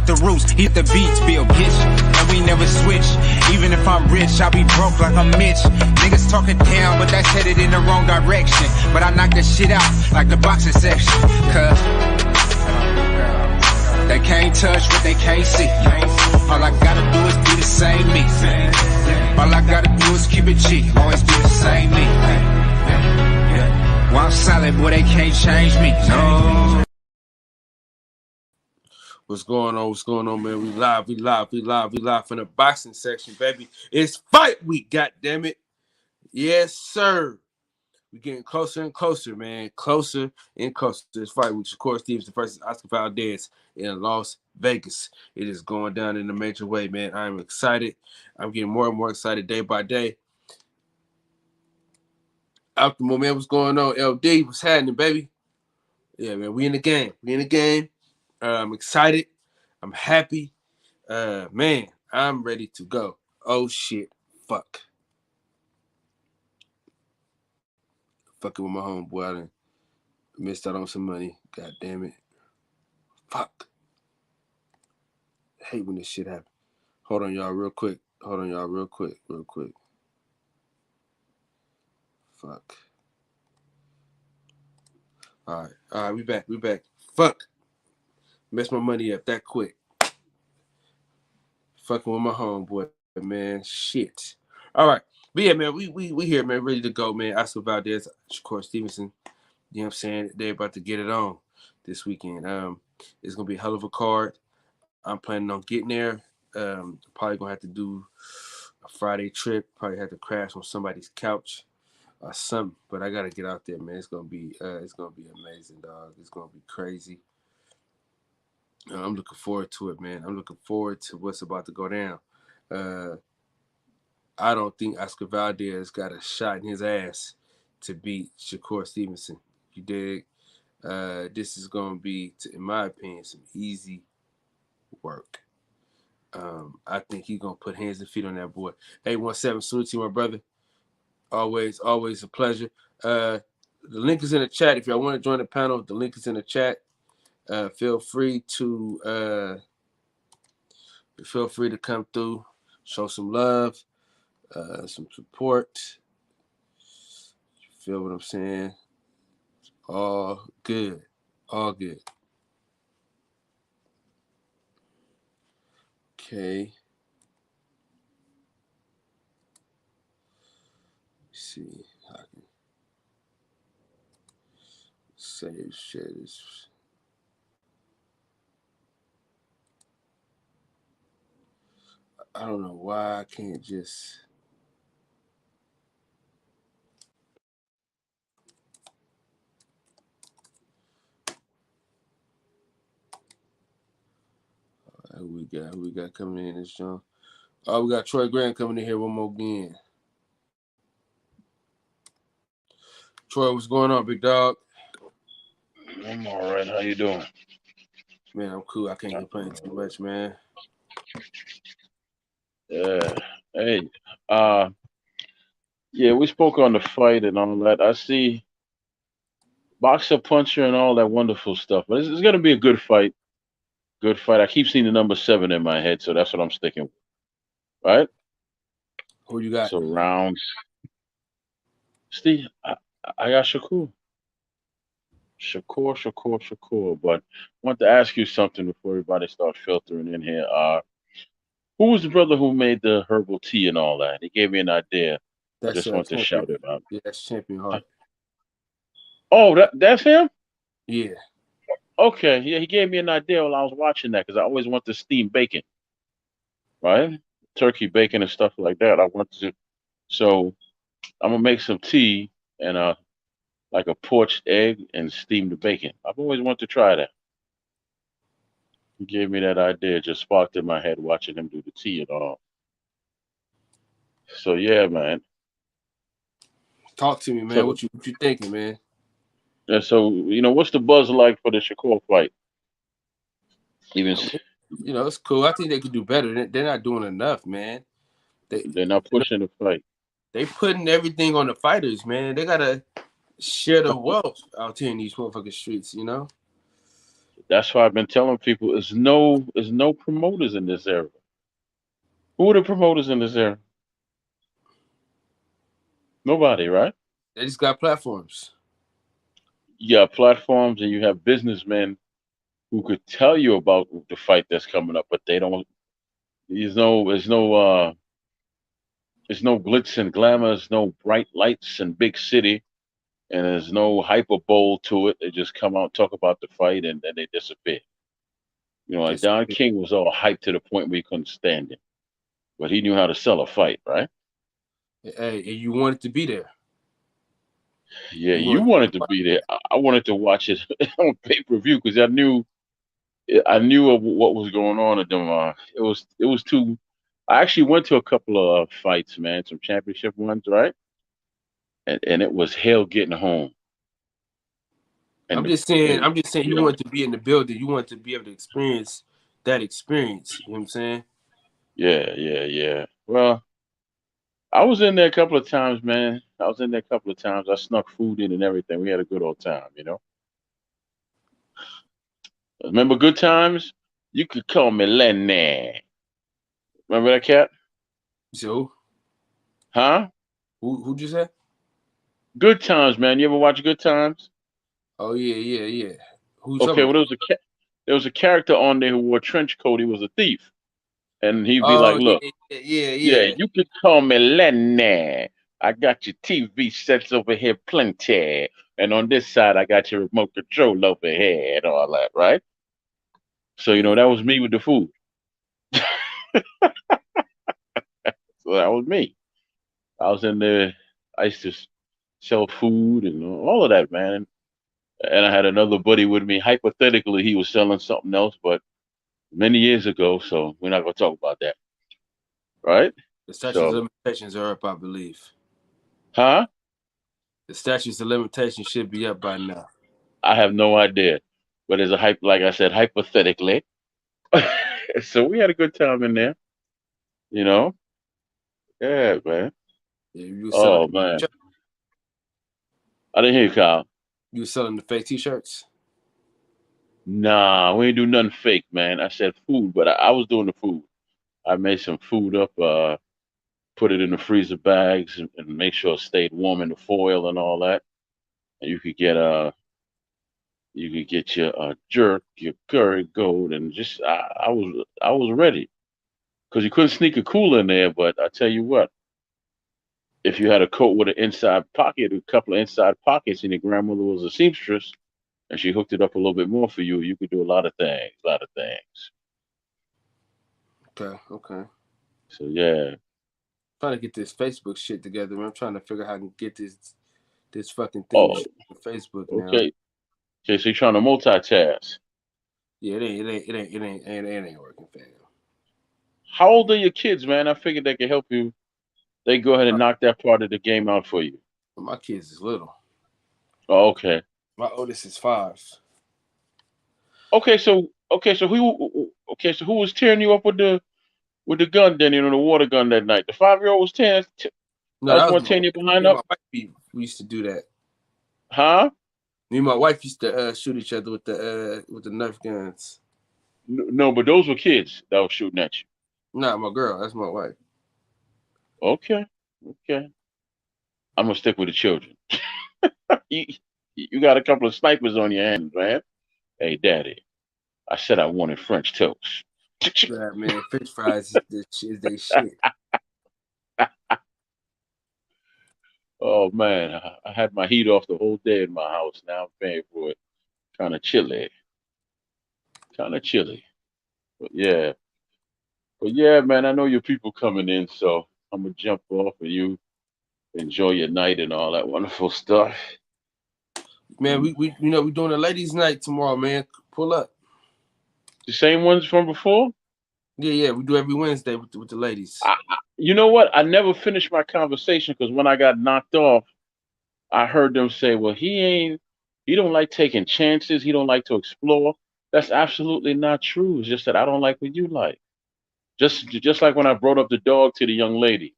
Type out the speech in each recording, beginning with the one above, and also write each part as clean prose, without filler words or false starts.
the roots, hit the beats, Bill, bitch. And we never switch. Even if I'm rich, I'll be broke like I'm Mitch. Niggas talking down, but that's headed in the wrong direction. But I knock that shit out like the boxing section. Cause they can't touch what they can't see. All I gotta do is be the same me. All I gotta do is keep it G. Always be the same me. While I'm solid, boy, they can't change me. No. What's going on? What's going on, man? We live from the boxing section, baby. It's fight week, goddammit. Yes, sir. We're getting closer and closer, man. Closer and closer to this fight, which, of course, Stevenson versus Oscar Valdez in Las Vegas. It is going down in a major way, man. I'm excited. I'm getting more and more excited day by day. Optimal, man, what's going on? LD, what's happening, baby? Yeah, man, we in the game. I'm excited. I'm happy. Man, I'm ready to go. Oh, shit. Fuck. Fucking with my homeboy. I done missed out on some money. God damn it. Fuck. I hate when this shit happens. Hold on, y'all, real quick. Real quick. Fuck. All right, we back. Fuck. Messed my money up that quick. Fucking with my homeboy, man. Shit. All right. But yeah, man, we here, man, ready to go, man. Oscar Valdez, Shakur Stevenson. You know what I'm saying? They're about to get it on this weekend. It's gonna be a hell of a card. I'm planning on getting there. Probably gonna have to do a Friday trip. Probably have to crash on somebody's couch or something. But I gotta get out there, man. It's gonna be amazing, dog. It's gonna be crazy. I'm looking forward to it, man. I'm looking forward to what's about to go down. I don't think Oscar Valdez got a shot in his ass to beat Shakur Stevenson. You dig? This is going to be, in my opinion, some easy work. I think he's going to put hands and feet on that boy. 817, salute to you, my brother. Always a pleasure. The link is in the chat. If y'all want to join the panel, the link is in the chat. Feel free to come through, show some love, some support. You feel what I'm saying? All good. Okay. Let's see how I can share this. I don't know why I can't just. Who we got coming in this joint? Oh, we got Troy Grant coming in here one more again. Troy, what's going on, big dog? I'm all right. How you doing? Man, I'm cool. I can't complain too much, man. Yeah. Hey. Yeah, we spoke on the fight and all that. I see boxer, puncher, and all that wonderful stuff. But it's gonna be a good fight. Good fight. I keep seeing the number 7 in my head, so that's what I'm sticking with. Right? Who you got? So rounds. Steve, I got Shakur. But I want to ask you something before everybody starts filtering in here. Who was the brother who made the herbal tea and all that? He gave me an idea. I just want to shout it out. Yeah, that's Champion Heart. Oh, that's him? Yeah. Okay, yeah, he gave me an idea while I was watching that because I always want to steam bacon, right? Turkey bacon and stuff like that. I want to, so I'm gonna make some tea and like a poached egg and steam the bacon. I've always wanted to try that. He gave me that idea, just sparked in my head watching him do the tea and all. So yeah, man. Talk to me, man. What you thinking, man? Yeah, so what's the buzz like for the Shakur fight? It's cool. I think they could do better. They're not doing enough, man. They're not pushing the fight. They putting everything on the fighters, man. They gotta share the wealth out here in these motherfucking streets, That's why I've been telling people there's no promoters in this era. Who are the promoters in this era? Nobody, right? They just got platforms. You have platforms and you have businessmen who could tell you about the fight that's coming up, but they don't. There's no glitz and glamour. There's no bright lights and big city, and there's no hyperbole to it. They just come out, talk about the fight, and then they disappear. Like Just Don King was all hyped to the point where you couldn't stand it, but he knew how to sell a fight, right? hey, and you wanted to be there. Yeah, You you wanted wanted to be there. I wanted to watch it on pay per view because I knew of what was going on at them. It was too. I actually went to a couple of fights, man, some championship ones, right? And it was hell getting home. I'm And just saying. and I'm just saying. you You know, wanted to be in the building. You wanted to be able to experience that experience. You know what I'm saying? yeah, yeah, yeah. Well, I was in there a couple of times, man. I was in there a couple of times. I snuck food in and everything. We had a good old time. Remember good times? You could call me Lenny. Remember that cat? So Huh? who'd you say? Good times, man. You ever watch Good Times? Oh yeah. Who you talking Okay, well about? there was a character on there who wore a trench coat. He was a thief, and he'd be like, Oh "Look, yeah, yeah. you could call me Lenny. I got your TV sets over here plenty, and on this side I got your remote control over here and all that, right?" So Yeah. that was me with the food. So that was me. I was in there. I used to sell food and all of that, man. And I had another buddy with me. Hypothetically, he was selling something else, but many years ago. So we're not gonna talk about that, right? The statutes So, of limitations are up, I believe. huh? The statutes of limitations should be up by now. I have no idea. But as a like I said, hypothetically. So we had a good time in there, you know. Yeah, man. Yeah, you were selling. Oh man, I didn't hear you, Kyle. You were selling the fake T-shirts. Nah, we ain't do nothing fake, man. I said food, but I was doing the food. I made some food up, put it in the freezer bags, and make sure it stayed warm in the foil and all that. And you could get your jerk, your curry goat, and just I was ready because you couldn't sneak a cooler in there. But I tell you what, if you had a coat with an inside pocket, a couple of inside pockets, and your grandmother was a seamstress, and she hooked it up a little bit more for you, you could do a lot of things, a lot of things. Okay. So yeah. Trying to get this Facebook shit together, man. I'm trying to figure out how I can get this fucking thing Oh, on Facebook now. okay. Okay, so you're trying to multitask. Yeah, it ain't working, fam. How old are your kids, man? I figured they could help you. They go ahead and knock that part of the game out for you. My kids is little. Oh, okay. My oldest is 5. Okay, so who was tearing you up with the gun then, the water gun that night? The 5-year-old was tearing No, that was that was one my tearing wife. you behind Me and up? my wife, we used to do that. Huh? Me and my wife used to shoot each other with the Nerf guns. No, but those were kids that were shooting at you. Nah, my girl. That's my wife. Okay. Okay. I'm gonna stick with the children. you, you got a couple of snipers on your hands, man. Hey, daddy, I said I wanted French toast. Yeah, man. French fries is they shit. Oh man, I had my heat off the whole day in my house. Now I'm paying for it. Kind of chilly. Kind of chilly. But yeah, man. I know your people coming in, so I'm gonna jump off and you enjoy your night and all that wonderful stuff. Man, we we're doing a ladies' night tomorrow, man. Pull up. The same ones from before. Yeah. We do every Wednesday with the ladies. You know what? I never finished my conversation because when I got knocked off, I heard them say, "Well, he don't like taking chances. He don't like to explore." That's absolutely not true. It's just that I don't like what you like. Just like when I brought up the dog to the young lady,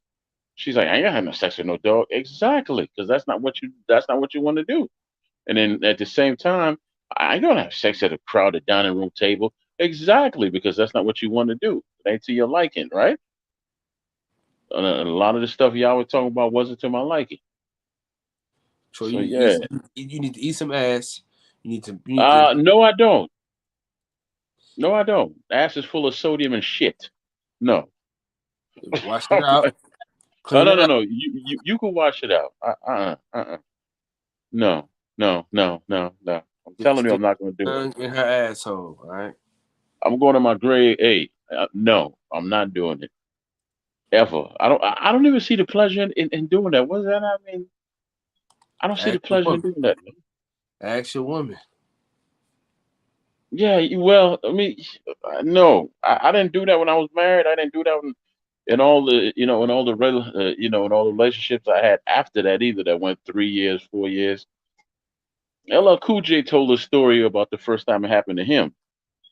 she's like, "I ain't gonna have no sex with no dog." Exactly, because that's not what you want to do. And then at the same time, I ain't gonna have sex at a crowded dining room table. Exactly, because that's not what you want to do. It ain't to your liking, right? A lot of the stuff y'all were talking about wasn't to my liking. So So yeah. you need to eat some ass. You need to No, I don't. No, I don't. Ass is full of sodium and shit. No. wash it out, No, clean no, it no, up. no. You can wash it out. No, no, no, no, no. I'm telling you, Stick I'm not going to do it. tongue in her asshole. All right. I'm going to my grade 8. No, I'm not doing it ever. I don't even see the pleasure in doing that. What does that? I mean, I don't see the Ask your pleasure in woman. doing that. Ask your woman. Yeah, well, I mean, no, I didn't do that when I was married. I didn't do that in all the, in all the, in all the relationships I had after that either. That went 3 years, 4 years. LL Cool J told a story about the first time it happened to him.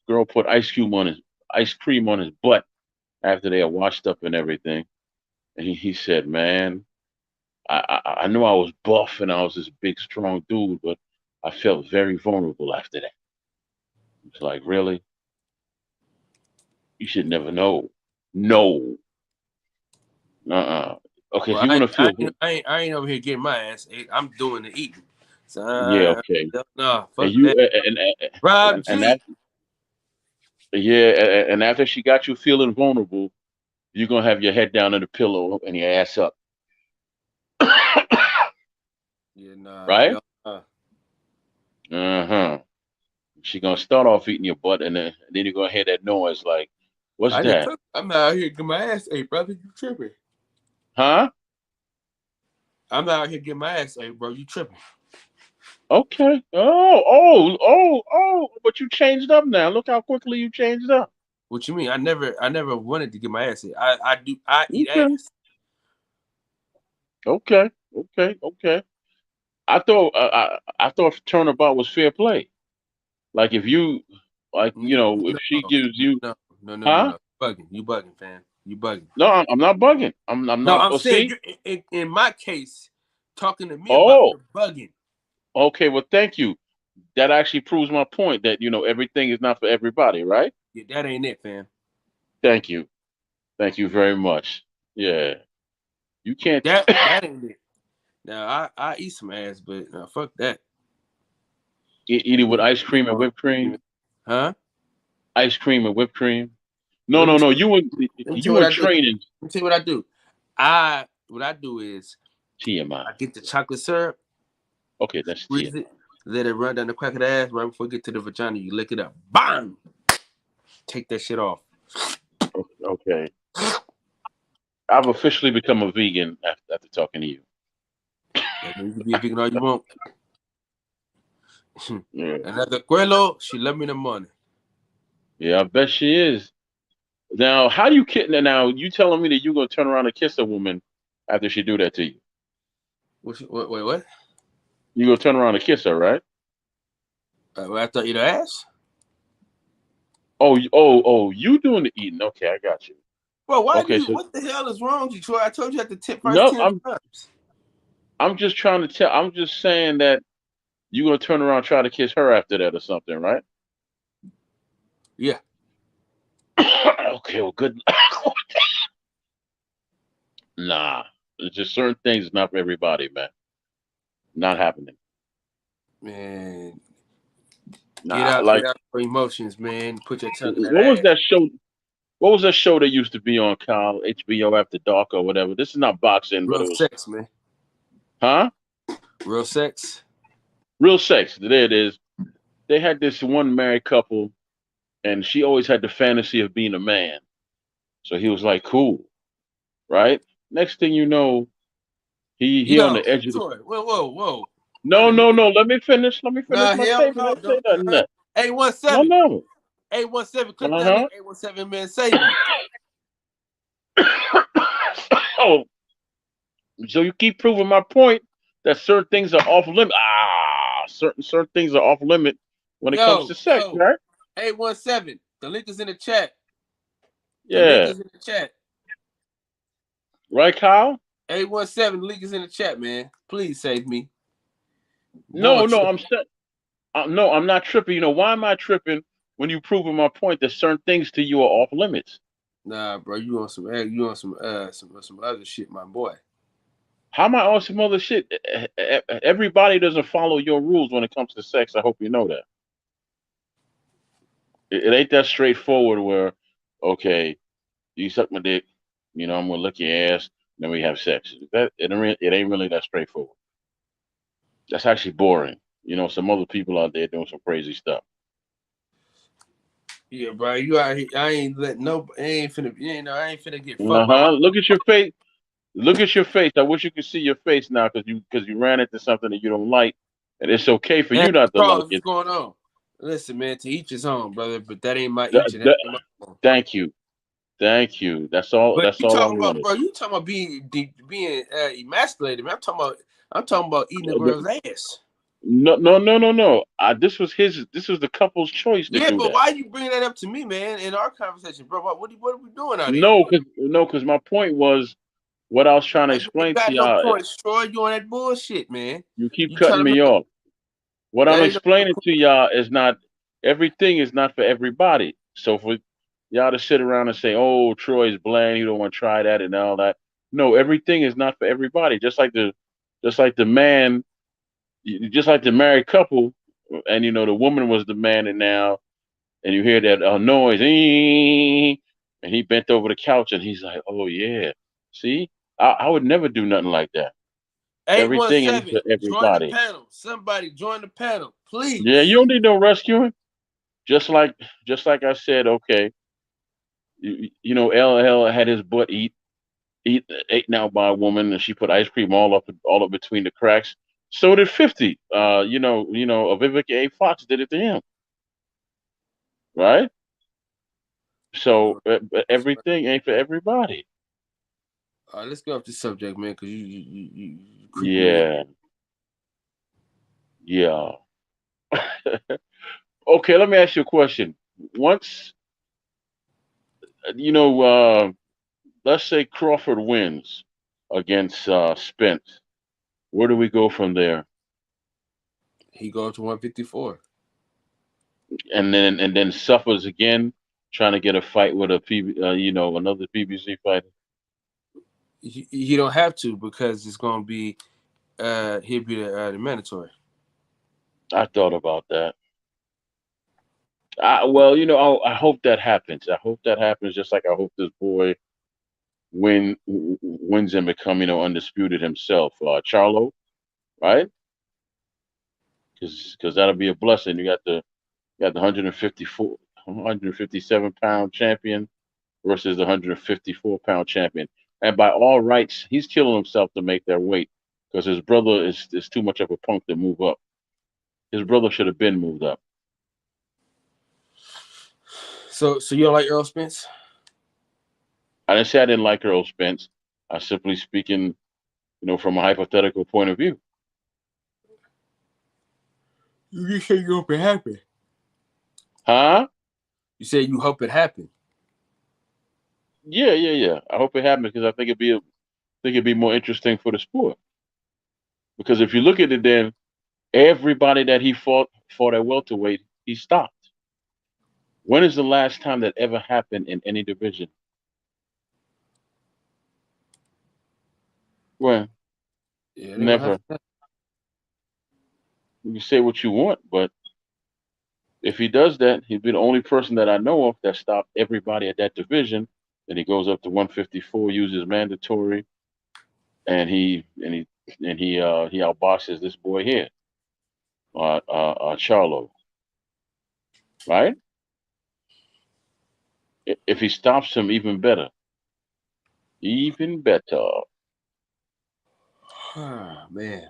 Girl put ice cream on his butt after they had washed up and everything, and he said, "Man, I knew I was buff and I was this big, strong dude, but I felt very vulnerable after that." It's like, really? You should never know. No. Okay, if Well, you want to feel, I ain't over here getting my ass ate. I'm doing the eating. So, yeah, okay, no, and fuck you that. Rob and G. that, yeah, and after she got you feeling vulnerable, you're gonna have your head down in the pillow and your ass up, Yeah, nah, right? hell, Uh-huh. She gonna start off eating your butt, and then you're gonna hear that noise like, "What's I just that?" took. I'm out here getting my ass ate, brother. You tripping? Huh? I'm out here getting my ass ate, bro. You tripping? Okay. Oh! But you changed up now. Look how quickly you changed up. What you mean? I never wanted to get my ass ate. I do. I eat Okay. ass. Okay. I thought turnabout was fair play. Like if you, like if No, she gives you, no. huh? Bugging. You bugging, fam. You bugging. No, I'm not bugging. I'm No, not. I'm Oh, saying see? you in my case, talking to me about Oh, you're bugging. okay. Well, thank you. That actually proves my point that everything is not for everybody, right? Yeah, that ain't it, fam. Thank you. Thank you very much. Yeah. You can't That ain't it. Now I eat some ass, but fuck that. eat it with ice cream and whipped cream. Huh? Ice cream and whipped cream. No, Let me no, no. let me tell you You what in I do. training. Let me tell you what I do. What I do is TMI. I get the chocolate syrup, Okay, that's squeeze TMI. it, let it run down the crack of the ass right before you get to the vagina. You lick it up. Bang! Take that shit off. Okay. I've officially become a vegan after talking to you. That means you can be a vegan all you want. Yeah. Another Quello, she love me in the morning. Yeah, I bet she is. Now, how you kidding? Now, you telling me that you're gonna turn around and kiss a woman after she do that to you? Wait, what? You gonna turn around and kiss her, right? After I eat her ass? Oh, you doing the eating? Okay, I got you. Bro, why do Okay, you? so What the hell is wrong with you, Troy? I told you at the first no, 10 times. I'm just trying to tell. I'm just saying that you're gonna turn around and try to kiss her after that or something, right? Yeah. Okay, well, good. Nah, it's just certain things is not for everybody, man. Not happening. Man, Nah, get like out your emotions, man. Put your tongue in that what was ass. that show? What was that show that used to be on Kyle HBO After Dark or whatever? This is not boxing, but Real it was, sex, man. huh? Real sex. Real sex. There it is. They had this one married couple, and she always had the fantasy of being a man. So he was like, cool, right? Next thing you know, he on Yo, the edge of the. Troy. Whoa. No, Brother, no, nigga. no. Let me finish. Let me finish Nah, my hell statement. no. Don't say Don't. nothing. There. No, 817. no. 817. Click that Uh link. 817, man. Save me. huh. Oh, so you keep proving my point that certain things are off limit. Certain things are off limit when it comes Yo, to sex, right? 817. The link is in the chat. The link Yeah, is in the chat. right, Kyle. 817. The link is in the chat, man. Please save me. No, Boy, no, tripping. No, I'm not tripping. You know, why am I tripping when you proving my point that certain things to you are off limits? Nah, bro, you on some other shit, my boy. How am I on some other shit? Everybody doesn't follow your rules when it comes to sex. I hope you know that. It ain't that straightforward where, okay, you suck my dick, you know, I'm gonna lick your ass, then we have sex. It ain't really that straightforward. That's actually boring. You know, some other people out there doing some crazy stuff. Yeah, bro, you out here. I ain't let no. I ain't finna. You know, I ain't finna get fucked by my. Uh-huh. Look at your face. Look at your face. I wish you could see your face now because you ran into something that you don't like, and it's okay for Hey, you not to like Charles, what's it. going on? Listen, man, to each his own, brother. But that ain't my Th- each and that th- ain't my own. Thank you. Thank you. That's all. But That's you all I talking about, wanted. bro? You talking about being emasculated, man? I'm talking about eating a girl's ass. No, no, no, no, no. This was his. This was the couple's choice to Yeah, do but that. why you bringing that up to me, man? In our conversation, bro, what are we doing out here? No, because my point was what I was trying to You ain't explain to got no y'all. points, Troy. You on that bullshit, man? You keep You trying cutting to make me off. What I'm that ain't no explaining to y'all is not everything is not for everybody. So for y'all to sit around and say, "Oh, Troy's bland. You don't want to try that and all that." No, everything is not for everybody. Just like the man, just like the married couple, and you know the woman was the man, and now and you hear that noise, and he bent over the couch, and he's like, "Oh yeah, see, I would never do nothing like that. Everything ain't 817. for Join the everybody." panel. Somebody join the panel, Yeah, please. you don't need no rescuing. Just like I said, okay, you know, LL had his butt eaten out by a woman, and she put ice cream all up between the cracks. So did 50. Vivica A. Fox did it to him, right? So everything ain't for everybody. All right, let's go off the subject, man, because you creeping me out. Yeah, yeah. Okay, let me ask you a question. Once you know, let's say Crawford wins against Spence, where do we go from there? He go up to 154. And then suffers again, trying to get a fight with another PBC fighter. He don't have to because it's gonna be he'll be the mandatory. I thought about that. Well, you know, I hope that happens. I hope that happens. Just like I hope this boy wins and become undisputed himself, Charlo, right? Because that'll be a blessing. You got the 157-pound champion versus the 154-pound champion. And by all rights, he's killing himself to make that weight because his brother is too much of a punk to move up. His brother should have been moved up. So you don't like Earl Spence? I didn't say I didn't like Earl Spence. I simply speaking, from a hypothetical point of view. You just say you hope it happen. Huh? You say you hope it happen. Yeah. I hope it happens because I think it'd be more interesting for the sport. Because if you look at it, then everybody that he fought at welterweight, he stopped. When is the last time that ever happened in any division? When? Yeah, they're gonna have Never. to. You can say what you want, but if he does that, he'd be the only person that I know of that stopped everybody at that division. Then he goes up to 154, uses mandatory, and he outboxes this boy here, Charlo, right? If he stops him, even better, even better. Man.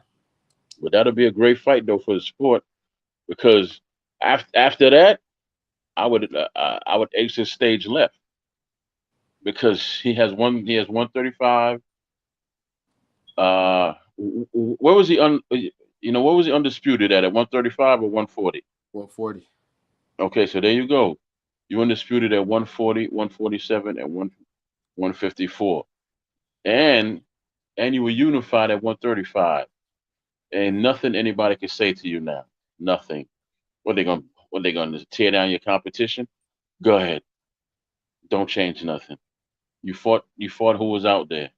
But that'll be a great fight though for the sport because after that, I would exit stage left because he has 135. Where was he what was he undisputed at 135 or 140? 140. Okay, so there you go. You undisputed at 140, 147, and 154. And you were unified at 135. And nothing anybody can say to you now. Nothing. What they gonna tear down your competition? Go ahead. Don't change nothing. You fought who was out there.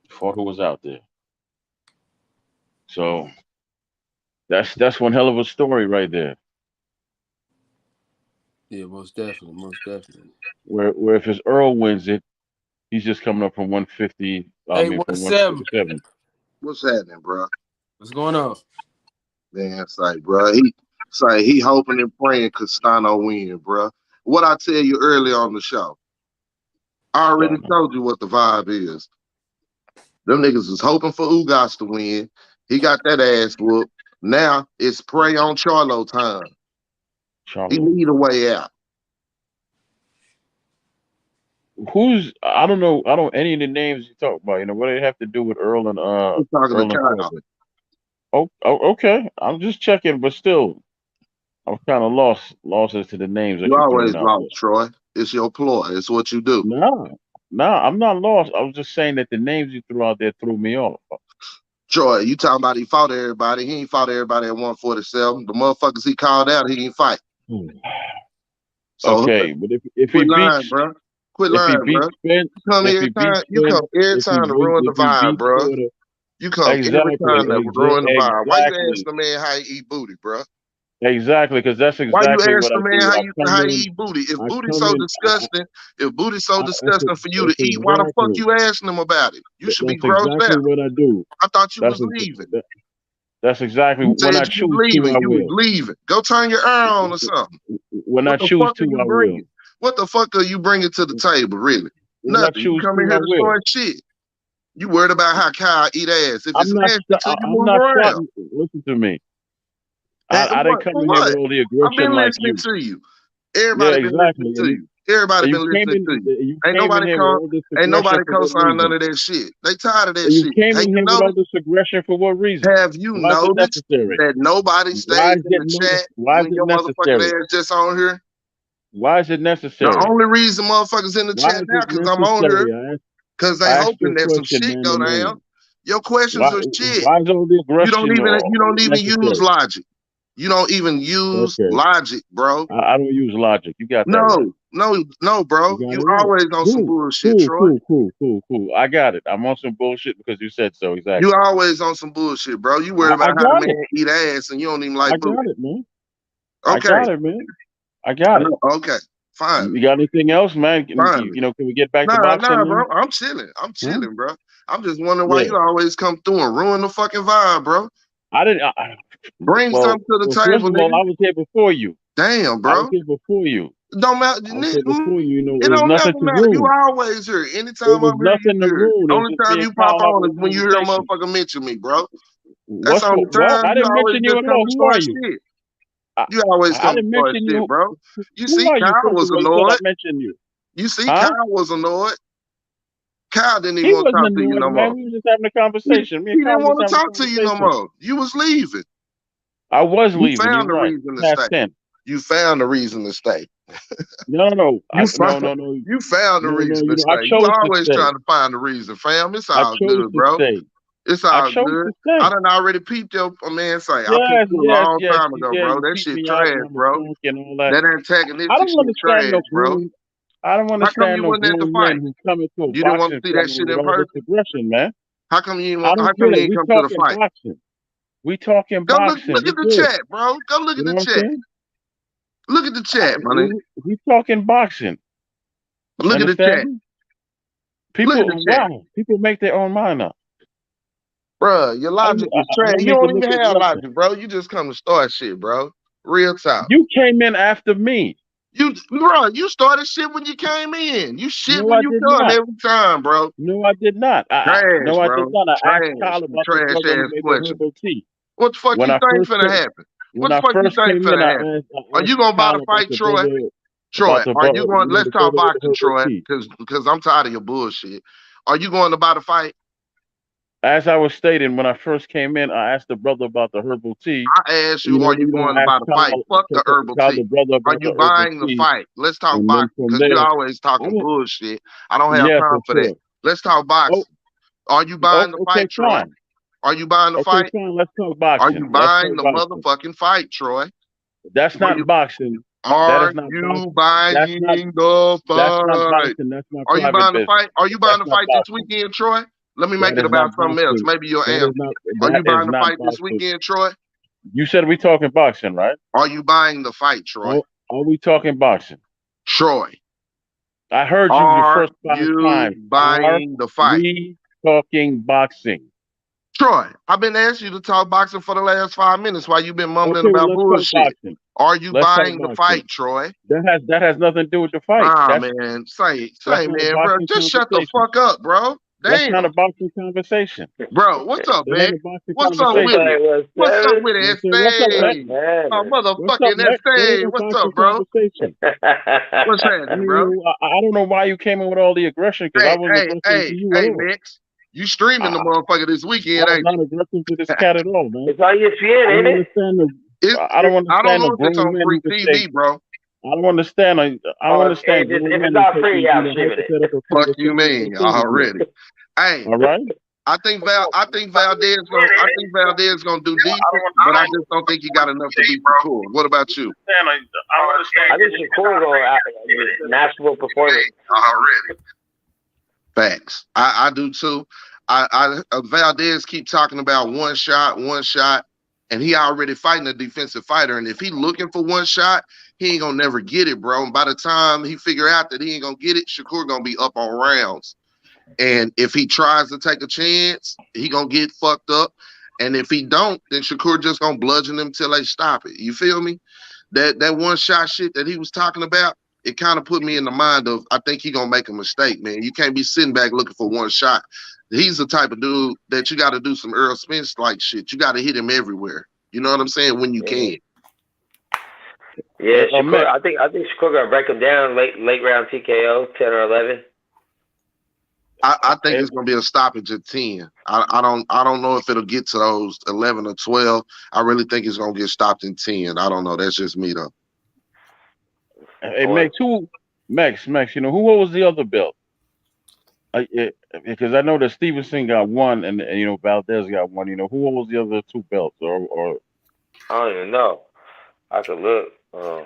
You fought who was out there. So that's one hell of a story right there. Yeah, most definitely, most definitely. Where if it's Earl wins it, he's just coming up from 150. I mean, from 147. What's happening, bro? What's going on? Man, it's like, bro, he hoping and praying Castano win, bro. What I tell you earlier on the show, I already told you what the vibe is. Them niggas is hoping for Ugas to win. He got that ass whooped. Now it's prey on Charlo time. He need a way out. I don't know any of the names you talk about. You know what do they have to do with Earl and I'm talking Earl to Kyle. Oh, okay. I'm just checking, but still, I'm kind of lost as to the names. You always lost, Troy. It's your ploy. It's what you do. No, I'm not lost. I was just saying that the names you threw out there threw me off. Troy, you talking about he fought everybody. He ain't fought everybody at 147. The motherfuckers he called out, he ain't fight. So, okay, but if he beats, bro. Quit lying, bro. You come every time to ruin the vibe, bro. You come every time to ruin the vibe. Why you ask the man how he eat booty, bro? Exactly, because that's exactly why you ask the man how you eat booty? If booty's so disgusting, for you to eat, why the fuck you asking him about it? You should be grossed out. That's exactly what I do. I thought you was leaving. That's exactly when I choose to, I will. You was leaving. Go turn your air on or something. When I choose to, I will. What the fuck are you bringing to the table, really? Nothing. You come in here to start shit. You worried about how Kyle eat ass. If it's nasty, you move around. Listen to me. I didn't come in here with all the aggression. I've been listening to you. Everybody been listening to you. Everybody been listening to you. Ain't nobody co-sign none of that shit. They tired of that shit. You came in here with all this aggression for what reason? Have you noticed that nobody stays in the chat when your motherfucking ass just on here? Why is it necessary? The only reason motherfuckers in the chat now because I'm on here. Because they hoping that some shit go down. Your questions are shit. Why is all the aggression? You don't even use logic. You don't even use logic, bro. I don't use logic. You got that? No, bro. You always on some bullshit, Troy. Cool. I got it. I'm on some bullshit because you said so. Exactly. You always on some bullshit, bro. You worry about how the man eat ass and you don't even like booty. I got it, man. Okay. I got it, man. I got it. Okay. Fine. You got anything else, man? Can we get back to boxing? Nah, bro. I'm chilling, bro. I'm just wondering why you always come through and ruin the fucking vibe, bro. I didn't. Bring something to the table, nigga. I was here before you. Damn, bro. I was here before you. Don't matter. Before you, it don't never matter. You always here. Anytime I'm here, you here. The only time you pop on is when you hear a motherfucker mention me, bro. That's the only time. I didn't mention you at all. Who are you? You always come to start shit, bro. You see, Kyle was annoyed. You see, Kyle was annoyed. Kyle didn't even want to talk to you no more. We were just having a conversation. He didn't want to talk to you no more. You was leaving. I was leaving. You found a reason to stay. You found a reason to stay. No. You found a reason to stay. You always trying to find a reason, fam. It's all good, bro. It's all good. I done already peeped your man say. I peeped you a long time ago, bro. That shit trash, bro. That antagonistic shit trash, bro. I don't understand no grown man who's coming to a boxing. You didn't want to see that shit in person, aggression, man. How come you didn't come to the fight? We talking boxing. Look at the chat, bro. Go look at the chat. Look at the chat, man. We talking boxing. Look at the chat. People make their own mind up. Bro, your logic is trash. You don't even have logic, bro. You just come to start shit, bro. Real talk. You came in after me. You started shit when you came in. You shit when you come every time, bro. No, I did not. I did not. I asked Kyle about trash ass question. What the fuck you think finna happen? What the fuck you think finna happen? Are you gonna buy the fight, Troy? Are you going? Let's talk boxing, Troy, because I'm tired of your bullshit. Are you going to buy the fight? As I was stating, when I first came in, I asked the brother about the herbal tea. I asked you, are you going to buy the fight? Fuck the herbal tea. Are you buying the fight? Let's talk boxing, because you're always talking bullshit. I don't have time for that. Let's talk boxing. Are you buying the fight, Troy? Are you buying the Okay, fight? fine. Let's talk Are boxing. you Let's buying talk the boxing. motherfucking fight, Troy? That's Are not you, boxing. That are is not you boxing. buying That's not. the That's not fight? boxing. That's my Are you private buying the business. fight? Are you buying That's the not fight this boxing. weekend, Troy? Let me make That it is not about something else. boxing. Maybe you'll That answer. is not. Are you That buying is the not fight this boxing. weekend, Troy? You said we talking boxing, right? Are you buying the fight, Troy? Are we talking boxing? Troy, I heard you the are first 5 you times. Are buying the fight? we talking boxing? Troy, I've been asking you to talk boxing for the last 5 minutes while you've been mumbling Okay, well, about let's talk bullshit. boxing. Are you Let's talk buying the boxing. fight, Troy? That has nothing to do with the fight. Ah, That's man. Say, not a man, bro. boxing Just shut the conversation. fuck up, bro. That's not Damn. a boxing conversation. Bro, what's up, It man? ain't a boxing What's up conversation. with it? What's up with it, You know what I'm saying? What's up, Max? Stay? Man. Oh, What's up, motherfucking Max? It ain't Stay. no What's boxing up, bro? conversation. What's I happening, mean, bro? I don't know why you came in with all the aggression, because I wasn't aggressive to you at all. Mix. You streaming the motherfucker this I weekend, was ain't not aggressive to this cat at all, man. It's on ESPN, I ain't don't it? understand you? I don't I don't understand know the if it's grown on men free who could TV, take. bro. I don't understand. I don't understand If grown men it's who not take free, these, yeah, I'm streaming it. hypothetical Fuck you conversations mean so seriously. already? Hey, All right. I think Valdez gonna do decent, but I just don't think he got enough to beat Shakur. What about you? I think Shakur going national performance. Already. Facts. I do too. Valdez keep talking about one shot, and he already fighting a defensive fighter. And if he looking for one shot, he ain't gonna never get it, bro. And by the time he figure out that he ain't gonna get it, Shakur gonna be up on rounds. And if he tries to take a chance, he gonna get fucked up. And if he don't, then Shakur just gonna bludgeon him till they stop it. You feel me? That one shot shit that he was talking about, it kind of put me in the mind of, I think he gonna make a mistake, man. You can't be sitting back looking for one shot. He's the type of dude that you got to do some Earl Spence like shit. You got to hit him everywhere. You know what I'm saying? When you can. Yeah, Shakur. I think Shakur gonna break him down late round TKO 10 or 11. I think it's gonna be a stoppage at 10. I don't know if it'll get to those 11 or 12. I really think it's gonna get stopped in 10. I don't know. That's just me though. Hey, Max, you know, who holds the other belt? Because I know that Stevenson got one, and you know Valdez got one. You know, who holds the other 2 belts? Or I don't even know. I could look. I'm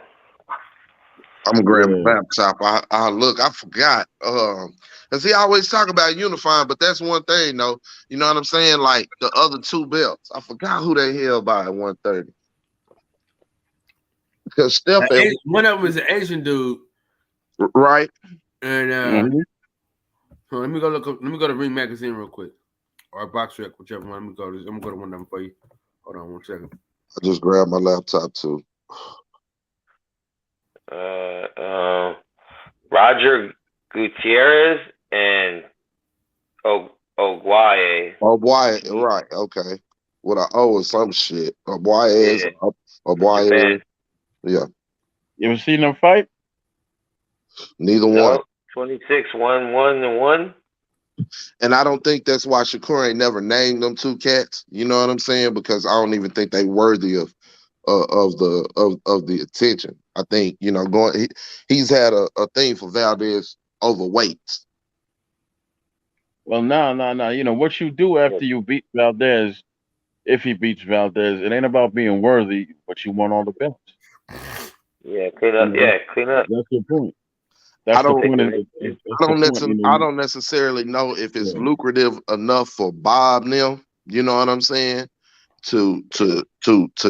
gonna grab my laptop. I look. I forgot. Cause he always talk about unifying, but that's one thing, though. You know what I'm saying? Like the other 2 belts, I forgot who they held by at 130. Because Steph, one of them is an Asian dude, right? And so let me go look up. Let me go to Ring Magazine real quick, or Box Rec, whichever one. I'm gonna go to one of them for you. Hold on 1 second. I just grabbed my laptop too. Roger Gutierrez and Oguaye. Oguaye, right? Okay. With an O or some shit. Oguaye Oguaye. Yeah. You ever seen them fight? Neither one. 26, 1-1-1. And I don't think that's why Shakur ain't never named them 2 cats. You know what I'm saying? Because I don't even think they worthy of the attention. I think, you know, he's had a thing for Valdez overweight. Well, no. You know what you do after you beat Valdez, if he beats Valdez, it ain't about being worthy, but you want all the belts. Yeah, clean up. Yeah, clean up. That's your point. That's the point. I don't necessarily know if it's lucrative enough for Bob now. You know what I'm saying? To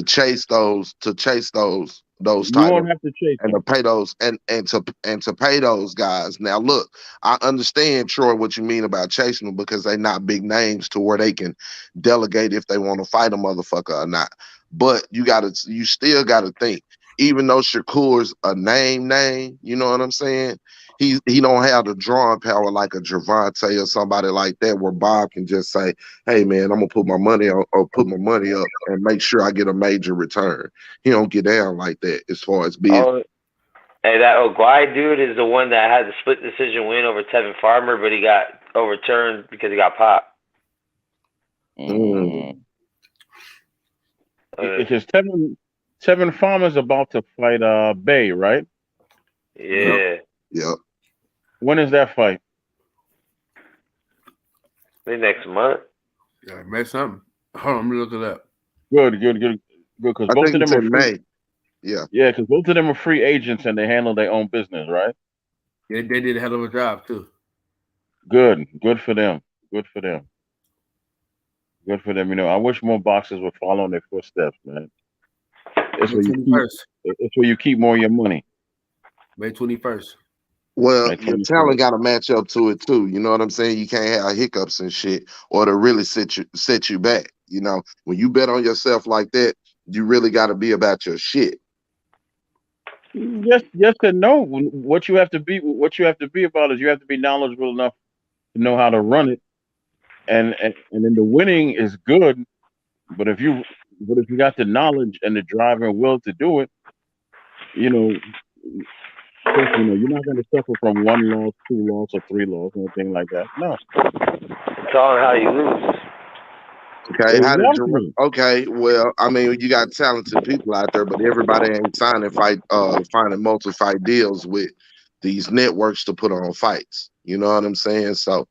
chase those titles. You won't have to chase and to pay those and to pay those guys. Now look, I understand, Troy, what you mean about chasing them, because they're not big names to where they can delegate if they want to fight a motherfucker or not. But you still gotta think, even though Shakur's a name, you know what I'm saying? He don't have the drawing power like a Gervonta or somebody like that, where Bob can just say, "Hey man, I'm gonna put my money up and make sure I get a major return." He don't get down like that as far as being. Oh, hey, that Oguaye dude is the one that had the split decision win over Tevin Farmer, but he got overturned because he got popped. Because Tevin Farmer's about to fight Bay, right? Yeah. Yep. When is that fight? Maybe next month. Yeah, make something. Hold on, let me look it up. Good. Because I both think of it's them are in free. May. Yeah. Yeah, because both of them are free agents and they handle their own business, right? They did a hell of a job too. Good for them. Good for them. Good for them. You know, I wish more boxers would follow in their footsteps, man. It's May where you keep. 21st. It's where you keep more of your money. May 21st. Well, Like your 24. talent got to match up to it too. You know what I'm saying? You can't have hiccups and shit, or to really set you back. You know, when you bet on yourself like that, you really got to be about your shit. Yes and no. What you have to be about is you have to be knowledgeable enough to know how to run it, and then the winning is good. But if you got the knowledge and the drive and will to do it, you know, trust me, you're not going to suffer from one loss, two loss, or three loss, anything like that. No, It's all how you lose. Okay, how did you? exactly. Okay, well, I mean, you got talented people out there, but everybody ain't finding multi-fight deals with these networks to put on fights. You know what I'm saying? So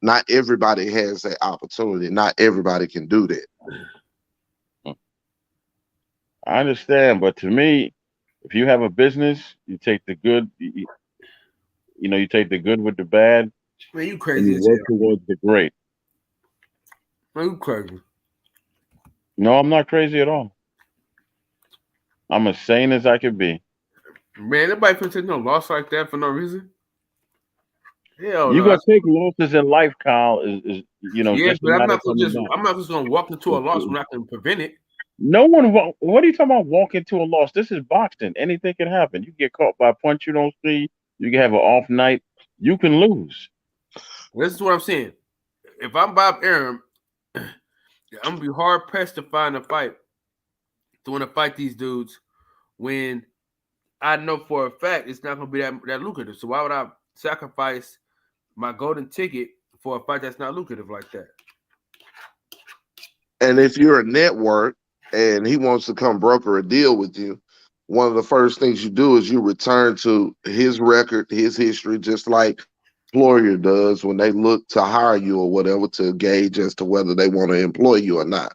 not everybody has that opportunity. Not everybody can do that. I understand, but to me, if you have a business, you take the good, you take the good with the bad, Man, you and crazy you as work hell. towards the great. Man, you crazy. No, I'm not crazy at all. I'm as sane as I can be. Man, nobody finna take no loss like that for no reason. Hell You no. gonna take losses in life, Kyle, is Yeah, just a but matter of coming back. I'm not just gonna walk into a loss when I can prevent it. No one. What are you talking about? Walk into a loss. This is boxing. Anything can happen. You get caught by a punch you don't see. You can have an off night. You can lose. This is what I'm saying. If I'm Bob Arum, I'm gonna be hard pressed to find a fight to want to fight these dudes when I know for a fact it's not gonna be that lucrative. So why would I sacrifice my golden ticket for a fight that's not lucrative like that? And if you're a network and he wants to come broker a deal with you, one of the first things you do is you return to his record, his history, just like employer does when they look to hire you or whatever to gauge as to whether they want to employ you or not.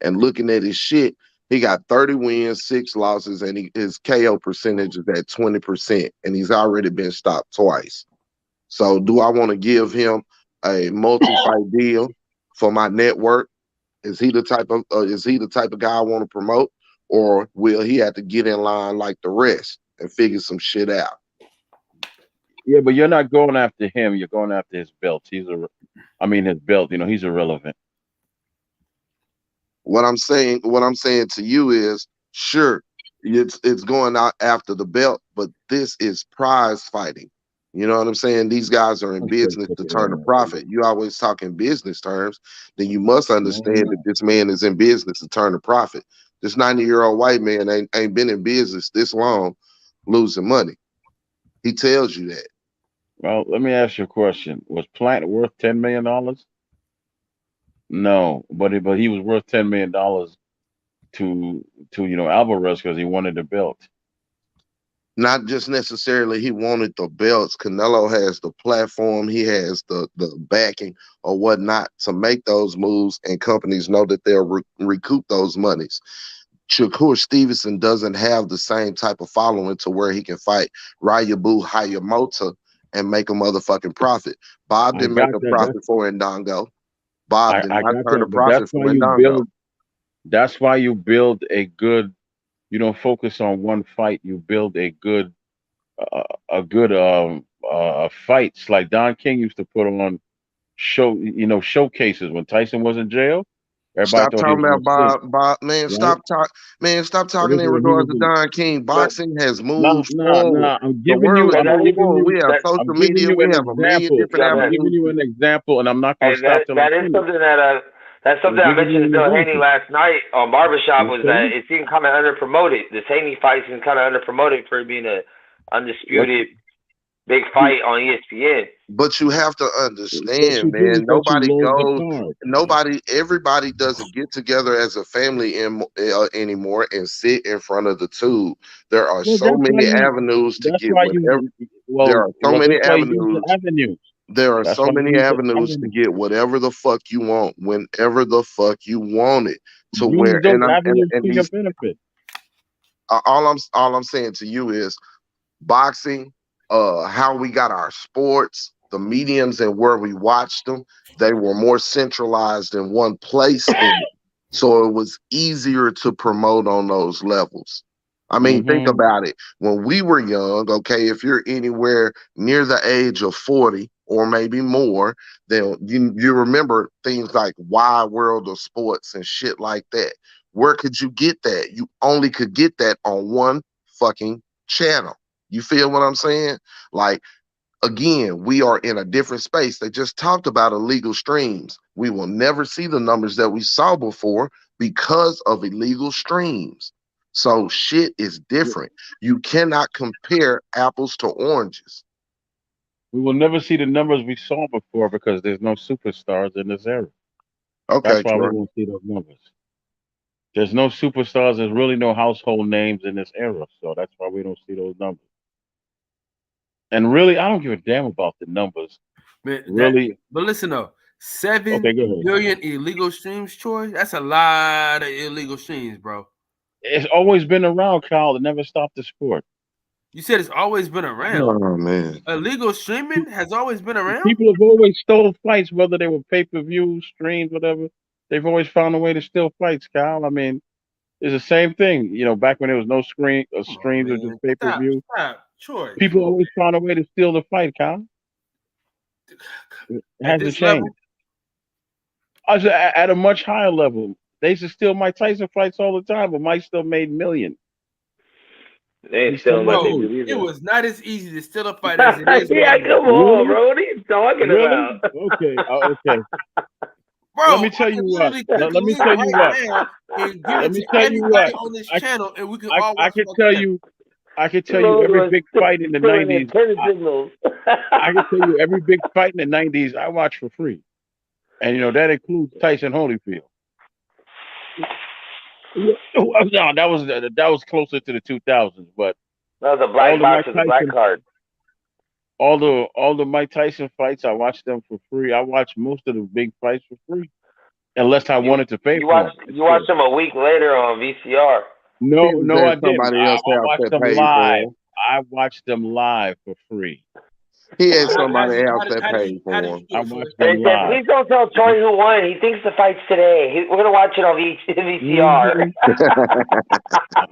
And looking at his shit, he got 30 wins, 6 losses, and his KO percentage is at 20%, and he's already been stopped twice. So do I want to give him a multi-fight deal for my network? Is he the type of guy I want to promote, or will he have to get in line like the rest and figure some shit out? Yeah, but you're not going after him. You're going after his belt. His belt. He's irrelevant. What I'm saying to you is, sure, it's going out after the belt, but this is prize fighting. You know what I'm saying? These guys are in business to turn a profit. You always talk in business terms, then you must understand that this man is in business to turn a profit. This 90-year-old white man ain't been in business this long losing money. He tells you that. Well, let me ask you a question. Was Plant worth $10 million? No, but he was worth $10 million to Alvarez because he wanted the belt. Not just necessarily he wanted the belts. Canelo has the platform, he has the backing or whatnot to make those moves, and companies know that they'll recoup those monies. Shakur Stevenson doesn't have the same type of following to where he can fight Ryabu Hayamoto and make a motherfucking profit. Bob didn't make a profit for Ndongo. Bob did not turn a profit for Ndongo. That's why you build a good. You don't focus on one fight. You build a good fights. Like Don King used to put on showcases when Tyson was in jail. Everybody Stop thought he talking was about going Bob. Man, right? stop But talking this is in when he regards was to in. Don King. Boxing has moved forward. Nah. I'm The giving you. world is But I'm that, moving giving forward. you. We have that I'm social giving media. you We an have a million example. different I'm that, giving avenues. you an example, and I'm not going to and stop till I that is finish. something that's something I'm I giving mentioned you to an Bill Haney example. last night on Barbershop was that Okay. it seemed kind of underpromoted. This Haney fight seemed kind of underpromoted for it being a undisputed big fight on ESPN. But you have to understand, man. But you load the card. Everybody doesn't get together as a family anymore and sit in front of the tube. There are Well, so many avenues to That's get why whatever. you. There are so many That's why you use the avenues. avenues. There are That's so why we many need avenues to get whatever the fuck you want, whenever the fuck you want it. To use where, those and I'm avenues and to your these benefit. all I'm saying to you is boxing, how we got our sports, the mediums and where we watched them, they were more centralized in one place, so it was easier to promote on those levels. I mean, think Mm-hmm. about it. When we were young, okay, if you're anywhere near the age of 40 or maybe more, then you remember things like Wide World of Sports and shit like that. Where could you get that? You only could get that on one fucking channel. You feel what I'm saying? Like, again, we are in a different space. They just talked about illegal streams. We will never see the numbers that we saw before because of illegal streams. So shit is different. You cannot compare apples to oranges. We will never see the numbers we saw before because there's no superstars in this era. Okay, That's why we Troy. won't see those numbers. There's no superstars. There's really no household names in this era, so that's why we don't see those numbers. And really, I don't give a damn about the numbers. Man, Really. but listen though, 7 Okay, go ahead. billion illegal streams, Troy. That's a lot of illegal streams, bro. It's always been around, Kyle. It never stopped the sport. You said it's always been around. Oh man. Illegal streaming has always been around. People have always stole fights, whether they were pay-per-view, streams, whatever. They've always found a way to steal fights, Kyle. I mean, it's the same thing. You know, back when there was no streams or just pay-per-view. Stop, Troy. People always found a way to steal the fight, Kyle. It hasn't changed. I was at a much higher level. They used to steal Mike Tyson fights all the time, but Mike still made millions. They ain't stealing like they do either. It was not as easy to steal a fight as it is. Yeah, come on, bro. What are you talking about? Okay, okay. Bro, let me tell you what. Let me tell you what. Let me tell you what. On this channel, and we can all I can tell you. I can tell you every big fight in the 90s. I can tell you every big fight in the 90s I watch for free. And, you know, that includes Tyson Holyfield. No, that was closer to the 2000s, but no, the black box with the black card. All the Mike Tyson fights, I watched them for free. I watched most of the big fights for free, unless I wanted to pay for them. You watched them a week later on VCR. No, I didn't. I watched them live. I watched them live for free. He had somebody else that paid for him. I watched them live. Please don't tell Troy who won. He thinks the fight's today. We're gonna watch it on VCR.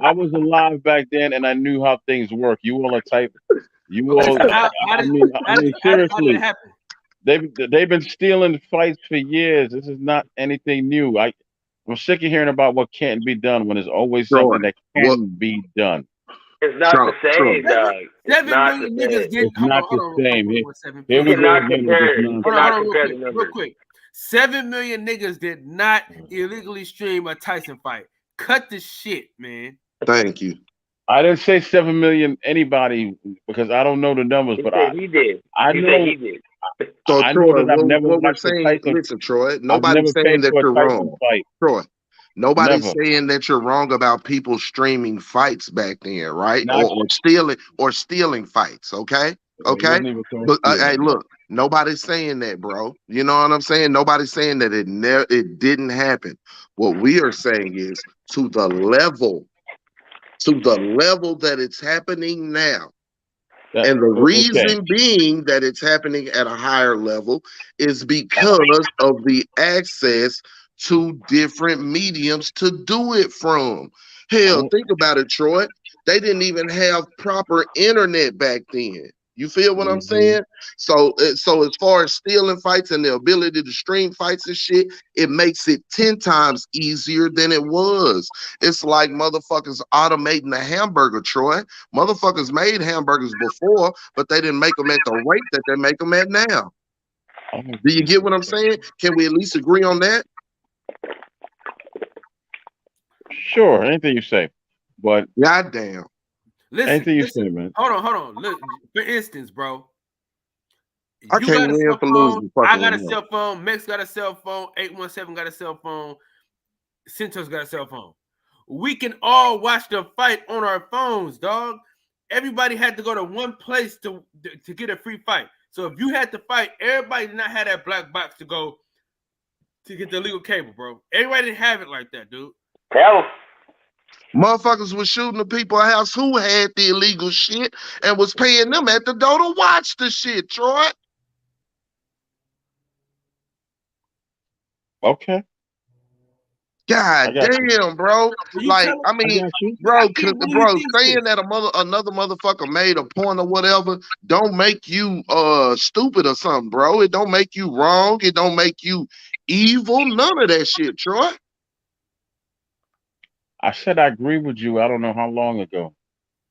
I was alive back then, and I knew how things work. You all are type. You all. I mean, seriously. They've been stealing fights for years. This is not anything new. I'm sick of hearing about what can't be done when there's always something that can be done. It's not the same, dog. It's not the same. You cannot compare the numbers. Real quick. 7 million niggas did not illegally stream a Tyson fight. Cut the shit, man. Thank you. I didn't say 7 million anybody because I don't know the numbers, but he did. I know he did. So I Troy, know that I've never what we're saying, listen, Troy, nobody's saying that you're wrong. Troy, nobody's saying that you're wrong about people streaming fights back then, right? Or stealing fights, okay? Okay? But hey, look, nobody's saying that, bro. You know what I'm saying? Nobody's saying that it didn't happen. What we are saying is to the level that it's happening now. And the reason being that it's happening at a higher level is because of the access to different mediums to do it from. Hell, think about it, Troy. They didn't even have proper internet back then. You feel what I'm saying? So as far as stealing fights and the ability to stream fights and shit, it makes it 10 times easier than it was. It's like motherfuckers automating the hamburger, Troy. Motherfuckers made hamburgers before, but they didn't make them at the rate that they make them at now. Do you get what I'm saying? Can we at least agree on that? Sure, anything you say. But goddamn. Anything you say, man. Hold on. Look, for instance, bro. I can't win for losing. I got a cell phone. Mex got a cell phone. 817 got a cell phone. Centos got a cell phone. We can all watch the fight on our phones, dog. Everybody had to go to one place to get a free fight. So if you had to fight, everybody did not have that black box to go to get the illegal cable, bro. Everybody didn't have it like that, dude. Hell, Motherfuckers was shooting the people house who had the illegal shit and was paying them at the door to watch the shit, Troy. Okay. God damn, bro. Like, I mean, bro, saying that another motherfucker made a point or whatever don't make you stupid or something, bro. It don't make you wrong. It don't make you evil. None of that shit, Troy. I said I agree with you. I don't know how long ago.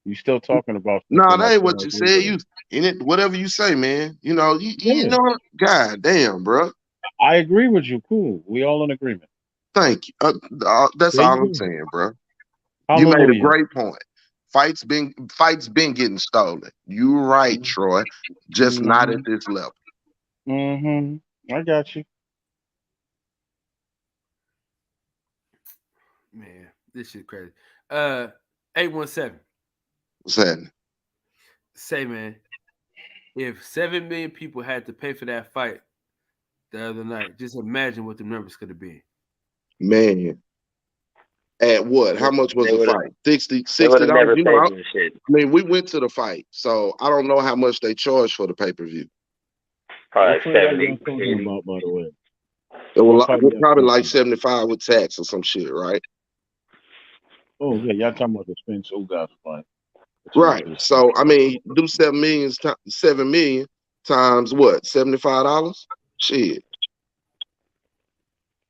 You still talking about? No, that ain't what you said. You in it, whatever you say, man. You know, you know. God damn, bro. I agree with you. Cool. We all in agreement. Thank you. That's all I'm saying, bro. Hallelujah. You made a great point. Fights been getting stolen. You right, Troy. Just not at this level. I got you. Man, this shit crazy. 817. What's happening? Say, man, if 7 million people had to pay for that fight the other night, just imagine what the numbers could have been. Man. At what? How much was the fight? $60. You know, I mean, we went to the fight, so I don't know how much they charged for the pay-per-view. Probably like 70. About, by the way. It was probably like 75 with tax or some shit, right? Oh yeah, y'all talking about the Spence Ugas fight. Right. So I mean, do 7 million times what? $75? Shit.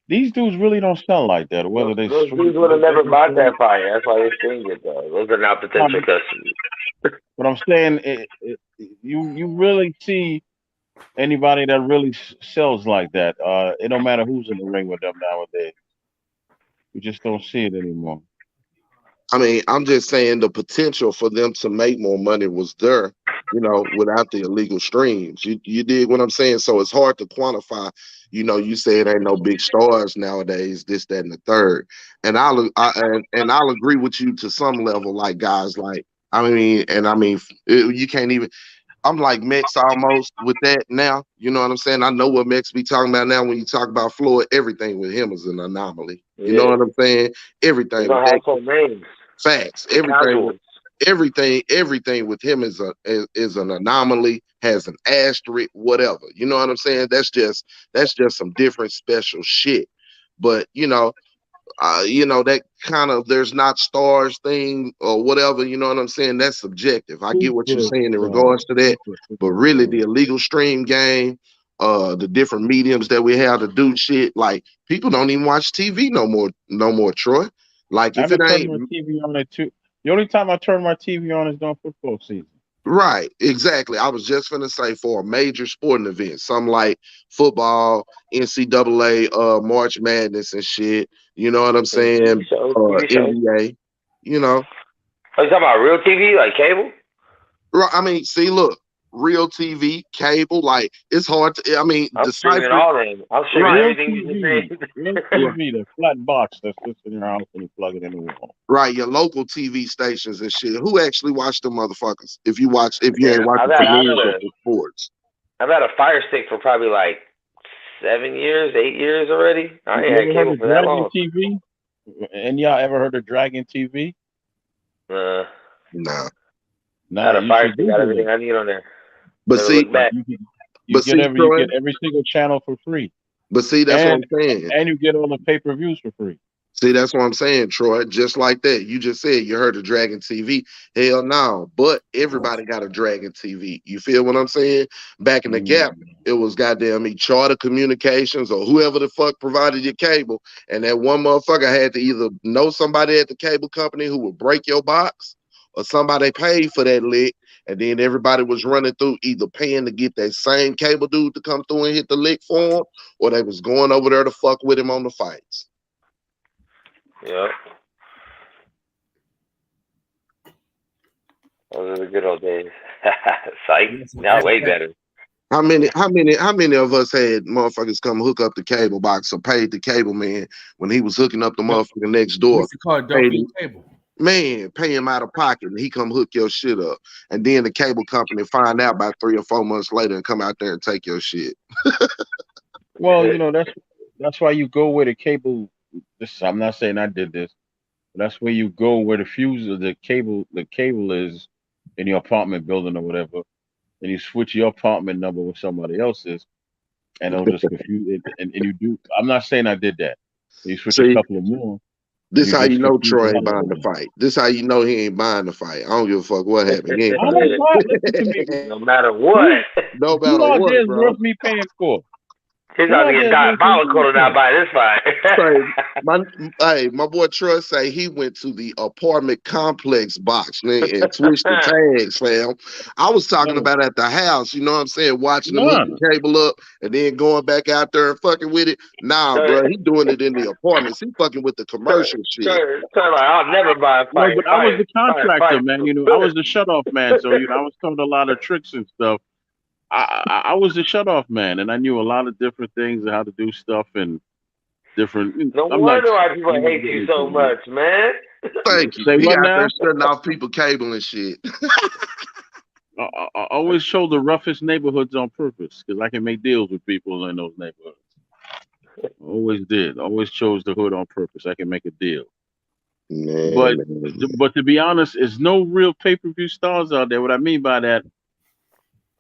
These dudes really don't sell like that. Whether they those dudes would have never bought that fight. That's why they're seeing it though. Those are not potential customers. But I'm saying, you really see anybody that really sells like that. It don't matter who's in the ring with them nowadays. You just don't see it anymore. I mean, I'm just saying the potential for them to make more money was there, you know, without the illegal streams. You dig what I'm saying? So it's hard to quantify. You know, you say it ain't no big stars nowadays, this, that, and the third. And I'll agree with you to some level, like guys like, you can't even. I'm like Mex almost with that now. You know what I'm saying? I know what Mex be talking about now when you talk about Floyd. Everything with him is an anomaly. You know what I'm saying? Everything. Facts. Everything with him is an anomaly, has an asterisk, whatever. You know what I'm saying? That's just some different special shit. But you know that kind of there's not stars thing or whatever. You know what I'm saying? That's subjective. I get what you're saying in regards to that, but really the illegal stream game, the different mediums that we have to do shit. Like people don't even watch TV no more, Troy. Like if it ain't my TV on it too. The only time I turn my TV on is during football season. Right, exactly. I was just gonna say for a major sporting event, something like football, NCAA, March Madness and shit. You know what I'm saying? NBA. You know. Are you talking about real TV, like cable? Right. I mean, see, look. Real TV, cable, like it's hard to. I mean, I'm streaming all them. I'm streaming everything you just said. Real TV, the flat box that sits in your house and you plug it in the wall. Right, your local TV stations and shit. Who actually watch them motherfuckers? If you ain't watching sports. I've had a Fire Stick for probably like 8 years already. I ain't had cable for that long. TV? And y'all ever heard of Dragon TV? Nah. I had a Fire Stick, got everything I need on there. But see, you get every single channel for free. But see, that's what I'm saying. And you get all the pay-per-views for free. See, that's what I'm saying, Troy. Just like that. You just said you heard of Dragon TV. Hell no. But everybody got a Dragon TV. You feel what I'm saying? Back in the gap, it was goddamn Charter Communications or whoever the fuck provided your cable. And that one motherfucker had to either know somebody at the cable company who would break your box or somebody paid for that lick. And then everybody was running through either paying to get that same cable dude to come through and hit the lick for him, or they was going over there to fuck with him on the fights. Yep. Those are the good old days. Psych. Now way better. How many of us had motherfuckers come hook up the cable box or paid the cable man when he was hooking up the motherfucker next door? It's called Dolby Cable. Man, pay him out of pocket and he come hook your shit up. And then the cable company find out about 3 or 4 months later and come out there and take your shit. Well, that's why you go where the cable. I'm not saying I did this, but that's where you go where the fuse of the cable is in your apartment building or whatever, and you switch your apartment number with somebody else's, and it'll just confuse it. And you do. I'm not saying I did that. You switch a couple of more. This how you know Troy ain't buying the fight. This how you know he ain't buying the fight. I don't give a fuck what happened. He ain't buying it. No matter what. No matter what, what, bro. worth me paying for. He's not gonna get diabolical now by this fight. My boy Troy say he went to the apartment complex box, man, and switched the tags, fam. I was talking about at the house, you know what I'm saying, watching them hook the cable up and then going back out there and fucking with it. Nah, bro, he doing it in the apartments. He fucking with the commercial shit. I'll never buy a fight. No, but I was the contractor, man. I was the shut-off man, so I was told a lot of tricks and stuff. I was the shut-off man, and I knew a lot of different things and how to do stuff and different. No wonder why people hate you so much, man. Thank you. He out there shutting off people cable and shit. I always show the roughest neighborhoods on purpose because I can make deals with people in those neighborhoods. Always did. Always chose the hood on purpose. I can make a deal. Man. But to be honest, there's no real pay-per-view stars out there. What I mean by that,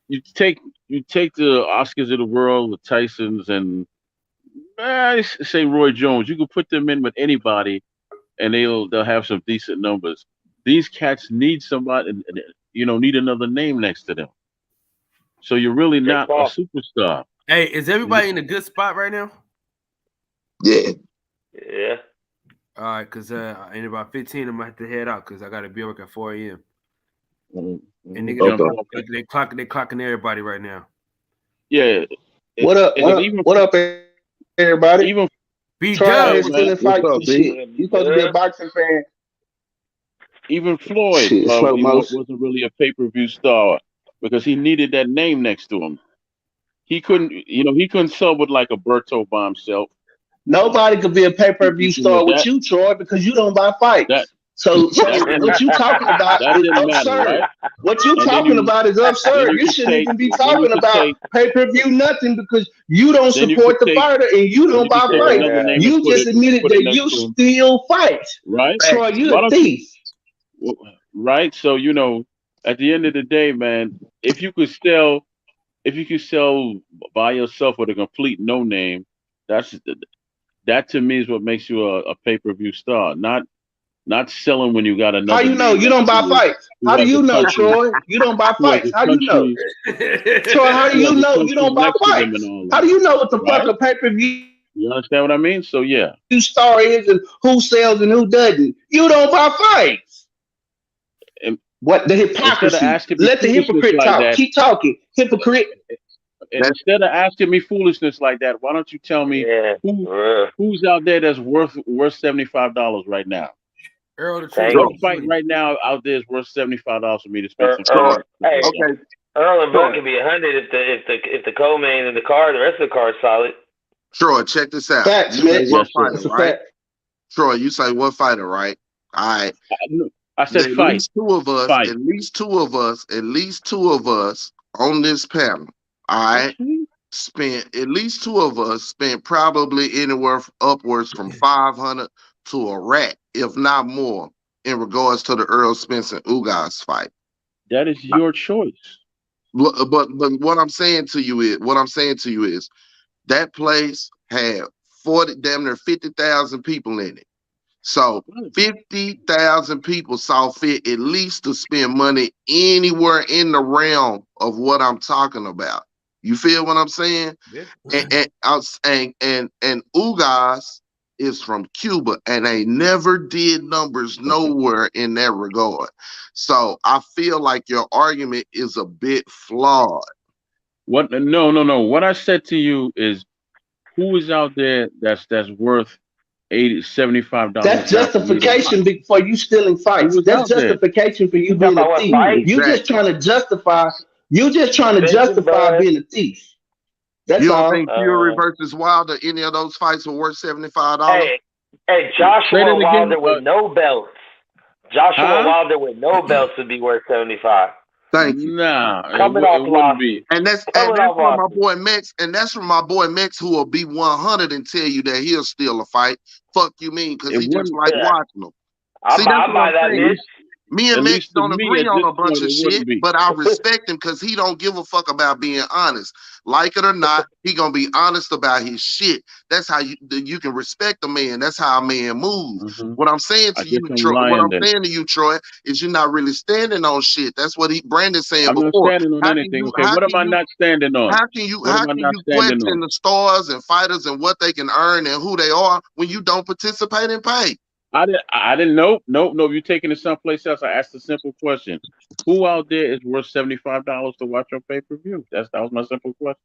you take the Oscars of the world, the Tysons, and I say Roy Jones. You can put them in with anybody, and they'll have some decent numbers. These cats need somebody, need another name next to them. So you're really not a superstar. Hey, is everybody in a good spot right now? Yeah. Yeah. All right, because in about 15, I'm going to have to head out because I got to be work at 4 a.m. And they clocking everybody right now. Yeah. What up, everybody? Even B-Dub still in fights and shit. You supposed to be a boxing fan. Even Floyd wasn't really a pay-per-view star because he needed that name next to him. He couldn't sell with like Alberto by himself. Nobody could be a pay-per-view star with you, Troy, because you don't buy fights. So what you talking about is absurd. Right? What you talking about is absurd. You shouldn't even be talking about pay-per-view nothing because you don't support the fighter and you don't buy fights. You just admitted that you steal fights. Right? Troy, you a thief. Right? So, at the end of the day, man, if you could sell by yourself with a complete no name, that to me is what makes you a pay-per-view star. Not selling when you got another. How you know you don't buy fights? How do you know, Troy? You don't buy fights. How do you know? Troy, how do you know you don't buy fights? How do you know what the fuck a pay-per-view? You understand what I mean? So yeah. Who star is and who sells and who doesn't. You don't buy fights. And what the hypocrisy? Let the hypocrite talk. That, keep talking. Hypocrite. And instead of asking me foolishness like that, why don't you tell me who's out there that's worth $75 right now? Earl, what fight right now out there is worth $75 for me to spend some time? Okay. Earl and Buck can be 100 if the co-main and the card, the rest of the card is solid. Troy, check this out. Facts, man. Fighter, right? Troy, you say what fighter, right? All right. I said fight. At least two of us on this panel. All right. At least two of us spent probably anywhere upwards from 500 to a rack, if not more, in regards to the Earl Spence and Ugas fight. That is your choice. But what I'm saying to you is that place had damn near 50,000 people in it. So 50,000 people saw fit at least to spend money anywhere in the realm of what I'm talking about. You feel what I'm saying? Yeah. And Ugas is from Cuba and they never did numbers nowhere in that regard. So I feel like your argument is a bit flawed. What? No. What I said to you is, who is out there that's worth $75? That's justification for you stealing fights. That's justification for you being a thief. You just trying to justify. You just trying to justify being a thief. That's you don't all. think Fury versus Wilder, any of those fights were worth $75? Hey, Joshua Wilder with no belts. Joshua Wilder with no belts would be worth 75. Thank you. Nah, coming off losses. And that's from my boy Mex, and that's from my boy Mex, who will be 100 and tell you that he'll steal a fight. Fuck you mean? Because he just like watching them. See, I'll buy that bitch. Me and Mex don't agree on a bunch of shit, but I respect him because he don't give a fuck about being honest. Like it or not, he gonna be honest about his shit. That's how you can respect a man. That's how a man moves. What I'm saying to you, Troy, is you're not really standing on shit. That's what Brandon saying I'm before. I'm not standing on anything. Okay, what am I not standing on? How can you question the stars and fighters and what they can earn and who they are when you don't participate in pay? I didn't know. Nope. You're taking it someplace else. I asked a simple question. Who out there is worth $75 to watch your pay-per-view? That was my simple question.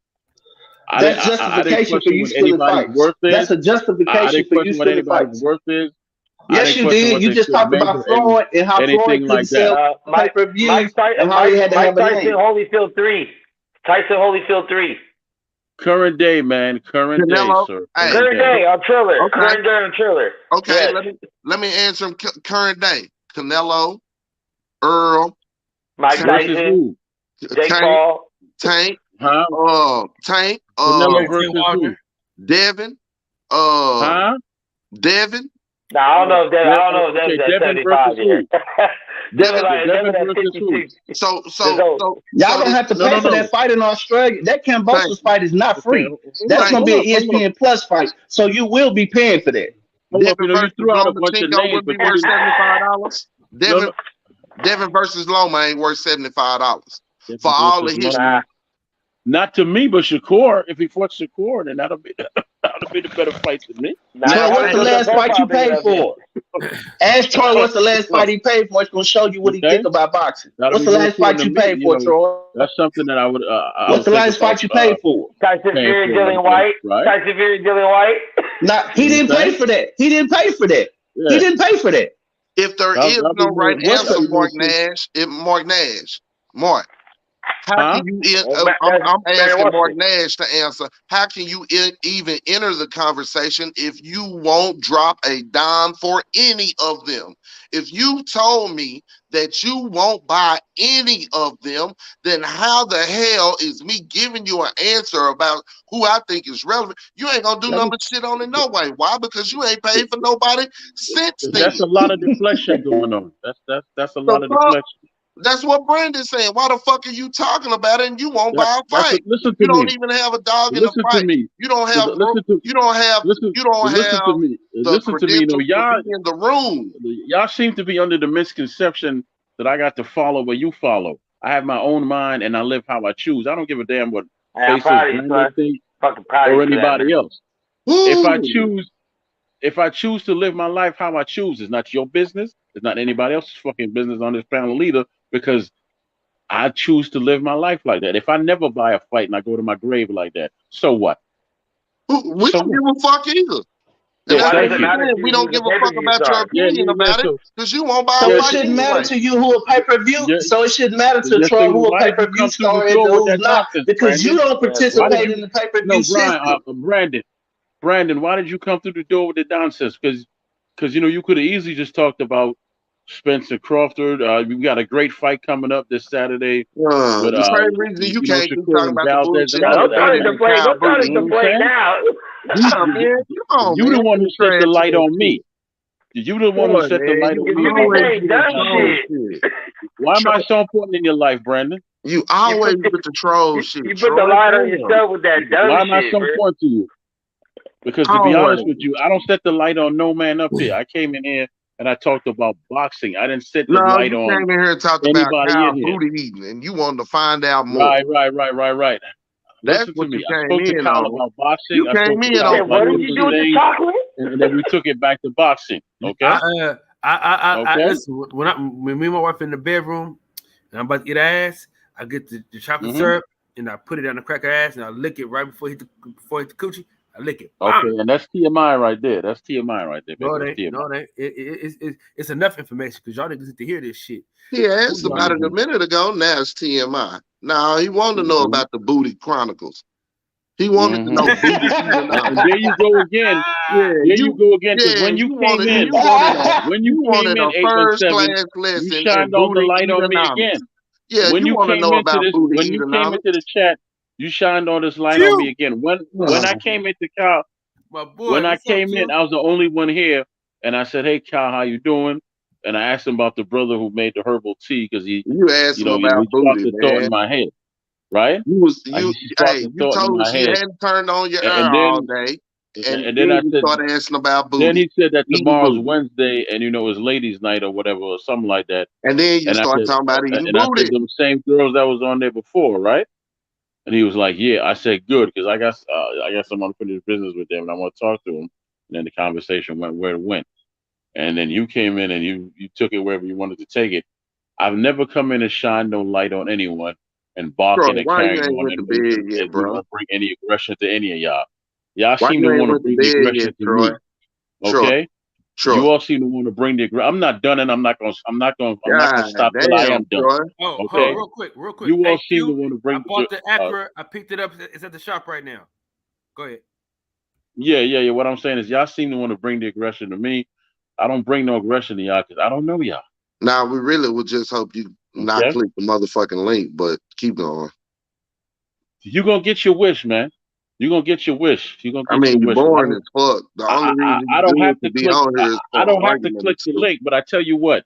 That's justification for you stealing fights. That's a justification for you stealing fights. Yes, you did. You just talked about Floyd and how Floyd couldn't sell pay-per-view and how he had to have a name. Holyfield 3. Tyson Holyfield 3. Current day, man. Current day, sir. Current day on Triller. Okay. Current day on Triller. Okay, let me answer him. Current day. Canelo, Earl, Mike Tyson, Jake Paul, Tank, Tank, Canelo versus who? Devin, Devin. No, I don't know if Devin at 75 here. Devin versus who? So y'all don't have to pay for that fight in Australia. That Kambosos fight is not free. That's gonna be an ESPN Plus fight, so you will be paying for that. You threw out a bunch of names, but worth $75. Devin versus Loma ain't worth $75 for all the history. Not to me, but Shakur. If he fought Shakur, then that'll be the better fight to me. Troy, what's the last fight you paid for? Ask Troy what's the last fight he paid for. It's gonna show you what he think about boxing. What's the last fight you paid for, Troy? That's something that I would. What's the last fight you paid for? Tyson Fury, Dillian White. Tyson Fury, Dillian White. Nah, he didn't pay for that. He didn't pay for that. He didn't pay for that. If there is no right answer, Mark. How can you? I'm asking Mark Nash to answer. How can you even enter the conversation if you won't drop a dime for any of them? If you told me that you won't buy any of them, then how the hell is me giving you an answer about who I think is relevant? You ain't gonna do nothing but shit on it no way. Why? Because you ain't paid for nobody since then. That's a lot of deflection going on. That's a lot of deflection. That's what Brandon's saying. Why the fuck are you talking about it and you won't buy a fight? Listen to you me. Don't even have a dog in the fight. You don't have. Listen to me. No, y'all in the room. Y'all seem to be under the misconception that I got to follow what you follow. I have my own mind and I live how I choose. I don't give a damn what Brandon thinks or anybody else. If I choose to live my life how I choose, it's not your business. It's not anybody else's fucking business on this panel either, because I choose to live my life like that. If I never buy a fight and I go to my grave like that, so what? We don't give a fuck either. We don't give a fuck about your opinion about it because you won't buy a fight. So it shouldn't matter to you who a pay-per-view. So it shouldn't matter to Troy who a pay-per-view star is and who's not, because you don't participate in the pay-per-view system. Brandon, why did you come through the door with the nonsense? Because you could have easily just talked about Spencer Crawford. We got a great fight coming up this Saturday. The same reason you can't keep talking about the bullshit. Don't start to play now. You the one who set the light on me. You the one who set the light on me. Why am I so important in your life, Brandon? You always put the troll shit. You put the light on yourself with that dumb shit. Why am I so important to you? Because to be honest with you, I don't set the light on no man up here. I came in here and I talked about boxing. I didn't set the light on. You came in here and talked about cow booty eating, and you wanted to find out more. Right. That's what you came in on. About boxing. You came in on. What did you do with the chocolate? And then we took it back to boxing. Okay. When me and my wife in the bedroom, and I'm about to eat ass, I get the chocolate syrup and I put it on the cracker ass and I lick it right before it hit the coochie. I lick it. Okay, and that's TMI right there. That's TMI right there. It's enough information because y'all niggas need to hear this shit. He asked about it a minute ago. Now it's TMI. Now he wanted to know about the Booty Chronicles. He wanted to know Booty Eater And number. there you go again. Yeah, There you go again. Because when you came in, when you came in a 817, first-class you lesson shined in on the Booty light on Eater me number. again. Yeah, When you you want to came know into about this, Booty when you Eater came number. into the chat, you shined on this light on me again. When I came into Kyle, My boy, when I what's up, came in, Q? I was the only one here, and I said, "Hey, Kyle, how you doing?" And I asked him about the brother who made the herbal tea because he, You asked him he about sparked Booty, a thought in man. my head, right? You He sparked a you thought in told him my she head, hadn't turned on your air and all then day, and and then then I you said, started asking about then Booty, he said that eating tomorrow's Booty, Wednesday, and it's ladies' night or whatever, or something like that. and then you And I started said, talking about eating and I Booty. said them same girls that was on there before, right? And he was like, "Yeah." I said, "Good," because I got some unfinished business with them, and I want to talk to him. And then the conversation went where it went. And then you came in and you took it wherever you wanted to take it. I've never come in and shined no light on anyone and Troy, barking and why you carrying ain't on went to and, bed yet, bro? bring any aggression to any of y'all. Y'all Why seem you to ain't want to went to bring the bed yet, aggression to Troy? me. Okay? Troy. You all seem to want to bring the aggression. I'm not done, and I'm not gonna God stop till I damn, am done. Troy. Oh, hold Okay? on, real quick. You all Hey, seem to Q, want to I bring bought the Acura. I picked it up. It's at the shop right now. Go ahead. yeah. What I'm saying is y'all seem to want to bring the aggression to me. I don't bring no aggression to y'all because I don't know y'all. Now we really would just hope you not Okay? click the motherfucking link, but keep going. You're gonna get your wish, man. You're gonna get your wish. You're gonna I get mean, your you're wish. boring as fuck. The only reason I you don't do have it to to be click. on here is I for don't have to argument click the excuse. link, but I tell you what,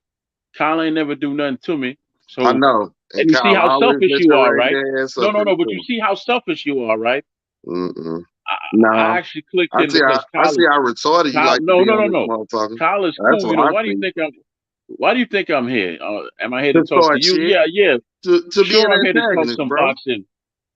Kyle ain't never do nothing to me. So I know. And you see Kyle how always selfish let you your are, raise right? their ass No. up in But the you see how selfish you are, right? Mm-mm. I No. actually clicked I in see because I see how retarded you like to No. be on this motherfucker. Kyle is That's cool. what I Why do you see. think I'm here? Am I here to To talk to start you? shit. Yeah. To be Sure, an I'm here to talk antagonist, some bro. boxing.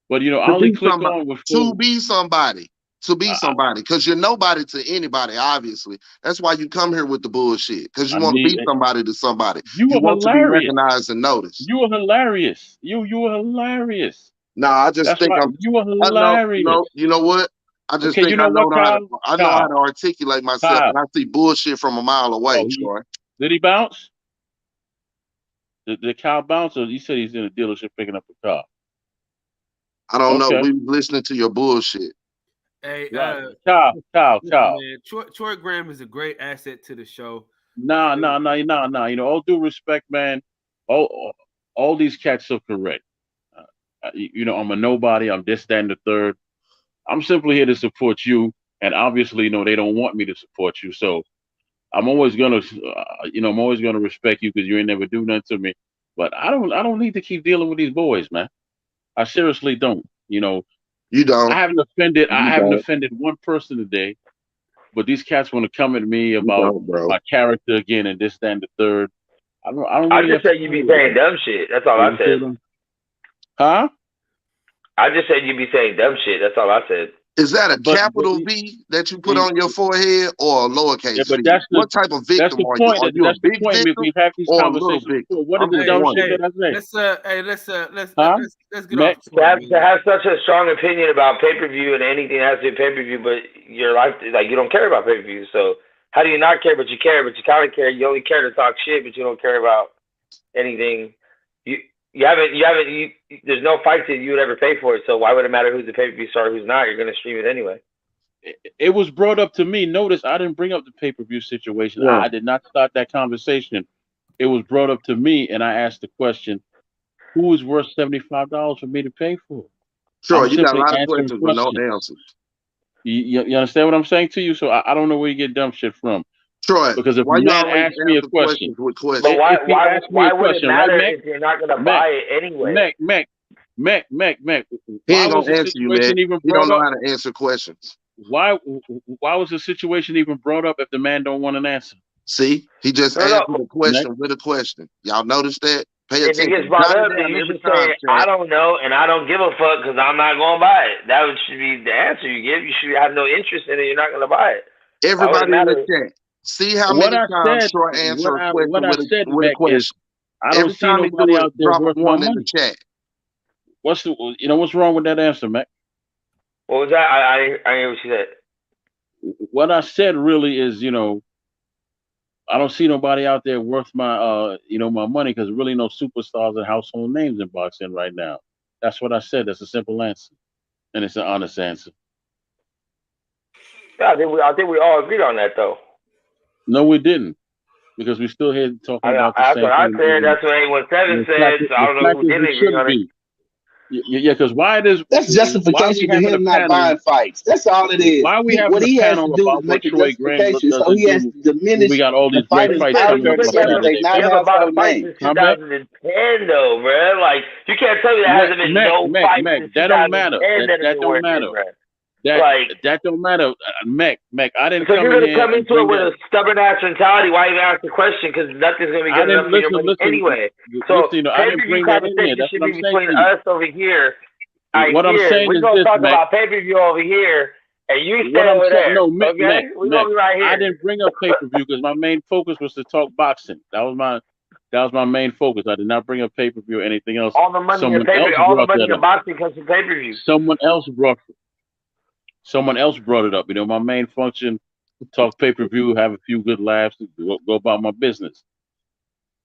But I To only be click somebody. on with To be somebody. To be somebody. Because you're nobody to anybody, obviously. That's why you come here with the bullshit. Because you want to be somebody to somebody. You You are want to be hilarious. recognized and noticed. You are hilarious. You are hilarious. No, I just That's think why I'm. you are hilarious. No. You know what? I just Okay, think you know what, Kyle? I know how to articulate myself, Kyle. and I see bullshit from a mile away, Troy. Did he bounce? Did Kyle bounce, or he said he's in a dealership picking up a car? I don't know. We listening to your bullshit. Hey, Kyle. Man, Troy Graham is a great asset to the show. Nah. All due respect, man. All these cats are correct. I'm a nobody. I'm this, that, and the third. I'm simply here to support you, and obviously, they don't want me to support you. So I'm always gonna, I'm always gonna respect you because you ain't never do nothing to me. But I don't need to keep dealing with these boys, man. I seriously don't. You don't. I haven't offended one person today, but these cats want to come at me about my character again and this, that, and the third. I don't. I just said you be saying dumb shit. That's all I said. Huh? I just said you be saying dumb shit. That's all I said. Is that a capital V that you put on your forehead or a lowercase V? What type of victim are you? Are you a big victim or a little victim? What is the dumb shit that I say? Let's get off. To have such a strong opinion about pay-per-view and anything that has to do with pay-per-view, but your life, like, you don't care about pay-per-view. So how do you not care? But you care. But you kind of care. You only care to talk shit, but you don't care about anything. There's no fight that you would ever pay for it. So why would it matter who's the pay-per-view star, who's not? You're going to stream it anyway. It was brought up to me. Notice I didn't bring up the pay-per-view situation. Yeah. I did not start that conversation. It was brought up to me, and I asked the question, who is worth $75 for me to pay for? Sure, you got a lot of questions with no answers. You understand what I'm saying to you? So I don't know where you get dumb shit from. Troy, because if a man asks me a question, with questions. But why would it matter if you're not going to buy it anyway? Mac. He ain't going to answer you, man. He don't know how to answer questions. Why was the situation even brought up if the man don't want an answer? See, he just answered the question with a question. Y'all notice that? Pay attention. If it gets brought up, then you should say, I don't know, and I don't give a fuck because I'm not going to buy it. That should be the answer you give. You should have no interest in it. You're not going to buy it. Everybody in the chat, see how many times Troy answer a question with a question. Every time he do it, drop one in the chat. What's wrong with that answer, Mac? What was that? I hear what you said. What I said really is, I don't see nobody out there worth my, my money because really no superstars and household names in boxing right now. That's what I said. That's a simple answer. And it's an honest answer. Yeah, I think we all agreed on that though. No, we didn't, because we still here talking about the same thing. That's what I said. That's what 817 said. So I don't know who didn't agree on it. Yeah, because why does that's justification for him not buying fights? That's all it is. Why we having a panel about what Troy Graham doesn't so he has to diminish. We got all these great fights. They never bought a fight since 2010, though, bro. Like you can't tell me there hasn't been no fight since 2010. That don't matter. That don't matter. That don't matter, Mac. I didn't come in here. Because you're gonna come into it with a stubborn ass mentality. Why even ask the question? Because nothing's gonna be good enough for your money anyway. So pay-per-view conversation should be between us over here. What I'm saying is this, we're gonna talk about pay-per-view over here, and you stay over there. No, okay? We're gonna be right here. I didn't bring up pay-per-view because my main focus was to talk boxing. That was my main focus. I did not bring up pay-per-view or anything else. All the money in pay-per-view, all the money in boxing comes from pay-per-view. Someone else brought it up. You know, my main function, talk pay-per-view, have a few good laughs, go about my business.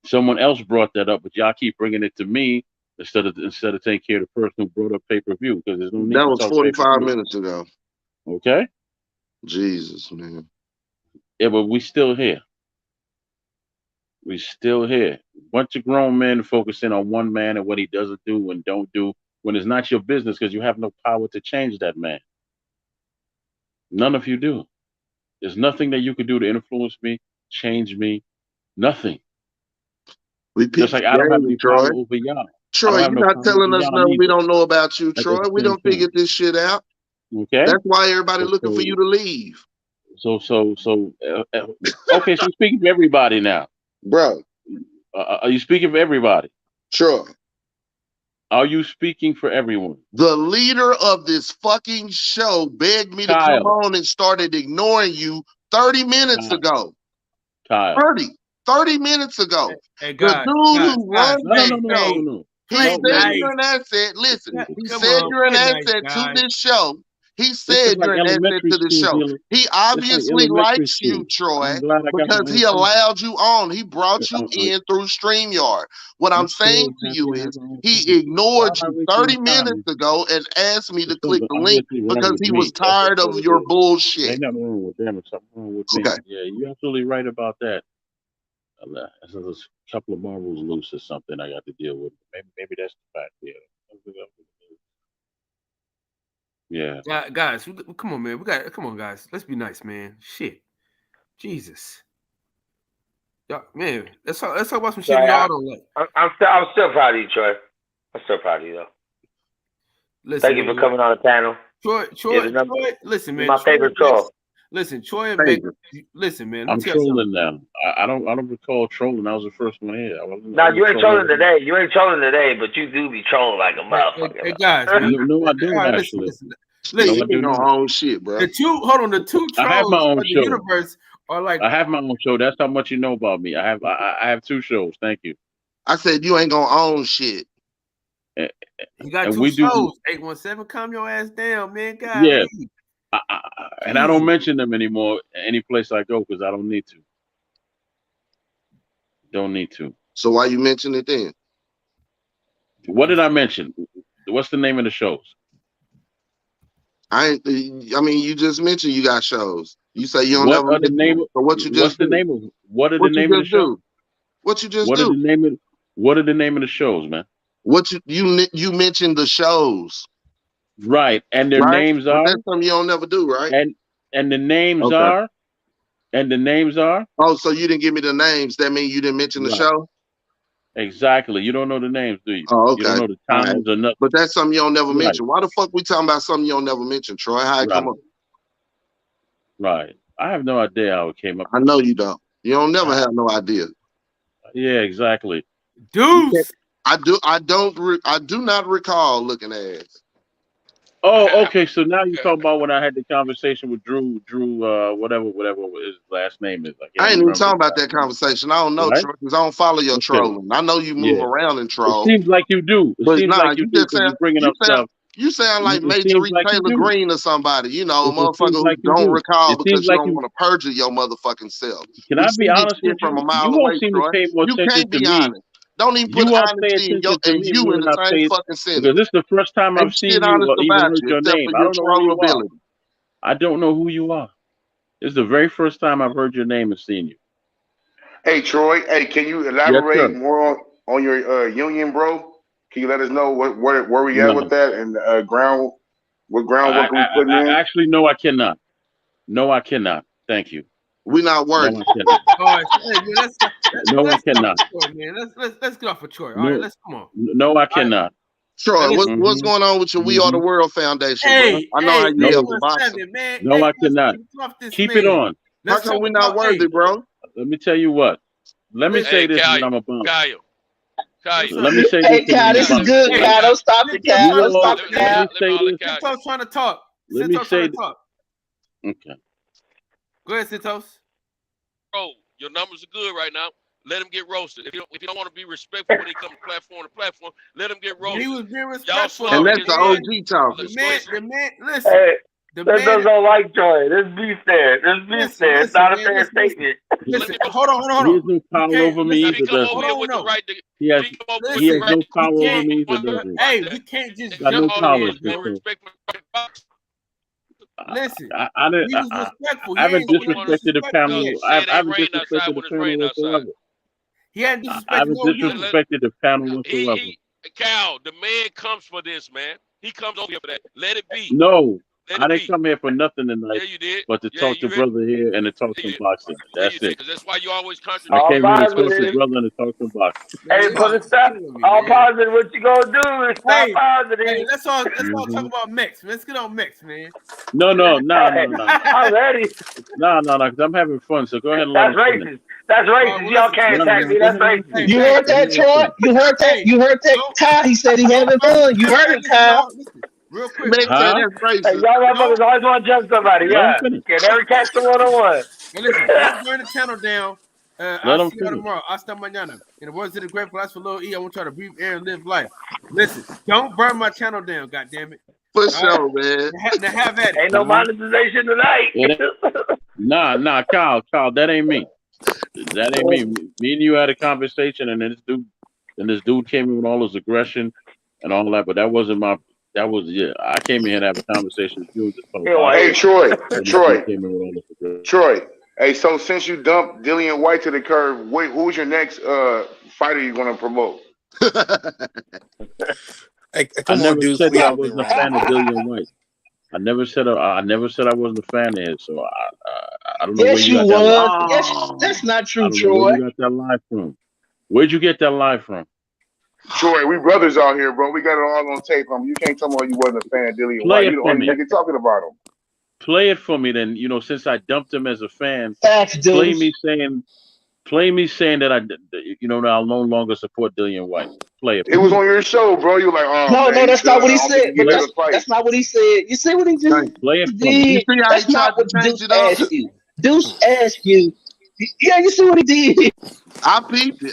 Someone else brought that up, but y'all keep bringing it to me instead of taking care of the person who brought up pay-per-view, because there's no need. That was 45 minutes ago. Okay. Jesus, man. Yeah, but we still here. We still here. Bunch of grown men focusing on one man and what he doesn't do and don't do when it's not your business, because you have no power to change that man. None of you do. There's nothing that you could do to influence me, change me. Nothing. Just like I don't have any power over y'all. Troy, you're not telling us nothing we don't know about you, Troy. We don't figure this shit out. Okay. That's why everybody looking for you to leave. Okay, so speaking for everybody now. Bro. Are you speaking for everybody? Troy. Are you speaking for everyone? The leader of this fucking show begged me to come on and started ignoring you 30 minutes ago. 30 minutes ago. Hey, the dude who runs that he said you're an asset. Listen, he said you're an asset to this show. He said you're an asset to the show. He obviously likes you, Troy, because he allowed you on. He brought you in through StreamYard. What I'm saying to you is he ignored you 30 minutes ago and asked me to click the link because he was tired of your bullshit. Ain't nothing wrong with them. Something wrong with me. Yeah, you're absolutely right about that. There's a couple of marbles loose or something I got to deal with. Maybe that's the fact. Yeah. Guys, come on, man. Come on, guys. Let's be nice, man. Shit. Jesus. Y'all, man, let's talk about some shit y'all don't like. I'm still proud of you, Troy. I'm still proud of you, though. Listen, thank you for coming on the panel. Troy, listen, man. My favorite troll. Listen, Troy. Listen, man. I'm trolling now. I don't recall trolling. I was the first one here. You ain't trolling today. You ain't trolling today, but you do be trolling like a motherfucker. Hey guys, no, I do actually. Listen, you do your own shit, bro. The two trolls I have my own show. Universe are like. I have my own show. That's how much you know about me. I have 2 shows. Thank you. I said you ain't gonna own shit. You got 2 shows. 817, calm your ass down, man. God. Yeah. And I don't mention them anymore any place I go because I don't need to. Don't need to. So why you mention it then? What did I mention? What's the name of the shows? I mean, you just mentioned you got shows. You say you don't what never. The name of, so what you just? What's the name of? What are the name of the shows? What you just what do? What are the name of the shows, man? What you mentioned the shows. Right, and their names are. That's something you don't never do, right? And the names are. And the names are. Oh, so you didn't give me the names? That means you didn't mention the show. Exactly. You don't know the names, do you? Oh, okay. You don't know the times or nothing. But that's something you don't never mention. Why the fuck we talking about something you don't never mention, Troy? How it come up? Right. I have no idea how it came up. I know you don't. You don't never have no idea. Yeah, exactly. Deuce. I do not recall looking ass. Oh, okay. So now you talk about when I had the conversation with Drew, whatever his last name is. I ain't even talking about that conversation. I don't know, Troy, because I don't follow your trolling. I know you move around and troll. It seems like you do. It seems like you do. You're bringing up stuff. You sound like Major Reed Taylor Green or somebody, a motherfucker who don't recall because you don't want to perjure your motherfucking self. Can I be honest with you? From a mile you away, seem to pay more attention to me. Don't even put honesty in you in the same fucking sentence. Because this is the first time I've seen you or even heard your name. I don't know who you are. I don't know who you are. This is the very first time I've heard your name and seen you. Hey, Troy. Hey, can you elaborate more on your union, bro? Can you let us know where we at with that and what groundwork we putting in? Actually, no, I cannot. No, I cannot. Thank you. We're not worthy. No, I cannot. All right, No, I cannot. Let's get off of Troy. All right, let's come on. No, I cannot. Troy, what's going on with your We Are the World Foundation? Hey, bro? I know how you yell the boxing. No, I cannot. Keep it on. How come we're not worthy, bro? Let me tell you what. Let me say this, and I'm about. Kyle. Let me say this. Hey, Kyle, this is good, Kyle. Don't stop it, Kyle. Don't stop it, Kyle. Sintos trying to talk. Let me say this. Okay. Go ahead, Sintos. Bro, your numbers are good right now. Let him get roasted. If you don't want to be respectful when he comes platform to platform, let him get roasted. He was being respectful. And that's the OG talk. The man, listen. Hey, this don't like Troy. This beef there. It's not a fair statement. Listen, hold on. He has no power over me either, does he? He has no power over me either, does he? Hey, we can't just got no power. Listen, I haven't disrespected the panel. I haven't disrespected the panel whatsoever. He hadn't disrespected. I haven't disrespected the panel whatsoever. Cal, the man comes for this, man. He comes over here for that. Let it be. No, I didn't come here for nothing tonight. Yeah, you did. But to talk to brother here and to talk some boxing. That's it. That's why you always contradict. I came here to talk to brother and to talk some boxing. Hey, but it's not all positive. What you gonna do? It's not positive. Hey, let's all talk about Mex. Let's get on Mex, man. No. I'm ready. No, because I'm having fun. So go ahead and let That's racist. That's racist. Y'all can't attack me. That's racist. You heard that, Troy? You heard that? You heard that, Kyle? He said he having fun. You heard it, Kyle. Real quick. Hey, y'all motherfuckers always want to jump somebody. Yeah. Can never catch the one-on-one. Hey, listen, let's burn the channel down. I'll see you tomorrow. Hasta mañana. In the words of the great philosopher Lil E, I want y'all to breathe air and live life. Listen, don't burn my channel down, goddammit. For sure, man. Now have at it. Ain't no monetization tonight. Nah, Kyle, that ain't me. That ain't me. Me and you had a conversation, and this dude came in with all his aggression and all that, but that wasn't my. That was I came in here to have a conversation with you. Hey, Troy. Hey, so since you dumped Dillian White to the curb, who's your next fighter you're gonna promote? I never said I wasn't a fan of Dillian White. I never said I wasn't a fan of it. So I don't know where you got that. Yes, that's not true, Troy. Where you got that live from? Where'd you get that live from? Troy, we brothers out here, bro. We got it all on tape. You can't tell me you wasn't a fan of Dillian White. You don't even talking about him. Play it for me, then. Since I dumped him as a fan, play me saying that I'll no longer support Dillian White. Play it. It was on your show, bro. You were like, no, that's not what he said. That's not what he said. You see what he just play it for me. That's not what Deuce asked you. Deuce asked you. Yeah, you see what he did. I peeped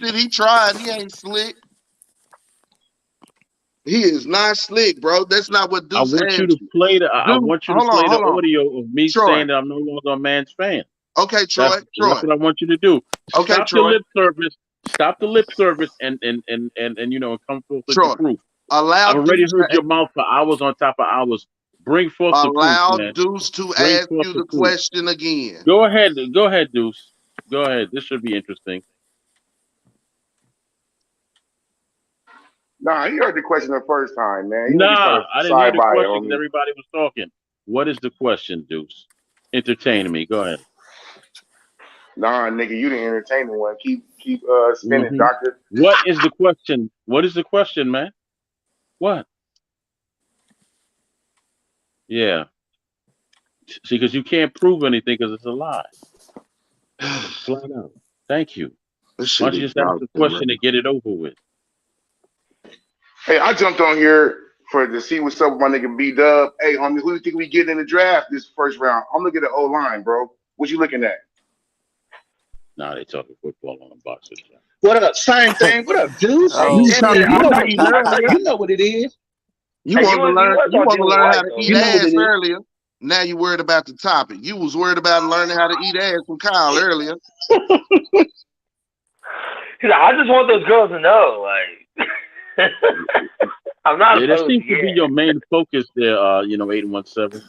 it. He tried. He ain't slick. He is not slick, bro. That's not what Deuce I want you to play the. I want you to play the audio of me saying that I'm no longer a man's fan. Okay, Troy. That's what I want you to do. Okay, Stop Troy. Stop the lip service and come forth with the proof. I've already heard your mouth for hours on top of hours. Bring forth the proof. Allow Deuce to ask you the question again. Go ahead, Deuce. Go ahead. This should be interesting. Nah, you heard the question the first time, man. I didn't hear the question because everybody was talking. What is the question, Deuce? Entertain me. Go ahead. Nah, nigga, you didn't entertain the one. Keep spinning, doctor. What is the question? What is the question, man? What? Yeah. See, because you can't prove anything because it's a lie. Flat out. Thank you. Why don't you just ask the question and get it over with? Hey, I jumped on here to see what's up with my nigga B-Dub. Hey, homie, who do you think we get in the draft this first round? I'm looking at the O-line, bro. What you looking at? Nah, they talking football on the boxers. What up? Same thing. What up, Deuce? You know what it is. You want to learn how to eat ass earlier. Now you worried about the topic. You was worried about learning how to eat ass from Kyle earlier. He's like, I just want those girls to know, like, I'm not. Yeah, that seems to be your main focus there. 817.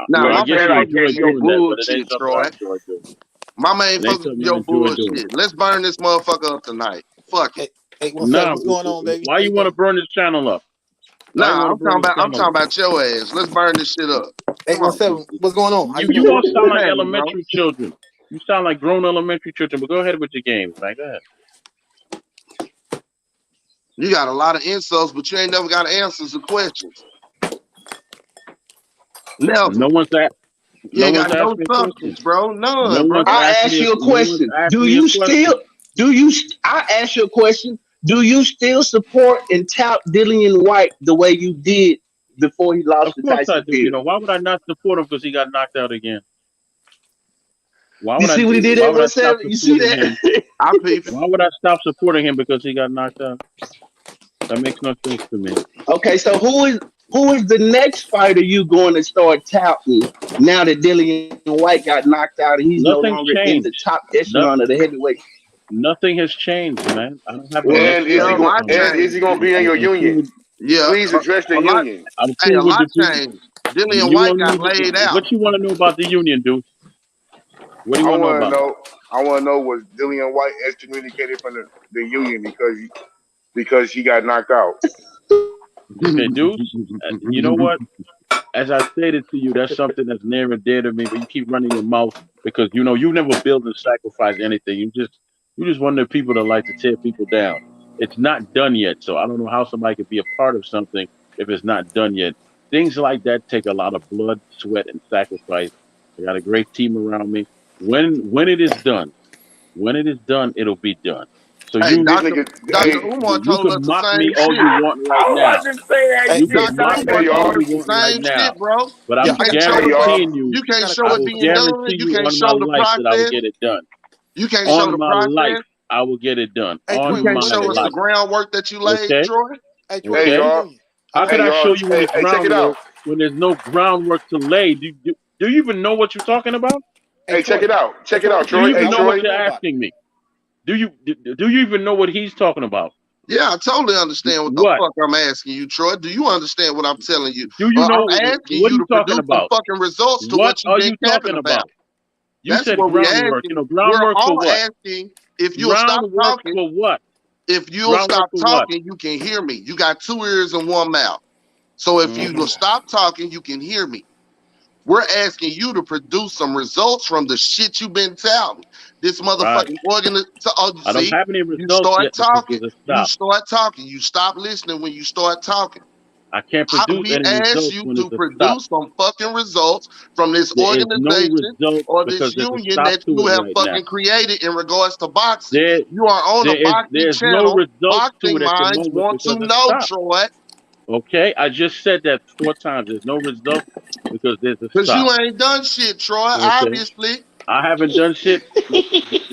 My guess main you focus enjoy is your doing that, but it bullshit, ain't something Troy. I enjoy doing. My main It ain't focus something is I your enjoy doing. bullshit. Let's burn this motherfucker up tonight. Fuck it. Hey, what's going on, baby? Why you want to burn this channel up? Nah, I'm talking about your ass. Let's burn this shit up. 817, what's going on? How you You doing? all sound like elementary children. You sound like grown elementary children, but go ahead with your games, man. Go ahead. You got a lot of insults, but you ain't never got answers to questions. Never. No one's that. You ain't got no substance, bro. None, bro. I ask you a question. I ask you a question. Do you still support and tout Dillian White the way you did before he lost to Tyson Fury? Why would I not support him because he got knocked out again? Why would you see what he did at 1-7? You see that? Why would I stop supporting him because he got knocked out? That makes no sense to me. Okay, so who is the next fighter you going to start touting now that Dillian White got knocked out and he's no longer in the top echelon of the heavyweight? Nothing has changed, man. I don't have. And is he going to be in your union? Yeah. Please address the union. Hey, a lot changed. Dillian White got laid out. What you want to know about the union, dude? What do you want to know about? I want to know, was Dillian White excommunicated from the union because he got knocked out? Okay, dude. You know what? As I stated to you, that's something that's near and dear to me. But you keep running your mouth because you never build and sacrifice anything. You just one of the people that like to tear people down. It's not done yet, so I don't know how somebody could be a part of something if it's not done yet. Things like that take a lot of blood, sweat, and sacrifice. I got a great team around me. When it is done, it'll be done. So Dr. Umar told us the same shit. All you want right now. You can mock me all you want right now, bro. But I'm guaranteeing you, you can't show it being done. You can't show the process. I will get it done. You can't show the process. Life, I will get it done. You can't show us the groundwork that you laid, Troy. Okay. How can I show you when it's groundwork when there's no groundwork to lay? Do you even know what you're talking about? Hey, check it out. Check it out, Troy. Do you even know what you're asking me? Do you even know what he's talking about? Yeah, I totally understand what the fuck I'm asking you, Troy. Do you understand what I'm telling you? Do you know I'm asking what you to talking produce about? the fucking results to what you've been talking about. You said groundwork. Groundwork for what? Asking if you'll stop talking. For what? If you'll stop talking, you can hear me. You got 2 ears and 1 mouth. So if you will stop talking, you can hear me. We're asking you to produce some results from the shit you've been touting. This motherfucking organization. I don't have any results. You start talking. You start talking. You stop listening when you start talking. I can't produce any results. We ask you to produce some fucking results from this organization or this union that you have fucking created in regards to boxing. You are on a boxing channel. Boxing minds want to know, Troy. Okay, I just said that 4 times. There's no result because there's a stop. Because you ain't done shit, Troy, obviously. I haven't done shit.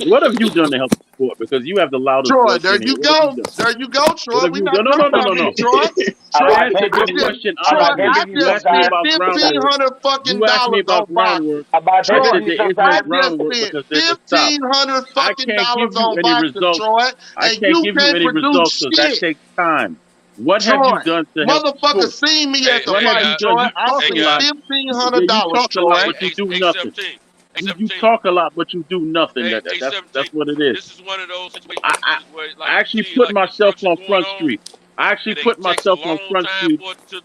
What have you done to help the sport? Because you have the loudest Troy, voice. There you go. There you go, Troy. We not no. Troy. I answered your question. You asked me about $1,500 fucking dollars on boxing. I said there is no groundwork because there's a stop. $1,500 fucking dollars on boxing, Troy. I can't give you any results because that takes time. What have you done to help? Motherfucker seen me at the fight, Troy. I see $1,500, Troy. But you do nothing. You talk a lot, but you do nothing. That's what it is. This is one of those situations where I actually put myself on Front Street. I actually put myself on Front Street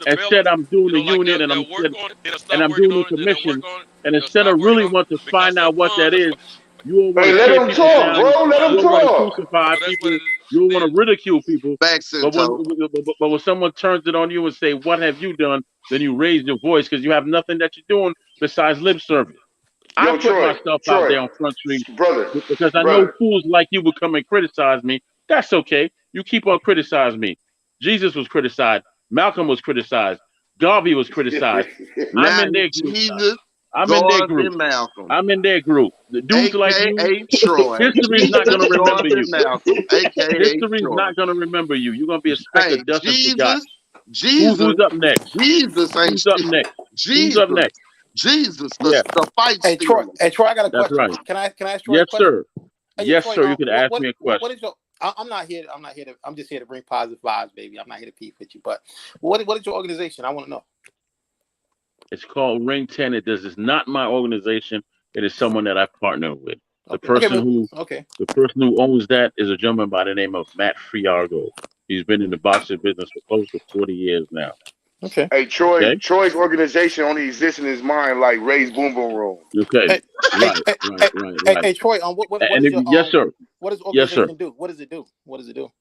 and said I'm doing a unit and I'm doing a commission. And instead of really want to find out what that is, you will want to let him talk, bro. Let him talk. Crucify people. You want to ridicule people. But when someone turns it on you and say, "What have you done?" then you raise your voice because you have nothing that you're doing besides lip service. I put myself out there on Front Street, because I know fools like you would come and criticize me. That's okay. You keep on criticizing me. Jesus was criticized. Malcolm was criticized. Garvey was criticized. I'm in their group. I'm in their group. The dudes like you, history's not going to remember you. History's not going to remember you. You're going to be a speck of dust and forgot. Who's up next? Who's up next? Who's up next? Jesus, the fight. Hey Troy, I got a question. That's right. Can I ask Troy yes, a question? Sir. Yes, Troy, sir. You could ask me a question. What is your? I'm not here. I'm just here to bring positive vibes, baby. I'm not here to beef with you. But what is your organization? I want to know. It's called Ring 10. It is not my organization. It is someone that I partner with. The Okay. person who owns that is a gentleman by the name of Matt Friargo. He's been in the boxing business for close to 40 years now. Okay. Hey, Troy. Okay. Troy's organization only exists in his mind, like Ray's Boom Boom Room. Okay. Right. Hey, Troy. Yes, sir. What does organization do? What does it do?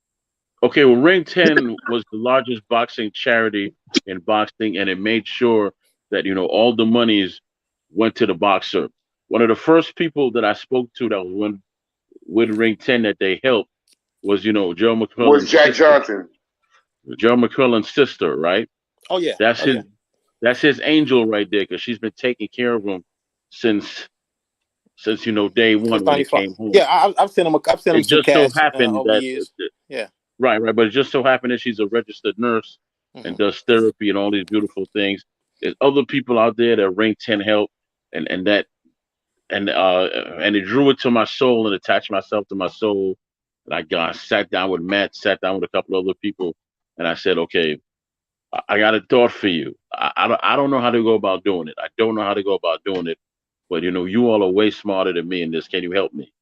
Okay. Well, Ring 10 was the largest boxing charity in boxing, and it made sure that all the monies went to the boxer. One of the first people that I spoke to that was with Ring 10 that they helped was Joe McClellan's Was Jack Johnson. Joe McClellan's sister, right? Oh yeah. That's his angel right there, because she's been taking care of him since day one when he came home. Yeah, I've sent him. It just so happened over that years. Yeah. Right. But it just so happened that she's a registered nurse and does therapy and all these beautiful things. There's other people out there that Ring 10 help, and it drew it to my soul and attached myself to my soul. And I sat down with Matt, sat down with a couple other people, and I said, okay, I got a thought for you. I don't know how to go about doing it. But you all are way smarter than me in this. Can you help me?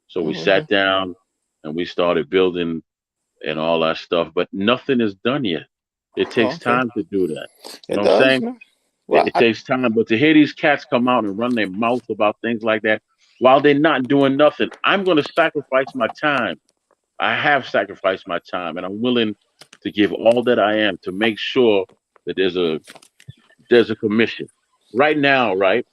So we sat down and we started building and all that stuff, but nothing is done yet. It takes time to do that. You know what I'm saying? Well, it takes time, but to hear these cats come out and run their mouth about things like that while they're not doing nothing, I'm going to sacrifice my time. I have sacrificed my time, and I'm willing to give all that I am to make sure that there's a commission. Right now, every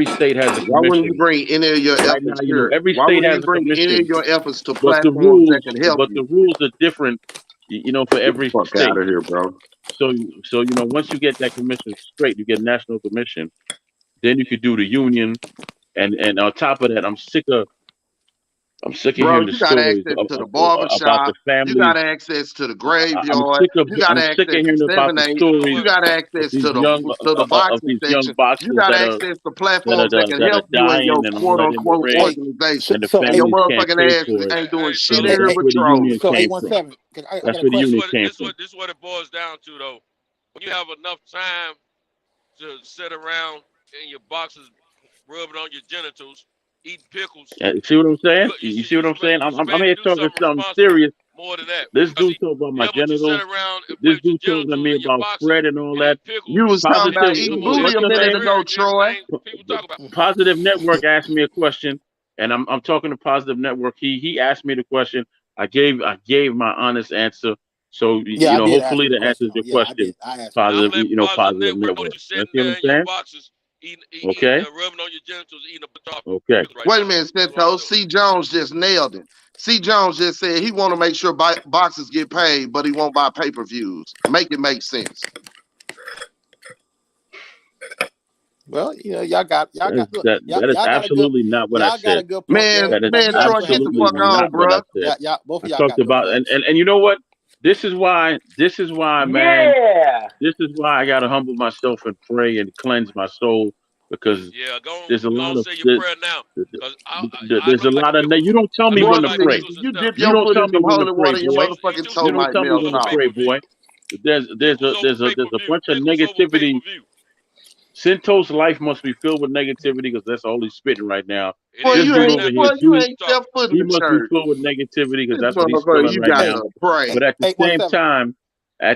state has a commission. Why wouldn't you bring any of your efforts here? Every state has a commission. Any of your efforts to platforms that can help But the rules are different, for every state. Fuck out of here, bro. So once you get that commission straight, you get national commission, then you could do the union, and on top of that, I'm sick of hearing the stories to the barbershop, about the family. You got access to the graveyard. You got access to the stories. You got access to the boxing section. You got access to platforms that can help you in your quote unquote organization. And your motherfucking ass ain't doing shit here but trolling. So 817. That's where the union came from. This is what it boils down to, though. When you have enough time to sit around in your boxes, rubbing on your genitals, eating pickles. See what I'm saying? You see what I'm saying? I'm here talking something serious. More than that. This dude talking about my genitals. This dude talking to me about Fred and all that. You was talking about eating booty a minute ago, Troy. Positive Network asked me a question, and I'm talking to Positive Network. He asked me the question. I gave my honest answer. So hopefully that answers your question. Positive Network. You see what I'm saying? Okay. Okay. Wait a minute, Santos. C. Jones just nailed it. C. Jones just said he want to make sure boxers get paid, but he won't buy pay-per-views. Make it make sense. Well, y'all got. That is absolutely not what I said. Man, Troy, get the fuck on, bro. Yeah, both of y'all talked about, and you know what? This is why, man. Yeah. This is why I gotta humble myself and pray and cleanse my soul, because there's a lot of there's a lot of. You don't tell me when to pray. You don't tell me when to pray, boy. You don't tell me when to pray, boy. There's a bunch of negativity. Santos' life must be filled with negativity, because that's all he's spitting right now. Boy, you ain't he must be church. filled with negativity, because that's what he's feeling right now. Pray. But at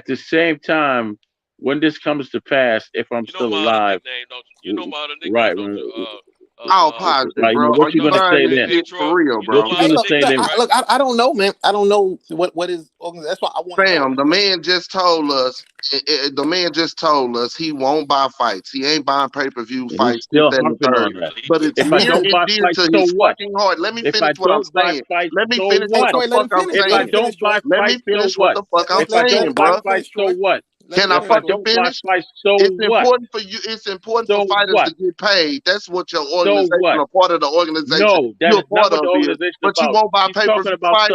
the same time, when this comes to pass, if I'm still alive, right? All positive, bro. What you gonna say then? For real, bro. What you gonna say then? Look, I don't know, man. I don't know what is. That's why I want. Fam, the man just told us. The man just told us he won't buy fights. He ain't buying pay-per-view fights. Still harping on that. But it's if I don't buy fights, so what? Let me finish what I'm saying. Let me finish what the fuck I'm saying. If I don't buy fights, so what? What the fuck I'm saying, bro? If I don't buy fights, so what? Can I fucking finish? It's important for you. It's important for fighters to get paid. That's what your organization, a part of the organization. No, that's not what the organization but you won't buy pay-per-view fights.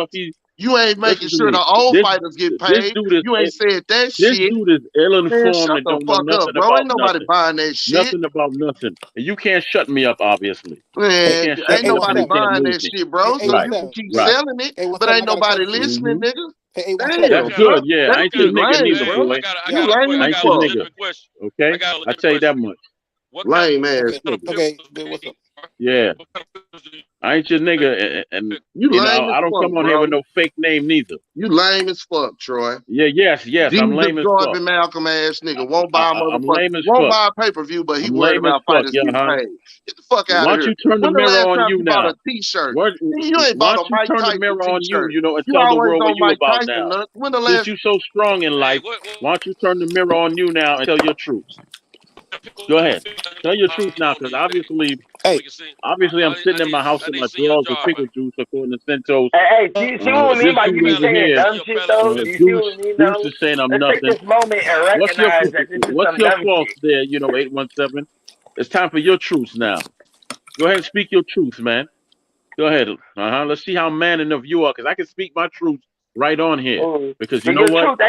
You ain't making sure the old fighters get paid. You ain't said that shit. This dude is ill-informed and don't know nothing bro. about Ain't nobody buying that shit. Nothing about nothing. And you can't shut me up, obviously. Man, ain't nobody buying that shit, bro. So you can keep selling it, but ain't nobody listening, nigga. That's good, yeah. I ain't your nigga neither, boy. You lame as fuck. Okay? I tell you that much. Lame ass. Okay, what's up? Yeah. I ain't your nigga, and you know, I don't come on here with no fake name neither. You lame as fuck, Troy. Yeah, yes, I'm lame as fuck. Jordan Malcolm ass nigga won't buy a motherfucker. Won't buy a pay-per-view, but he worried about fighters getting paid. Get the fuck out of here. Why don't you turn the mirror on you now? Bought a t-shirt. You ain't bought a Mike Tyson t-shirt. Turn the mirror on you know, and tell the world what you about now. Since you so strong in life, why don't you turn the mirror on you now and tell your truth? Go ahead. Tell your truth now, because obviously I'm sitting in my house with my drawers with pickle juice, according to Centos. Hey, see what I mean by you be saying dumb shit, though? Do you see what I mean, though? Juice is saying I'm Let's nothing. take this moment and recognize that this is what's some your dumb fault shit. there, 817? It's time for your truths now. Go ahead and speak your truth, man. Go ahead. Let's see how man enough you are, because I can speak my truth right on here. Because you know what?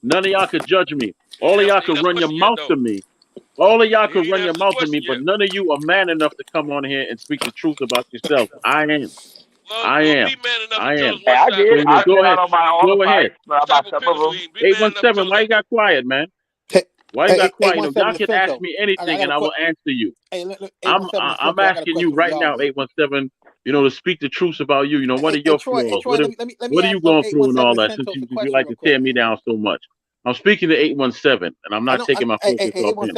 None of y'all could judge me. All of y'all could run your mouth to me. All of y'all could run your mouth to me, but none of you are man enough to come on here and speak the truth about yourself. I am. I am. Hey, I did. So go ahead. Go ahead. 817, why you got quiet, man? Why you got quiet? Y'all can ask me anything and I will answer you. I'm asking you right now, 817, to speak the truth about you. What are your flaws? What are you going through and all that, since you like to tear me down so much? I'm speaking to 817, and I'm not taking my focus off him.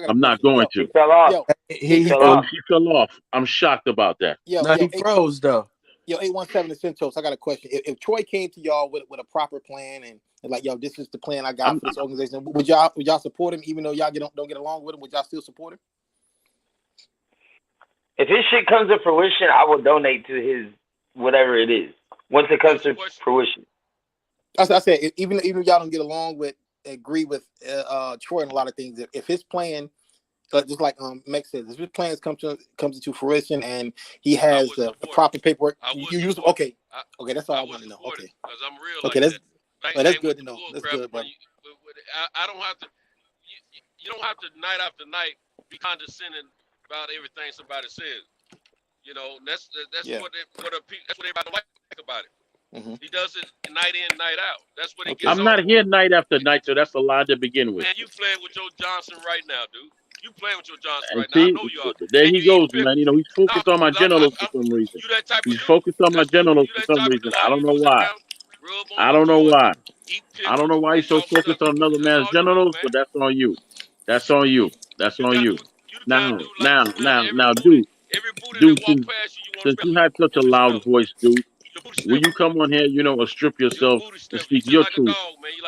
I'm not going to. He fell off. He fell off. I'm shocked about that. No, he froze, though. Yo, 817 Centos, I got a question. If Troy came to y'all with a proper plan and like, yo, this is the plan I got for this organization, would y'all support him even though y'all don't get along with him? Would y'all still support him? If his shit comes to fruition, I will donate to his whatever it is. Once it comes to fruition. As I said, even if y'all don't get along with, agree with Troy and a lot of things, if his plan, just like Meg says, if his plans comes into fruition and he has the proper paperwork, you use okay. That's all I want to know. Okay, that's good to know. That's good, brother. I don't have to. You don't have to night after night be condescending about everything somebody says. That's what everybody like about it. Mm-hmm. He does it night in, night out. That's what he gets. I'm not here night after night, so that's a lie to begin with. Man, you playing with Joe Johnson right now, dude. You playing with Joe Johnson right now. I know you are. There he goes, man. He's focused on my genitals for some reason. He's focused on my genitals for some reason. I don't know why. I don't know why. I don't know why he's so focused on another man's genitals, but that's on you. That's on you. That's on you. Now, dude, since you had such a loud voice, dude, will you come on here, or strip yourself and speak your truth?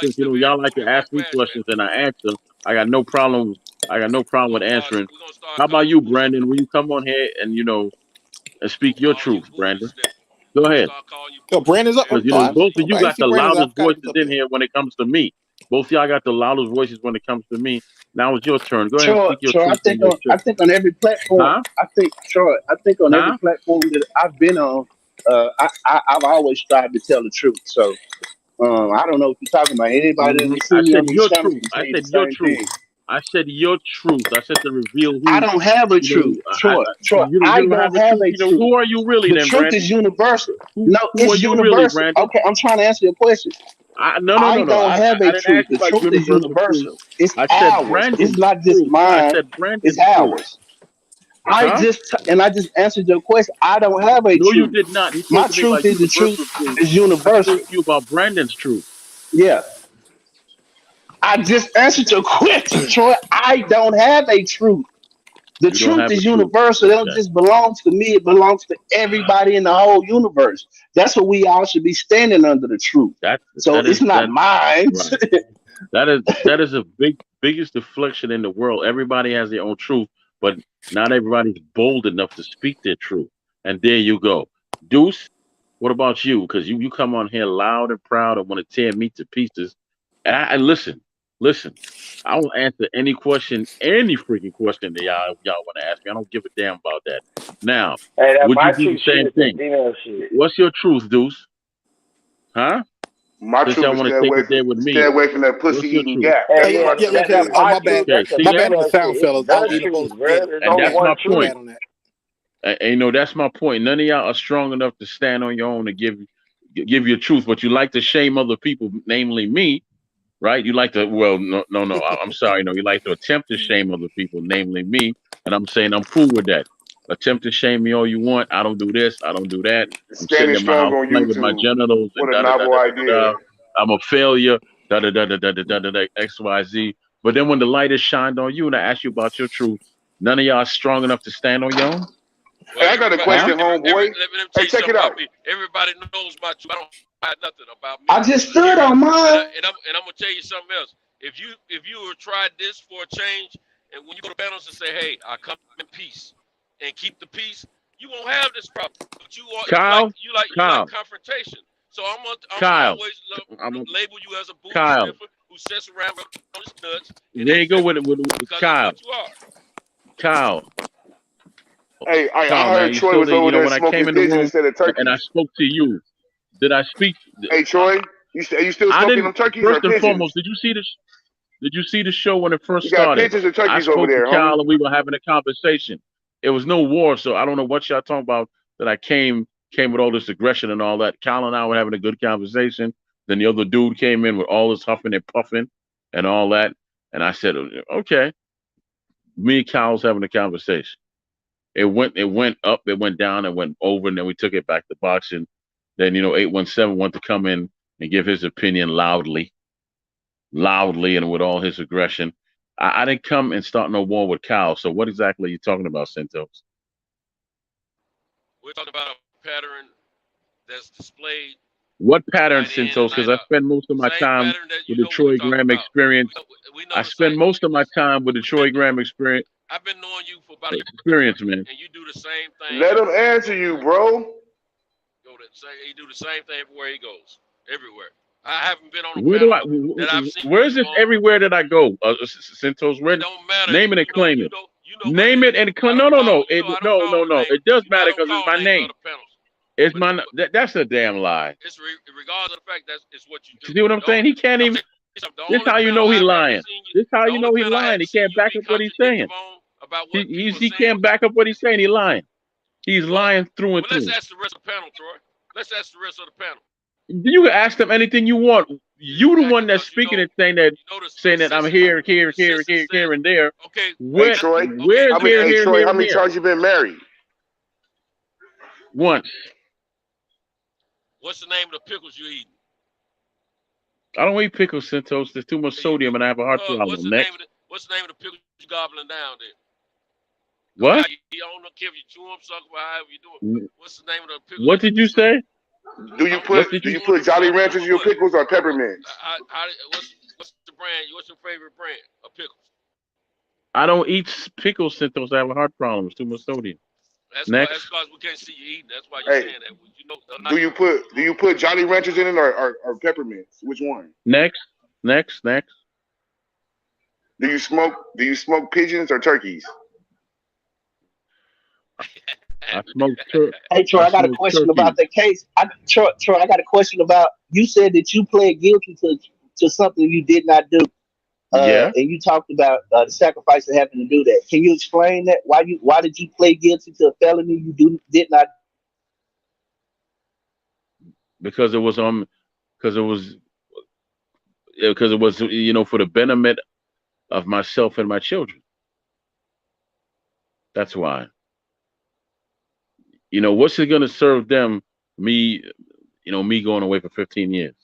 Since y'all like to ask me questions and I answer, I got no problem. With answering. How about you, Brandon? Will you come on here and and speak your truth, Brandon? Go ahead. Yo, Brandon's up. Because both of you got the loudest voices in here when it comes to me. Both of y'all got the loudest voices when it comes to me. Now it's your turn. Go ahead and speak your truth. I think on every platform. I think every platform that I've been on, I've always tried to tell the truth. So I don't know what you're talking about. Anybody that I said your truth. I said your truth. I said your truth. I said to reveal who. I don't have a truth. Troy, I don't have a truth. Who are you really, the then, truth Brandon? Is universal. Who it's universal. Really, okay, I'm trying to answer your question. No. I don't have a truth. The truth is universal. It's ours. It's not just mine. It's ours. I just answered your question. I don't have a truth. No, you did not. My truth is the truth. Is universal. I spoke to you about Brandon's truth. Yeah. I just answered your question, Troy. I don't have a truth. The truth is universal. It don't just belong to me. It belongs to everybody in the whole universe. That's what we all should be standing under, the truth. It's not mine. Right. That is the biggest deflection in the world. Everybody has their own truth, but not everybody's bold enough to speak their truth. And there you go. Deuce, what about you? Because you come on here loud and proud and want to tear me to pieces. And listen, Listen, I will answer any question, any freaking question that y'all want to ask me. I don't give a damn about that. Now, Hey, that would you my do the truth shit same is that thing? female shit. What's your truth, Deuce? Huh? My Since truth y'all is want to take it there with stay me, away from that what's pussy your eating truth? gap. Hey, That's Hey, my yeah, yeah, truth. okay. that's my My bad. truth. Okay, That's a see My that? bad on the female sound, shit. It's fellas. I the don't even truth, supposed to bro. forget. There's And no that's one my truth. My point. bad on that. And you know, that's my point. None of y'all are strong enough to stand on your own to give your truth, but you like to shame other people, namely me, right? You like to, well, no. I'm sorry, no. You like to attempt to shame other people, namely me, and I'm saying I'm cool with that. Attempt to shame me all you want. I don't do this. I don't do that. I'm sitting Standing in my strong house on playing with my YouTube genitals and with a da da da novel da da da. idea. I'm a failure. Da da da da da da da da da. X Y Z. But then when the light is shined on you and I ask you about your truth, none of y'all are strong enough to stand on your own. Hey, I got a question, homeboy. Let me Hey, tell you check it something out. about me. Everybody knows my truth. I don't hide nothing about me. I just stood on mine. And I'm gonna tell you something else. If you were tried this for a change, and when you go to panels and say, "Hey, I come in peace," and keep the peace, you won't have this problem. But you Kyle, like confrontation. So I'm Kyle, always label you as a booty Kyle. sniffer who sits around on his nuts. There you go with because Kyle. that's what you are. Kyle. Hey, I Kyle, heard man, you Troy still was there? over You know, there when I came smoking in the pigeon room instead of and I turkeys. spoke to you, did I speak? Hey, Troy, you still I smoking didn't. them turkeys First or and pigeons? foremost, did you see this? Did you see the show when it first You got started? pigeons or I turkeys over spoke to there, Kyle homie? and we were having a conversation. It was no war, so I don't know what y'all talking about. That I came with all this aggression and all that. Kyle and I were having a good conversation. Then the other dude came in with all this huffing and puffing and all that, and I said, "Okay." Me and Kyle was having a conversation. It went up, it went down, it went over, and then we took it back to boxing. Then 817 wanted to come in and give his opinion loudly, and with all his aggression. I didn't come and start no war with Kyle. So what exactly are you talking about, Santos? We're talking about a pattern that's displayed. What pattern, Santos? Because I spend most of my time with the Troy Graham experience. I spend most of my time with the Troy Graham experience. I've been knowing you for about experience, man. And you do the same thing. Let him answer you, bro. He do the same thing everywhere he goes. Everywhere. I haven't been on a Where panel do that I've seen. Where's this everywhere that I go? Santos, where? It don't matter. Name it and claim it. Name it and claim. No. It does matter because it's my name. It's my. That's a damn lie. It's regardless of the fact that it's what you do. See what I'm saying? He can't even. This how you know he lying. This how you know he lying. He can't back up what he's saying. He can't back up what he's saying. He's lying. He's lying through and through. Let's ask the rest of the panel, Troy. Let's ask the rest of the panel. You can ask them anything you want. You the one that's speaking and saying that I'm here, and there. Okay. Hey, Troy. Where's Troy, how many times you been married? Once. What's the name of the pickles you eating? I don't eat pickles, Santos. There's too much sodium and I have a heart problem. What's the name of the pickles you gobbling down there? What? You don't care if you chew them, suck them, however you do it. What's the name of the pickles? What did you say? Do you put Jolly Ranchers in your pickles or peppermints? What's the brand? What's your favorite brand of pickles? I don't eat pickles, Santos. I have a heart problem. It's too much sodium. That's because we can't see you eating. That's why you're saying that. Do you put Jolly Ranchers in it or peppermints? Which one? Next. Do you smoke pigeons or turkeys? I smoke turkey. Hey Troy, I got a question about the case. Troy, I got a question about. You said that you pled guilty to something you did not do. Yeah. And you talked about the sacrifice of having to do that. Can you explain that? Why did you plead guilty to a felony you did not? Because it was for the betterment of myself and my children. That's why. What's it gonna serve them? Me going away for 15 years.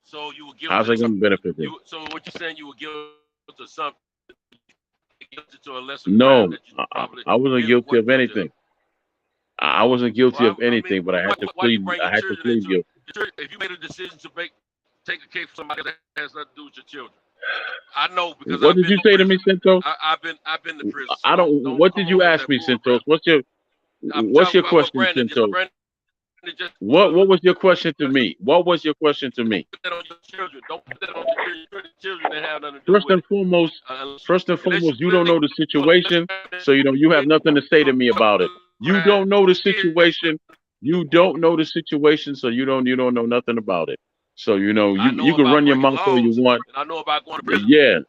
So you were guilty. How's it gonna benefit them? So what you're saying, you were guilty of something? Guilty to a lesser no, I wasn't guilty of anything. I wasn't guilty of anything, but I had to plead. I had to plead guilty. If you made a decision to take a case for somebody that has nothing to do with your children, I know because. What did you say to me, Santos? I've been to prison. I don't. What did you ask me, Santos? What's your question, Santos? What was your question to me? What was your question to me? Don't put that on your children. Don't put that on your children that have nothing to do First with and foremost, you don't know the situation, so you have nothing to say to me about it. You don't know the situation. You don't know the situation, so you don't know nothing about it. So you can run your mouth all you want. I know about going to prison. Yeah,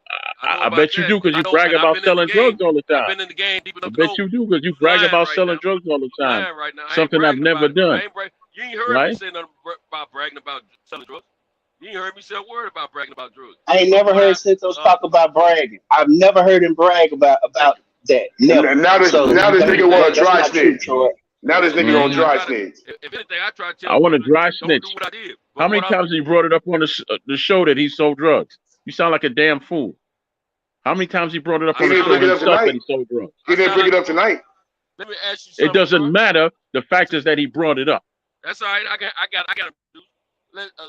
I bet you do because you brag about selling drugs all the time. I've been in the game deep enough. I bet you do because you brag about selling drugs all the time. Something I've never done. You ain't heard me say nothing about bragging about selling drugs. You ain't heard me say a word about bragging about drugs. I ain't never heard Santos talk about bragging. I've never heard him brag about that. Never. Now this nigga want to dry snitch. Now this nigga on dry snitch. If anything, I try to tell I want to dry snitch. do what I did. How many times have you brought it up on the show that he sold drugs? You sound like a damn fool. How many times he brought it up on the show that he sold drugs? He didn't bring it up tonight. Let me ask you something. It doesn't matter. The fact is that he brought it up. That's all right. I got to do.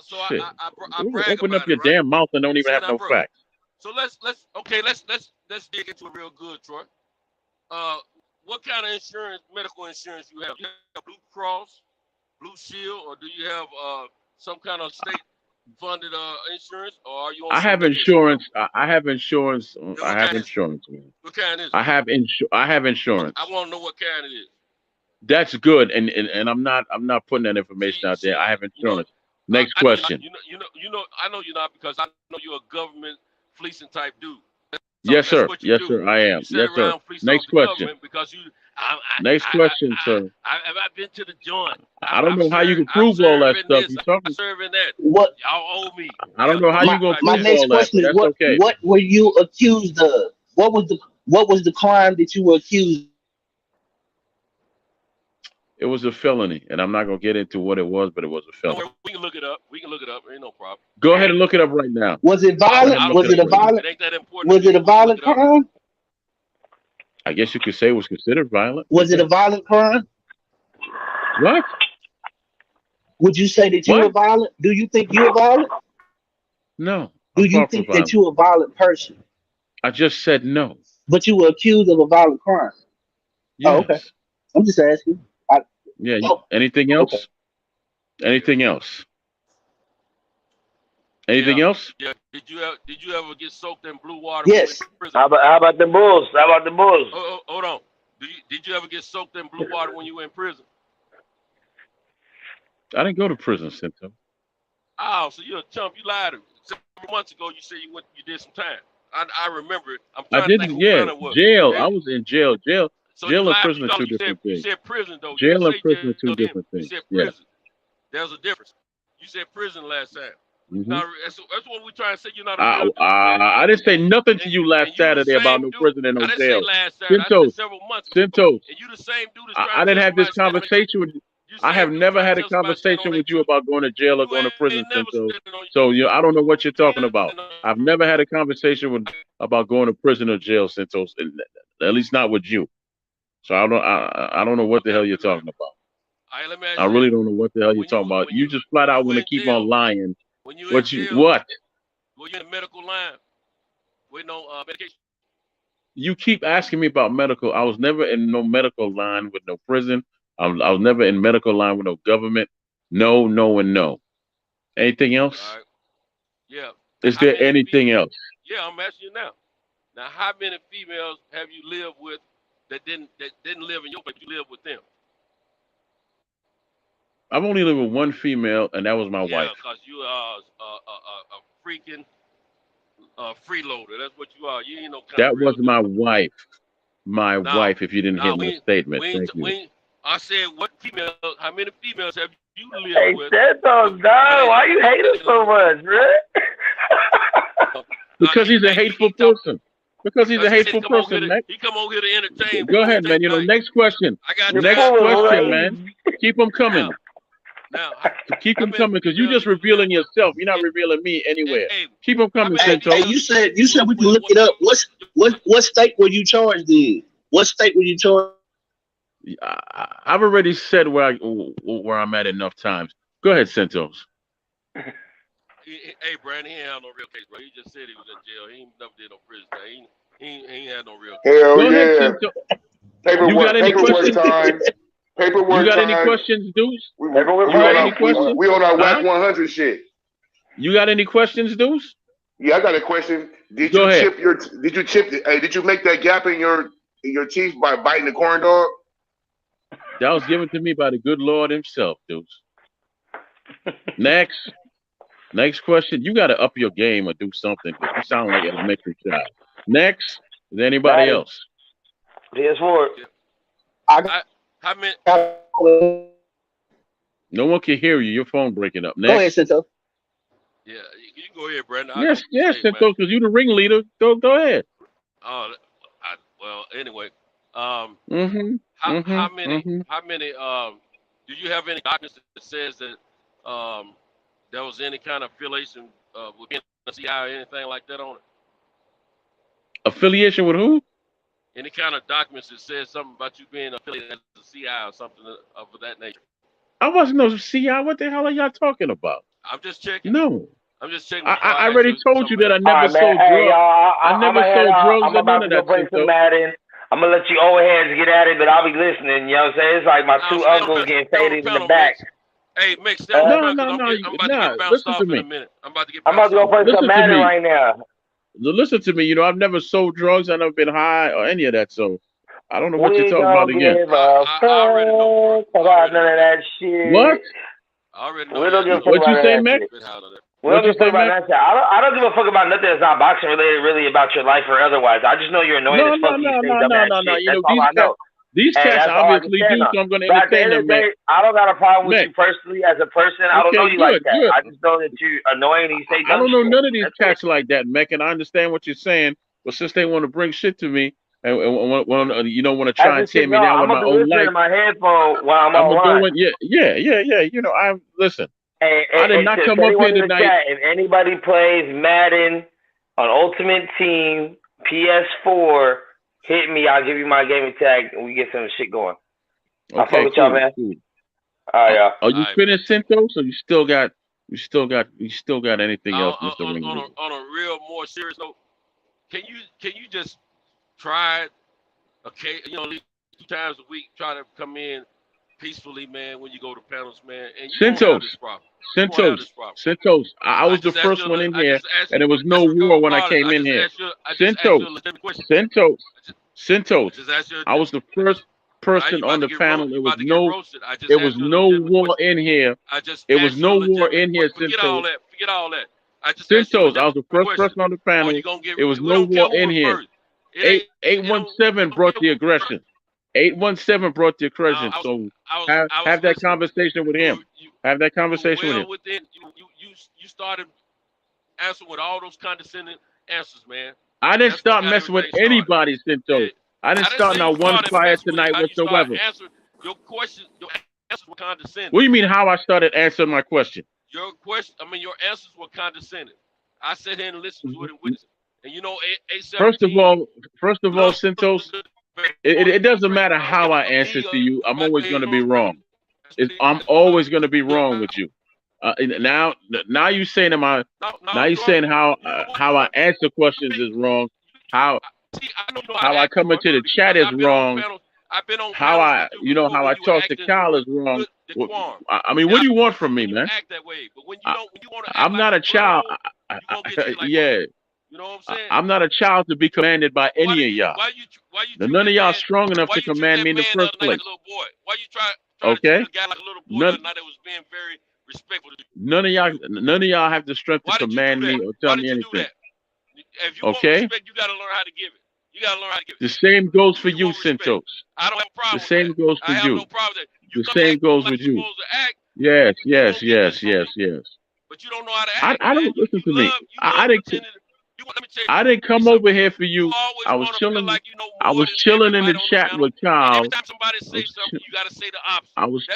So Shit. I brag Open about up your it, damn mouth and don't even have no facts. So let's dig into it real good, Troy. What kind of insurance, medical insurance you have? You have Blue Cross, Blue Shield, or do you have some kind of state-funded insurance, or are you on? I have insurance. I have insurance. I have insurance, man. What kind is it? I have insurance. I want to know what kind it is. That's good, and I'm not putting that information out there. I have insurance. Next question. I know you're not because I know you're a government fleecing type dude. Yes, sir. Yes, sir. I am. Yes, sir. Next question. Next question, sir. Have I been to the joint? I don't know how you can prove all that stuff. You talking? Serving that. What? Y'all owe me. I don't know how you gonna prove all that. That's okay. What were you accused of? What was the crime that you were accused of? It was a felony, and I'm not gonna get into what it was, but it was a felony. We can look it up. Ain't no problem. Go ahead and look it up right now. Was it violent? Was it a violent? Was it a violent crime? I guess you could say it was considered violent. Was it a violent crime? What? Would you say that you were violent? Do you think you're violent? No. Do you think that you're a violent person? I just said no. But you were accused of a violent crime. Yes. Oh, okay. I'm just asking. Yeah. Anything else? Okay. Anything else? Anything else? Yeah. Did you ever get soaked in blue water? Yes. How about the Bulls? Oh, hold on. Did you ever get soaked in blue water when you were in prison? I didn't go to prison, Cinto. Oh, so you're a chump. You lied to me. Several months ago, you said you did some time. I remember it. I didn't. Yeah, jail. I was in jail. Jail and prison are two different things. You said prison, though. Jail and prison are two different things. You said prison. There's a difference. You said prison last time. Mm-hmm. Now, that's what we're trying to say. You're not. I didn't say nothing to you last Saturday about no prison and no jail. Cinto, several months ago. Cinto. And you the same dude. I didn't have this conversation with you. I have never had a conversation with you about going to jail or going to prison, Cinto. So I don't know what you're talking about. I've never had a conversation about going to prison or jail, Cinto. At least not with you. So I don't know what the hell you're talking about. I really don't know what the hell you're talking about. You just flat out want to keep on lying. What? Were you in the medical line with no medication? You keep asking me about medical. I was never in no medical line with no prison. I was never in medical line with no government. No, and no. Anything else? All right. Yeah. Is there anything else? Yeah, I'm asking you now. Now, how many females have you lived with that didn't live in your place? You lived with them. I've only lived with one female, and that was my wife. Yeah, because you are a freaking freeloader. That's what you are. You ain't no kind that of was my wife. My wife, if you didn't hear my statement. Thank you. I said, how many females have you lived with? Hey, Santos, dog, why you hate him so much, man? Because he's a hateful person. Because he's a hateful person, man. He come over here to entertain. Go ahead, man. Next question. Next question, man. Keep them coming. Now, keep them coming, because you're just revealing yourself. You're not revealing me anywhere. Keep them coming, Cinto. Hey, you said we can look it up. What state were you charged in? What state were you charged? I've already said where I'm at enough times. Go ahead, Cintos. Hey, Brandon, he ain't had no real case, bro. He just said he was in jail. He ain't never did no prison time. He ain't had no real case. Hell Go yeah. Ahead, Paperwork time. Paperwork. You got any questions, Deuce? We on our WAC 100 shit. You got any questions, Deuce? Yeah, I got a question. Did you make that gap in your teeth by biting the corn dog? That was given to me by the good Lord himself, Deuce. Next question. You got to up your game or do something. You sound like an elementary child. Next. Is there anybody else? PS4. How many? No one can hear you. Your phone breaking up. Next. Go ahead, Cinto. Yeah, you can go ahead, Brandon. Yes, Cinto, because you're the ringleader. Go ahead. Well, anyway. How many? Do you have any documents that says that there was any kind of affiliation with NCI or anything like that on it? Affiliation with who? Any kind of documents that says something about you being affiliated as a CI or something of that nature? I wasn't no CI. What the hell are y'all talking about? I'm just checking. No. I'm just checking. I already told you that I never sold drugs. I never sold drugs or none of that shit. I'm gonna let you old heads get at it, but I'll be listening. You know what I'm saying? It's like my two uncles getting faded in the back. Hey, Mix. No. Listen to me. I'm about to go play some Madden right now. Listen to me. You know, I've never sold drugs. I've never been high or any of that. So I don't know what you're talking about again. I already know about none of that shit. What? I already know. What you say, Mac? We don't give a fuck about that shit. I don't give a fuck about nothing that's not boxing related, really, about your life or otherwise. I just know you're annoying as fuck. No. You know, these cats obviously do, so I'm going to entertain them, man. I don't got a problem with you personally as a person. I don't know you like that. I just know that you're annoying and you say dumb I don't know shit. none of these cats like that, Mac, and I understand what you're saying, but since they want to bring shit to me, and want to try and tear me down with my own life, I'm my headphone while I'm online. Yeah. You know, listen. I did not come up here tonight. If anybody plays Madden on Ultimate Team PS4, hit me. I'll give you my gaming tag and we get some shit going. Okay, I'll fuck with y'all, man. Cool. All right, y'all. Are you finished, Cinto? So you still got anything else, Mr. Ringleader? On a real more serious note, can you just try at least 2 times a week, try to come in peacefully, man, when you go to panels, man, and you won't have this problem. Centos, I was the first one in here, and there was no war when I came in here. Centos, I was the first person on the panel. There was no war in here. There was no war in here, Centos. Forget all that. Centos, I was the first person on the panel. There was no war in here. 817 brought the aggression. 817 brought the aggression. So have that conversation with him. Have that conversation with him. You started answering with all those condescending answers, man. I didn't start messing with anybody, Cinto. I didn't start not one fire tonight whatsoever. Your answers were condescending. What do you mean how I started answering my question? Your answers were condescending. I sat here and listened to it and witnessed it. And you know, First of all, Cintos, it doesn't matter how I answer to you. I'm always going to be wrong. I'm always going to be wrong with you. Now you saying how I answer questions is wrong. How I come into the chat is wrong. How I talk to Kyle is wrong. I mean, what do you want from me, man? I'm not a child. Yeah. You know what I'm saying? I'm not a child to be commanded by any of y'all. None of y'all strong enough to command me in the first place. Why you try okay? To guy like a little boy that was being very respectful to you? None of y'all have the strength to command me or tell me anything. If you want respect, you gotta learn how to give it. You gotta learn how to give it. The same goes for you, Cintos. I don't have a problem. The same goes for you. No problem the same goes with you. Yes. But you don't know how to act. I don't listen to me. I didn't come over here for you. I was chilling. I was chilling in the chat with Kyle. Every time somebody says something, you gotta say the opposite. I was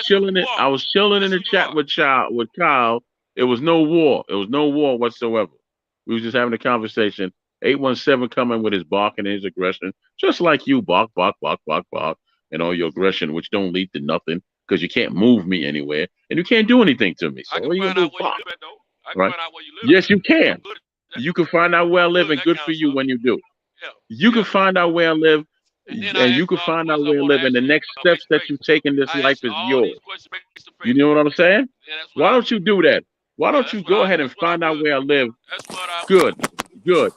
chilling in the chat with Kyle. It was no war. It was no war whatsoever. We was just having a conversation. 817 coming with his barking and his aggression, just like you bark, and all your aggression, which don't lead to nothing because you can't move me anywhere and you can't do anything to me. So I can find out where you live at, though. I can find out where you live. Yes, you can. You can find out where I live, and good for you when you do. You can find out where I live, And you can find out where to live, and the next steps that you take in this life is yours. You know what I'm saying? Why don't you do that? Why don't you go ahead and find out where I live? Good.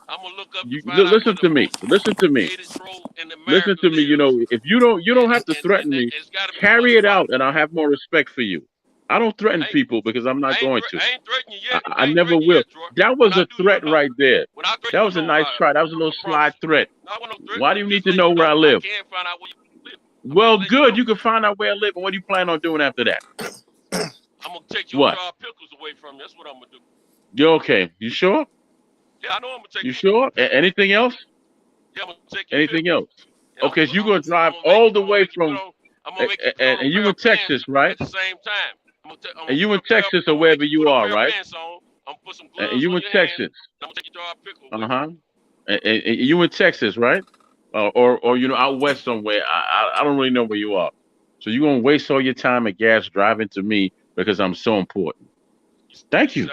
I'm gonna look up. Listen to me. Listen to me. Listen to me. You know, if you don't have to threaten me. Carry it out, and I'll have more respect for you. I don't threaten people because I'm not going to. I never will. That was a threat right there. That was a nice try. That was a little slide threat. Why do you need to know where I live? Well, good. You can find out where I live, and what do you plan on doing after that? I'm gonna take your pickles away from you. That's what I'm gonna do. You okay? You sure? Yeah, I know I'm gonna take. You sure? Anything else? Yeah, I'm gonna take anything else? Okay, so you're gonna drive all the way from, and you in Texas, right? At the same time. And you in Texas or wherever you are, right? And you in Texas. And you in Texas, right? Or you know, out west somewhere. I don't really know where you are. So you're gonna waste all your time and gas driving to me because I'm so important. Thank you.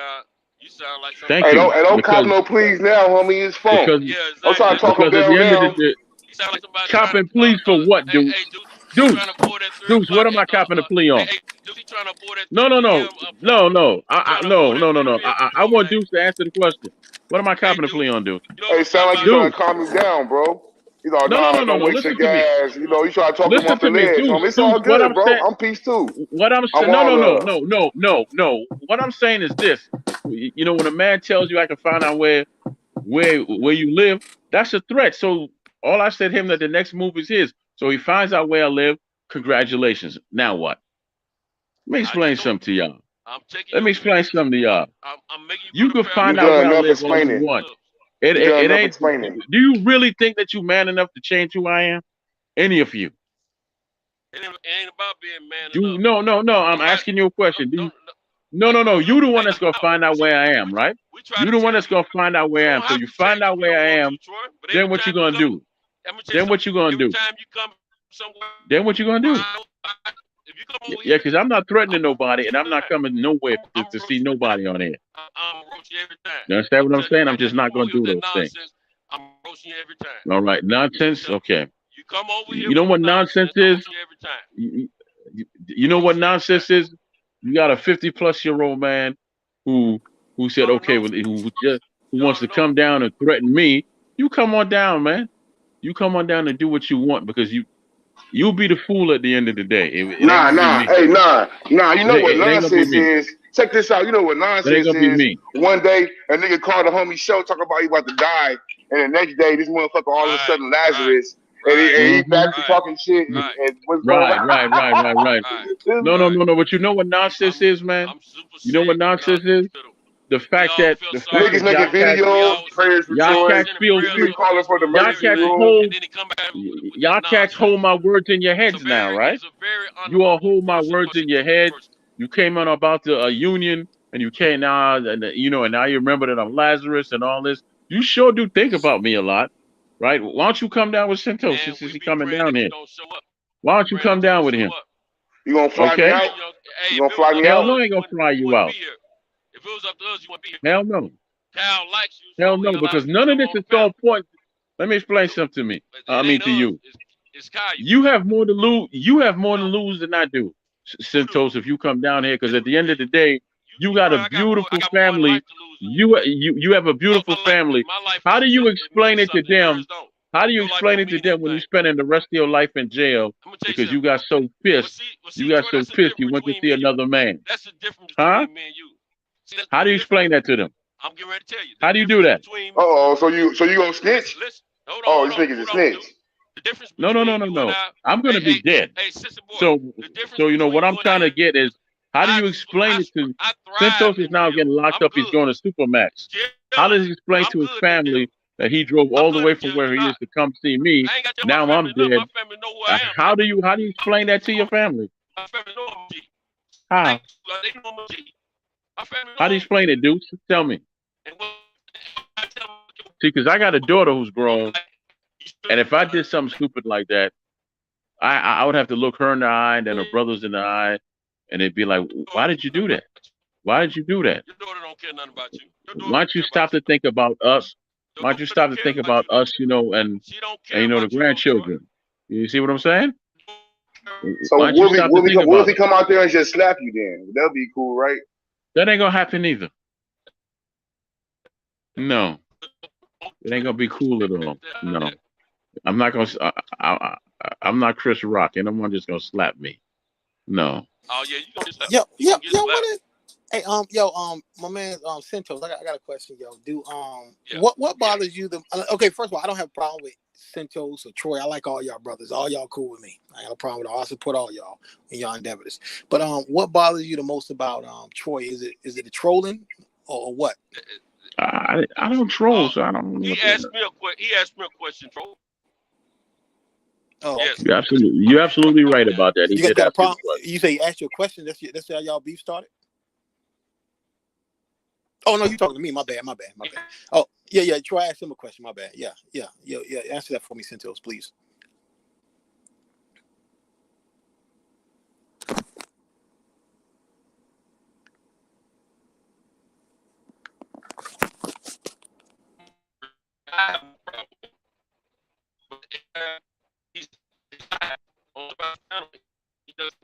You sound like Thank you. Hey, don't cop no pleas now, homie. It's phone. I'm trying to talk him down now. Copping pleas for what, dude? Deuce, what am I copping a plea on? No. I want Deuce to answer the question. What am I copping a plea on, dude? Hey, sound like you're trying to calm me down, bro. You know, no. Waste your gas. You know, you try to talk him off the ledge. It's all Dude, good, bro. I'm peace too. What I'm saying, no. What I'm saying is this. You know, when a man tells you I can find out where you live, that's a threat. So all I said to him that the next move is his. So he finds out where I live. Congratulations. Now what? Let me explain something to y'all. Let me explain something to y'all. You can find out where I live all you want. It ain't. Do you really think that you man enough to change who I am? Any of you? It ain't about being man enough. No. I'm asking you a question. No. You the one that's gonna find out where I am, right? You the one that's gonna find out where I am. So you find out where I am. Then what you gonna do? Then what you gonna do? Then what you gonna do? Yeah, because I'm not threatening nobody, and I'm not coming nowhere to see nobody on air. You understand what I'm saying? I'm just not gonna do those things. I'm roasting you every time. All right, nonsense. Okay. You come over here. You know what nonsense is? You know what nonsense is? You got a 50-plus-year-old man who said, okay, who wants to come down and threaten me. You come on down, man. You come on down and do what you want because you'll be the fool at the end of the day. Nah. You know what nonsense is? Check this out. You know what nonsense is? One day a nigga called the homie show talking about he about to die, and the next day this motherfucker all of a sudden Lazarus. And he back to talking shit. Right. No. But you know what nonsense is, man? You know what nonsense is? The fact that niggas making videos, prayers for joy, calling for the emergency room. Y'all cats hold my words in your heads now, right? You all hold my words in your head. You came on about the union, and you came now, and now you remember that I'm Lazarus and all this. You sure do think about me a lot. Right? Why don't you come down with Cinto since he's coming down here? Why don't you come down with him? You gonna fly me out? You gonna fly me out? Hell no, I ain't gonna fly you out. If it was up to us, you wouldn't be here. Hell no. Cal likes you. Hell no, because none of this is so important. Let me explain something to me. To you. You have more to lose. You have more to lose than I do, Cintos. If you come down here, because at the end of the day, you got a beautiful family. You have a beautiful family. How do you explain it to them? How do you explain it to them when you're spending the rest of your life in jail because you got so pissed? You got so pissed you went to see another man. That's the difference between me and you. How do you explain that to them? I'm getting ready to tell you. How do you do that? So you gonna snitch? Oh, you think it's a snitch? No. I'm gonna be dead. So you know what I'm trying to get is, how do you explain it to Cintos is now getting locked up? He's going to Supermax. How does he explain to his family that he drove all the way from where he is to come see me? Now I'm dead. How do you explain that to your family? How? How do you explain it, Deuce? Tell me. See, because I got a daughter who's grown, and if I did something stupid like that, I would have to look her in the eye and then her brothers in the eye. And they'd be like, why did you do that? Why did you do that? Your daughter don't care nothing about you. Why don't you stop to think about us? Why don't you stop to think about us, and the grandchildren? You see what I'm saying? So what if he come out there and just slap you then? That'll be cool, right? That ain't gonna happen either. No. It ain't gonna be cool at all. No. I'm not gonna I'm not Chris Rock, and I'm just gonna slap me. No. Oh yeah, you gonna slap. Yo, what is? Hey, my man, Centos, I got a question, yo. What bothers you? Okay, first of all, I don't have a problem with Centos or Troy. I like all y'all brothers. All y'all cool with me. I got no problem with all. I support all y'all in y'all endeavors. But what bothers you the most about Troy? Is it the trolling or what? I don't troll, so I don't. He asked me a question, Troll. Oh, yes. You're absolutely right about that. You got a problem? You say he asked you a question. That's how y'all beef started. Oh no, you talking to me? My bad. Oh yeah. Troy asked him a question. My bad. Yeah. Answer that for me, Centos, please. He's on the panel. He doesn't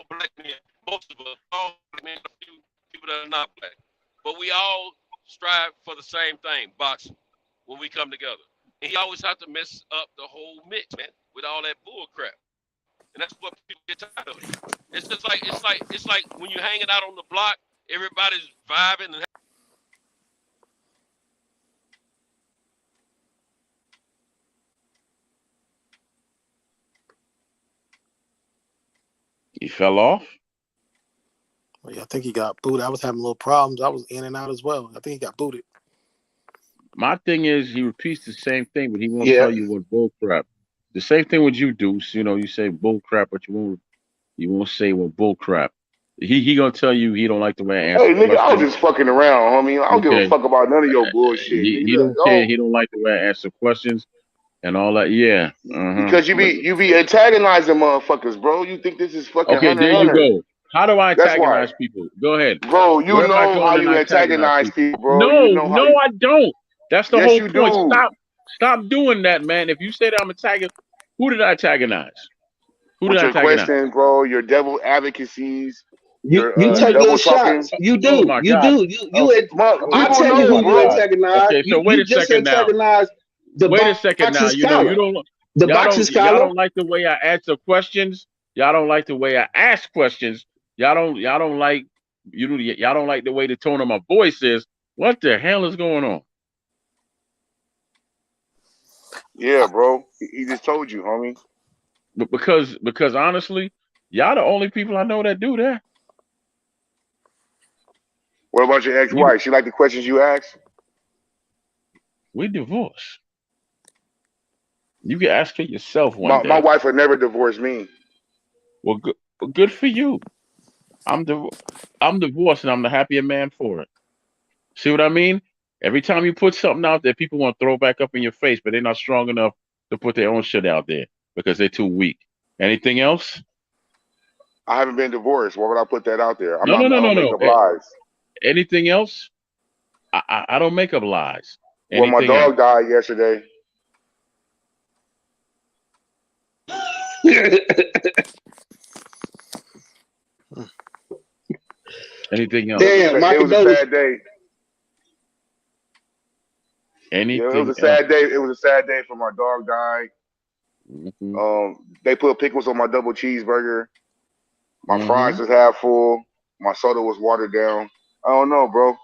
black men. Most of us, all black men, a few people that are not black. But we all strive for the same thing, boxing, when we come together. And he always have to mess up the whole mix, man, with all that bull crap. And that's what people get tired of. It's just like it's like when you're hanging out on the block, everybody's vibing and He fell off. Well, yeah, I think he got booted. I was having little problems. I was in and out as well. I think he got booted. My thing is, he repeats the same thing, but he won't tell you what bull crap. The same thing with you, Deuce. You know, you say bull crap, but you won't say what bull crap. He gonna tell you he don't like the way I answer. Hey, nigga, I was just fucking around, homie. I don't give a fuck about none of your bullshit. He don't care. He don't like the way I answer questions and all that. Yeah. Because you be antagonizing motherfuckers, bro. You think this is fucking okay? There you go. How do I antagonize people? Go ahead, bro. You know how you antagonize people, bro. No, I don't. That's the whole point. Stop doing that, man. If you say that I'm attacking, who did I antagonize? Who did I antagonize? Your question, bro. Your devil advocacies. You take little shots. You do. I tell you who you antagonize. Okay, so wait a second now. Wait a second now. You know, y'all don't like the way I answer questions. Y'all don't like the way I ask questions. Y'all don't like the way the tone of my voice is. What the hell is going on? Yeah, bro. He just told you, homie. But because honestly, y'all the only people I know that do that. What about your ex-wife? She like the questions you ask? We divorced. You can ask her yourself one day. My wife would never divorce me. Well, good for you. I'm divorced and I'm the happier man for it. See what I mean? Every time you put something out there, people want to throw back up in your face, but they're not strong enough to put their own shit out there because they're too weak. Anything else? I haven't been divorced. Why would I put that out there? No. Lies. Anything else? I don't make up lies. Well, my dog died yesterday. Anything else? Damn, it was a sad day. Anything? Yeah, it was a sad day. It was a sad day for my dog died. They put pickles on my double cheeseburger. My fries was half full. My soda was watered down. I don't know, bro.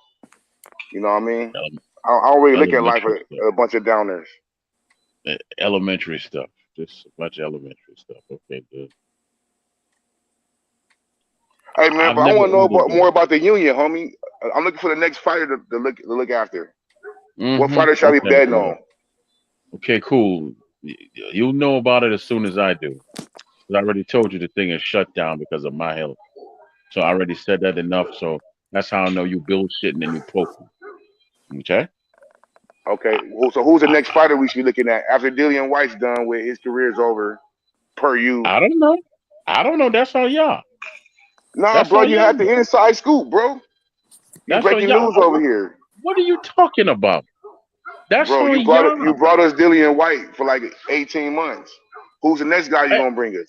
You know what I mean? I don't really look at life as a bunch of downers. Elementary stuff. Just a bunch of elementary stuff. Okay, good. Hey man, but I want to know more about the union, homie. I'm looking for the next fighter to look after. What fighter shall I be betting on? Okay, cool. You'll know about it as soon as I do. I already told you the thing is shut down because of my health. So I already said that enough. So that's how I know you bullshitting and you poking. Okay? Okay. So who's the next fighter we should be looking at after Dillian White's done with his career's over? Per you. I don't know. That's all y'all. Nah, that's bro, you had the inside scoop, bro. You breaking news over here. What are you talking about? That's bro, you brought us Dillian White for like 18 months. Who's the next guy you're gonna bring us?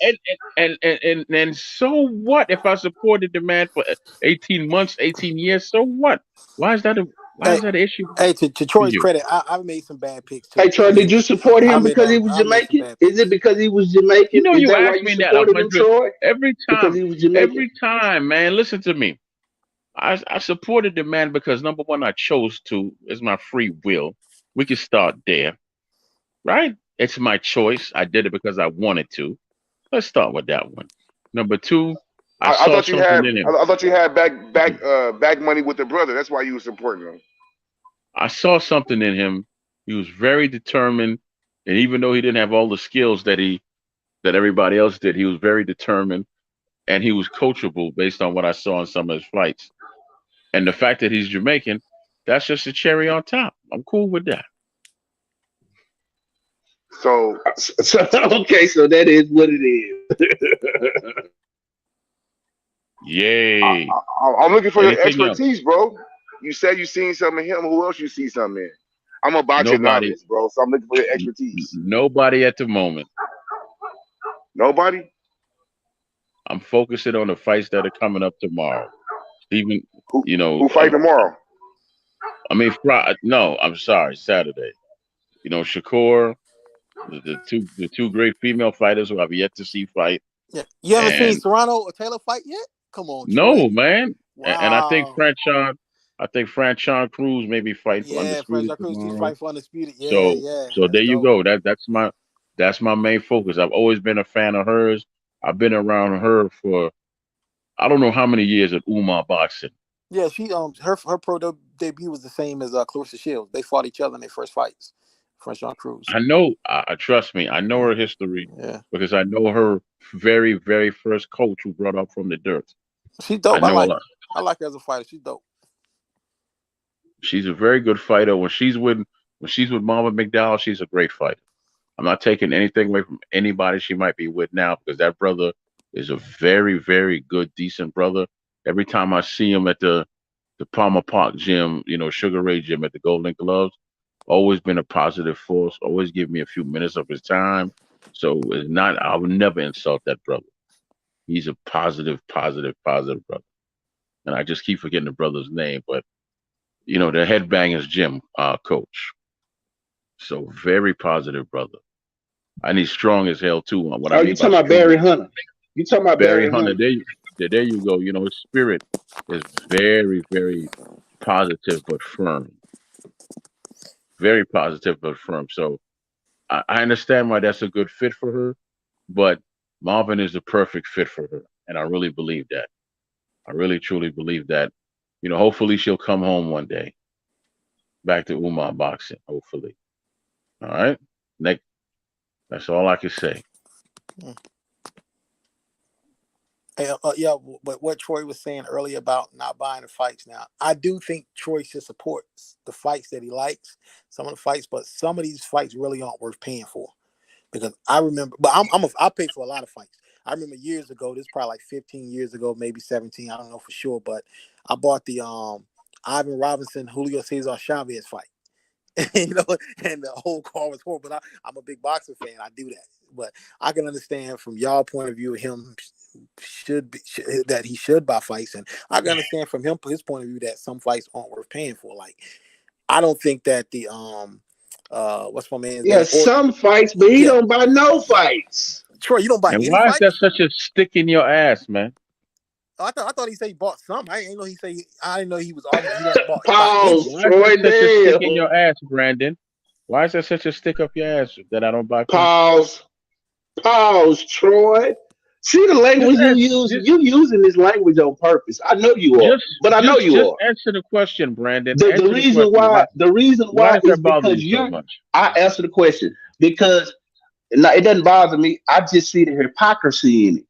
And so what if I supported the man for 18 months, 18 years? So what? Why is that an issue? Hey, to Troy's credit, I've made some bad picks too. Hey, Troy, did you support him because he was Jamaican? Is it because he was Jamaican? You know, is you that ask me that 100 Troy? every Because time. he was Jamaican? Every time, man. Listen to me. I supported the man because number one, I chose to. It's my free will. We can start there, right? It's my choice. I did it because I wanted to. Let's start with that one. Number two, I thought you had back money with the brother. That's why you were supporting him. I saw something in him. He was very determined, and even though he didn't have all the skills that everybody else did, he was very determined, and he was coachable based on what I saw in some of his fights. And the fact that he's Jamaican, that's just a cherry on top. I'm cool with that. So okay, so that is what it is. Yay! I'm looking for your Anything expertise, bro. You said you seen something in him. Who else you see something in? I'm a boxing novice, bro. So I'm looking for your expertise. Nobody at the moment. Nobody. I'm focusing on the fights that are coming up tomorrow. Even who fight tomorrow? I mean, I'm sorry, Saturday. You know, Shakur, the two great female fighters who I've yet to see fight. Yeah. You haven't seen Serrano or Taylor fight yet? Come on, Troy. No, man. Wow. And I think Franchon Cruz maybe fight for Undisputed. Franchon Cruz is fight for Undisputed. So there you go. That's my main focus. I've always been a fan of hers. I've been around her for I don't know how many years at Umar Boxing. Yeah, she her pro debut was the same as Clarissa Shields. They fought each other in their first fights. Franchon Cruz. I know. Trust me. I know her history because I know her very, very first coach who brought up from the dirt. She's dope. I like her as a fighter. She's dope. She's a very good fighter. When she's with Marvin McDowell, she's a great fighter. I'm not taking anything away from anybody she might be with now because that brother is a very, very good, decent brother. Every time I see him at the Palmer Park gym, Sugar Ray gym at the Golden Gloves, always been a positive force, always give me a few minutes of his time. So I would never insult that brother. He's a positive brother. And I just keep forgetting the brother's name, but the Headbangers gym coach. So very positive brother. And he's strong as hell too. You talking about Barry Hunter? You talking about Barry Hunter? There you go. His spirit is very, very positive but firm. Very positive but firm. So I understand why that's a good fit for her, but Marvin is the perfect fit for her. And I really believe that. I really, truly believe that. Hopefully she'll come home one day. Back to Umar Boxing, hopefully. All right? That's all I can say. Hey, but what Troy was saying earlier about not buying the fights now, I do think Troy should support the fights that he likes, some of the fights, but some of these fights really aren't worth paying for. Because I remember, but I'll pay for a lot of fights. I remember years ago, this is probably like 15 years ago, maybe 17, I don't know for sure, but I bought the Ivan Robinson, Julio Cesar Chavez fight. And the whole card was horrible. But I'm a big boxing fan. I do that. But I can understand from y'all point of view, him that he should buy fights, and I can understand from his point of view that some fights aren't worth paying for. Like, I don't think that the what's my man's name? Some fights, but he don't buy no fights. Troy, you don't buy any why fights? Is that such a stick in your ass, man? I thought he said he bought some. I didn't know he was bought. Pause, Troy. Such a stick in your ass, Brandon. Why is that such a stick up your ass that I don't buy? Pause, Troy. See the language you use. You using this language on purpose. I know you are, but I know you are. Answer the question, Brandon. The reason why is because I answer the question because it doesn't bother me. I just see the hypocrisy in it.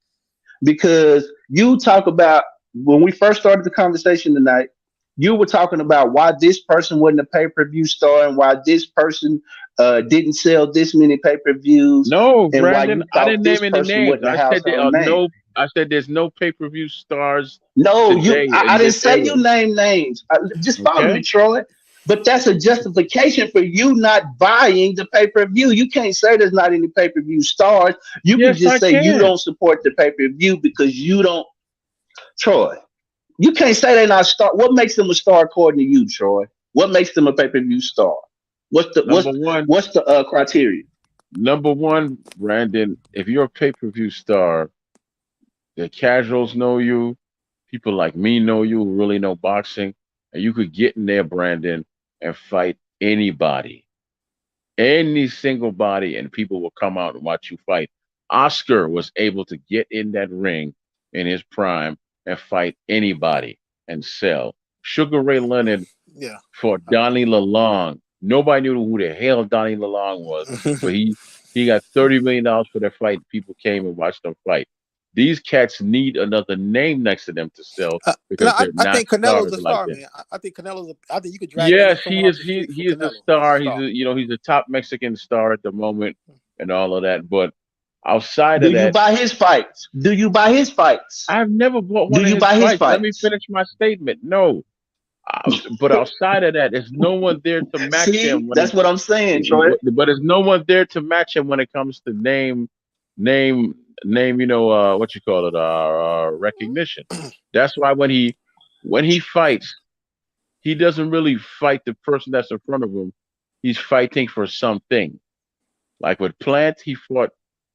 Because you talk about when we first started the conversation tonight, you were talking about why this person wasn't a pay-per-view star and why this person didn't sell this many pay-per-views. No, Brandon, I didn't name any names. I said there's no pay-per-view stars. No, I didn't say you name names. Just follow me, Troy. But that's a justification for you not buying the pay-per-view. You can't say there's not any pay-per-view stars. You can just say you don't support the pay-per-view because you don't. Troy, you can't say they're not star. What makes them a star according to you, Troy? What makes them a pay-per-view star? What's the criteria? Number one, Brandon, if you're a pay-per-view star, the casuals know you, people like me know you who really know boxing, and you could get in there, Brandon, and fight anybody. Any single body, and people will come out and watch you fight. Oscar was able to get in that ring in his prime and fight anybody and sell. Sugar Ray Leonard for Donnie Lalonde. Nobody knew who the hell Donnie Lalonde was, but he got $30 million for their fight. People came and watched them fight. These cats need another name next to them to sell because I think Canelo's a star, man. I think Canelo's. I think you could drag. Yes, he is. He is a star. He's a top Mexican star at the moment and all of that. But outside of that, do you buy his fights? Do you buy his fights? I've never bought one. Do you buy his fights? Let me finish my statement. No. But outside of that, there's no one there to match him. That's what I'm saying, Troy. But there's no one there to match him when it comes to name. You know, what you call it, recognition. That's why when he fights, he doesn't really fight the person that's in front of him. He's fighting for something. Like with Plant, he fought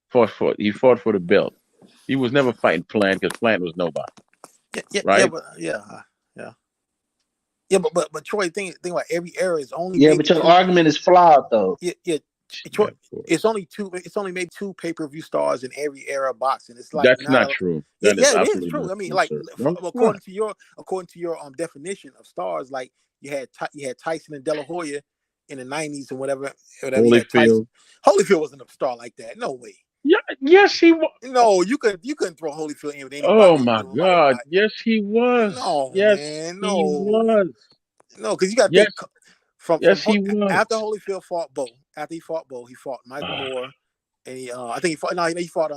for the belt. He was never fighting Plant because Plant was nobody. Right? Yeah, but Troy, think about every era is only. Yeah, but your argument is flawed, though. Yeah. Troy, it's only maybe two pay-per-view stars in every era of boxing. It's like that's not true. It is true. I mean, like according to your definition of stars, like you had Tyson and De La Hoya in the 90s and whatever. Holyfield wasn't a star like that. No way. Yeah, yes, he was. No, you couldn't throw Holyfield in with anybody. Oh my God! Yes, he was. No, yes, man, no, he was. No, because you got he was. After Holyfield fought Bo. After he fought Bo, he fought Michael Moore, and he fought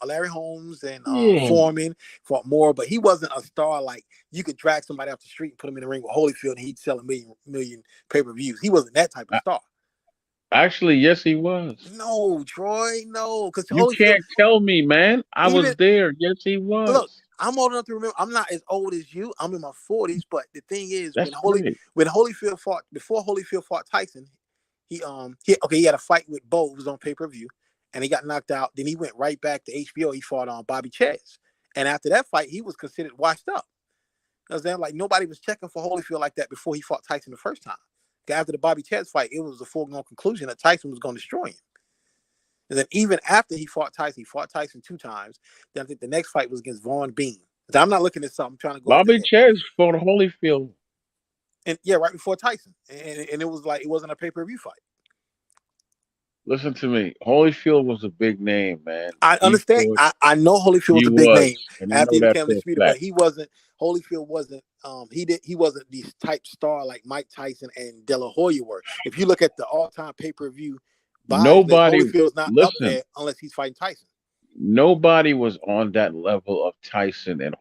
Larry Holmes and Foreman. Fought Moore, but he wasn't a star like you could drag somebody off the street and put him in the ring with Holyfield, and he'd sell a million pay-per-views. He wasn't that type of star. Actually, yes, he was. No, Troy, no, because you can't tell me, man. I was there. Yes, he was. Look, I'm old enough to remember. I'm not as old as you. I'm in my 40s, but the thing is, when Holyfield fought before Holyfield fought Tyson, he had a fight with Bo. It was on pay-per-view, and he got knocked out. Then he went right back to HBO. He fought on Bobby Chez, and after that fight, he was considered washed up. You know what I'm saying? Like nobody was checking for Holyfield like that before he fought Tyson the first time. After the Bobby Chez fight, it was a foregone conclusion that Tyson was going to destroy him. And then even after he fought Tyson 2 times. Then I think the next fight was against Vaughn Bean. I'm not looking at something. I'm trying to go. Bobby Chez fought Holyfield. And right before Tyson. And it was like, it wasn't a pay-per-view fight. Listen to me. Holyfield was a big name, man. I understand. I know Holyfield was a big name after he became undisputed, but he wasn't. Holyfield wasn't. He wasn't the type star like Mike Tyson and De La Hoya were. If you look at the all-time pay-per-view, Holyfield's not up there unless he's fighting Tyson. Nobody was on that level of Tyson and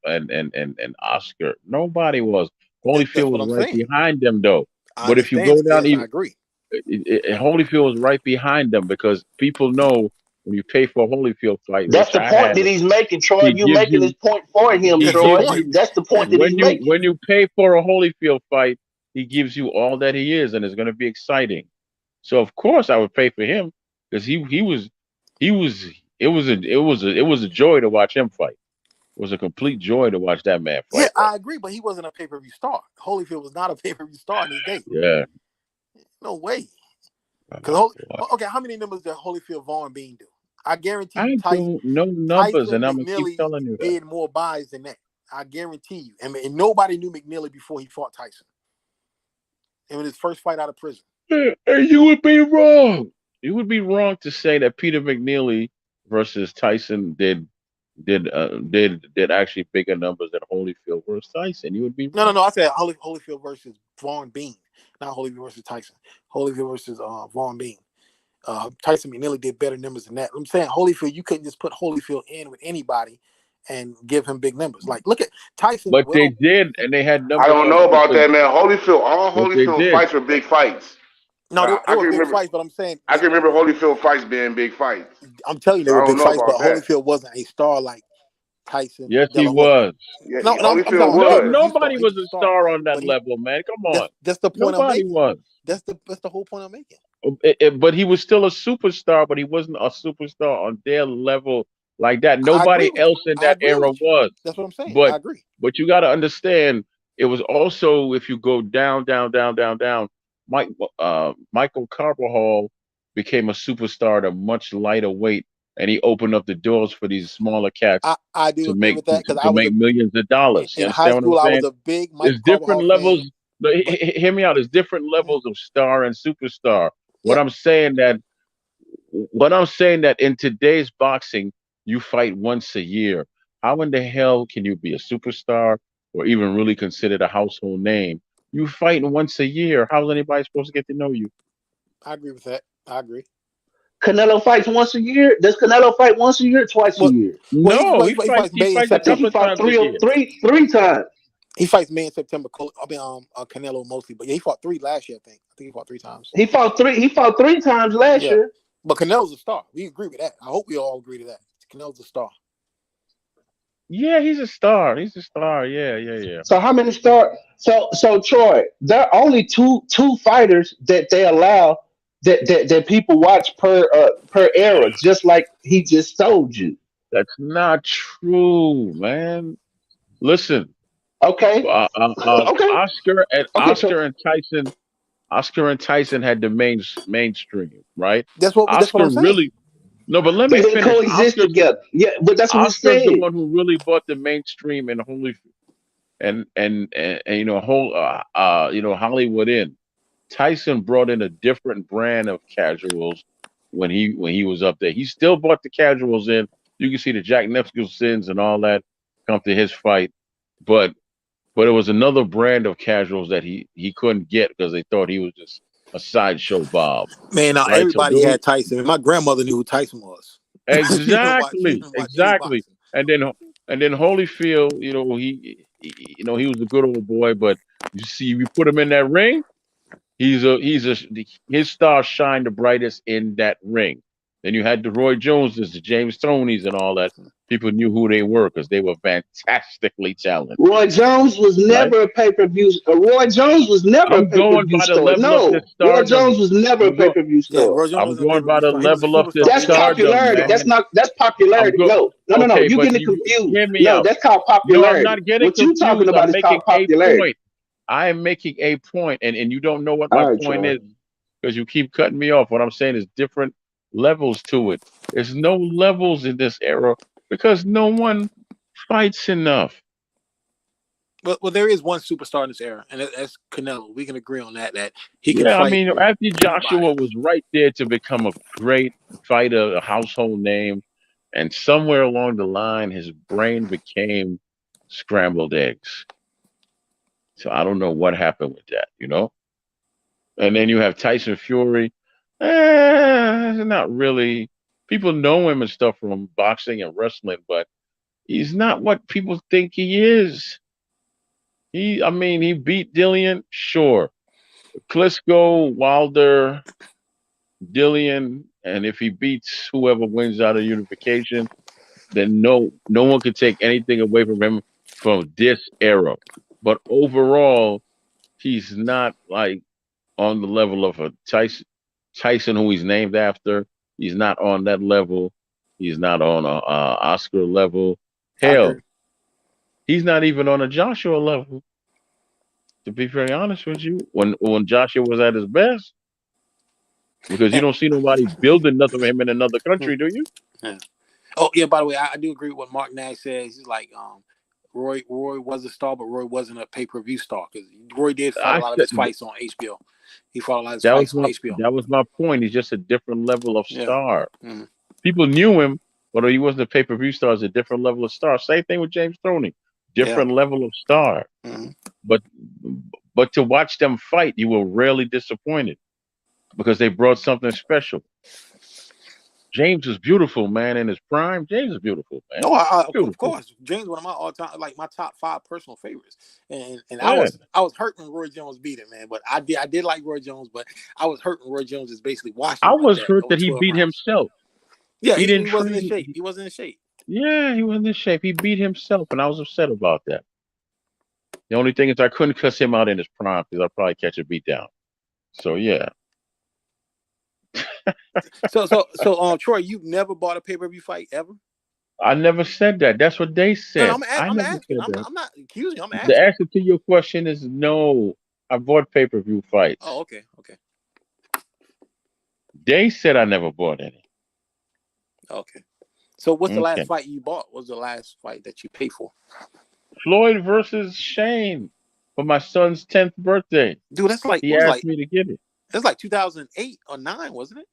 and Oscar. Nobody was. Holyfield was right behind them, though. But if you go down, I agree. Holyfield was right behind them because people know when you pay for a Holyfield fight. That's the point that he's making, Troy. You're making his point for him, Troy. That's the point that he's making. When you pay for a Holyfield fight, he gives you all that he is, and it's going to be exciting. So of course I would pay for him because it was a joy to watch him fight. It was a complete joy to watch that man fight. Yeah, I agree, but he wasn't a pay-per-view star. Holyfield was not a pay-per-view star in his day. Yeah. No way. Okay, how many numbers did Holyfield Vaughn Bean do? I guarantee you Tyson, no numbers, and I'm gonna keep telling you that. Did more buys than that. I guarantee you. And nobody knew McNeely before he fought Tyson. And with his first fight out of prison. And you would be wrong. You would be wrong to say that Peter McNeely versus Tyson did actually bigger numbers than Holyfield versus Tyson. You would be wrong. No. I said Holyfield versus Vaughn Bean, not Holyfield versus Tyson. Holyfield versus Vaughn Bean. Tyson McNeely did better numbers than that. I'm saying Holyfield, you couldn't just put Holyfield in with anybody and give him big numbers. Like, look at Tyson. But they did, and they had numbers. I don't know about that, man. Holyfield, all Holyfield fights were big fights. No, they were big fights, but I'm saying I can remember Holyfield fights being big fights. I'm telling you, they were big fights, but Holyfield wasn't a star like Tyson. Yes, he was. Yeah, no, nobody was a star on that level, man. Come on, that's the point I'm making. Was. That's the whole point I'm making. But he was still a superstar, but he wasn't a superstar on their level like that. Nobody else in that era was. That's what I'm saying. But, I agree. But you got to understand, it was also, if you go down, Michael Carvajal became a superstar at a much lighter weight, and he opened up the doors for these smaller cats. I do agree with that because I make millions of dollars. In high school. I was a big Michael There's different levels. Hear me out. There's different levels of star and superstar. What I'm saying that in today's boxing, you fight once a year. How in the hell can you be a superstar or even really considered a household name? You fight once a year. How's anybody supposed to get to know you? I agree with that. I agree. Canelo fights once a year. Does Canelo fight once a year or twice a year? No, he fights three times. He fights May in September. Canelo mostly, but he fought 3 last year. I think he fought 3 times. He fought 3 times last year. But Canelo's a star. We agree with that. I hope we all agree to that. Canelo's a star. Yeah, he's a star. He's a star. Yeah. So how many stars? So Troy, there are only two fighters that they allow that people watch per era, just like he just told you. That's not true, man. Listen. Okay. Oscar and Tyson had the mainstream, right? That's what I'm saying. Really. No, but let me finish. Coexist together. Yeah, but that's what Oscar's the one who really brought the mainstream and Hollywood in. Tyson brought in a different brand of casuals when he was up there. He still brought the casuals in. You can see the Jack Nicholsons and all that come to his fight, but it was another brand of casuals that he couldn't get because they thought he was just a sideshow Bob. Man, now everybody had Tyson. My grandmother knew who Tyson was. Exactly, exactly. And then Holyfield, he was a good old boy, but you see, you put him in that ring, his star shined the brightest in that ring. Then you had the Roy Joneses, the James Toneys, and all that. People knew who they were because they were fantastically talented. Roy Jones was never a pay-per-view. Roy Jones was never a pay-per-view star. No, Roy Jones was never a pay-per-view star. I'm going by the level of the That's popularity. That's popularity. No. You're getting confused. No, that's called popularity. No, I'm not getting confused. What you talking about is called popularity. I am making a point, and you don't know what my point is because you keep cutting me off. What I'm saying is different levels to it. There's no levels in this era because no one fights enough. Well, there is one superstar in this era, and that's Canelo. We can agree on that he can fight. I mean, Anthony Joshua was right there to become a great fighter, a household name, and somewhere along the line, his brain became scrambled eggs. So I don't know what happened with that, And then you have Tyson Fury. Not really. People know him and stuff from boxing and wrestling, but he's not what people think he is. He beat Dillian, sure. Klitschko, Wilder, Dillian, and if he beats whoever wins out of unification, then no one can take anything away from him from this era. But overall, he's not like on the level of a Tyson, who he's named after. He's not on that level. He's not on a Oscar level. Hell, he's not even on a Joshua level. To be very honest with you, when Joshua was at his best, because you don't see nobody building nothing for him in another country, do you? Yeah. Oh yeah. By the way, I do agree with what Mark Nash says. He's like, Roy was a star, but Roy wasn't a pay-per-view star because Roy did fight a lot of his fights on HBO. He fought a lot of his fights on HBO. That was my point. He's just a different level of star. Mm-hmm. People knew him, but he wasn't a pay-per-view star. It's a different level of star. Same thing with James Toney. Different level of star. Mm-hmm. But to watch them fight, you were rarely disappointed because they brought something special. James is beautiful, man. In his prime, James is beautiful, man. No, beautiful. Of course, James one of my all time, like my top 5 personal favorites. And Yeah. I was hurt when Roy Jones beat him, man. But I did like Roy Jones, but I was hurt when Roy Jones is basically washing. I was hurt that he beat himself. Yeah, he wasn't in shape. He wasn't in shape. Yeah, he wasn't in shape. He beat himself, and I was upset about that. The only thing is I couldn't cuss him out in his prime because I'd probably catch a beat down. So yeah. So Troy, you've never bought a pay-per-view fight ever? I never said that. That's what they said. No, I'm asking. I'm not accusing. I'm asking. The answer to your question is no. I bought pay-per-view fights. Oh, okay. They said I never bought any. Okay. So what's the last fight you bought? What's the last fight that you paid for? Floyd versus Shane for my son's 10th birthday. Dude, that's like he asked me to get it. That's like 2008 or 9, wasn't it?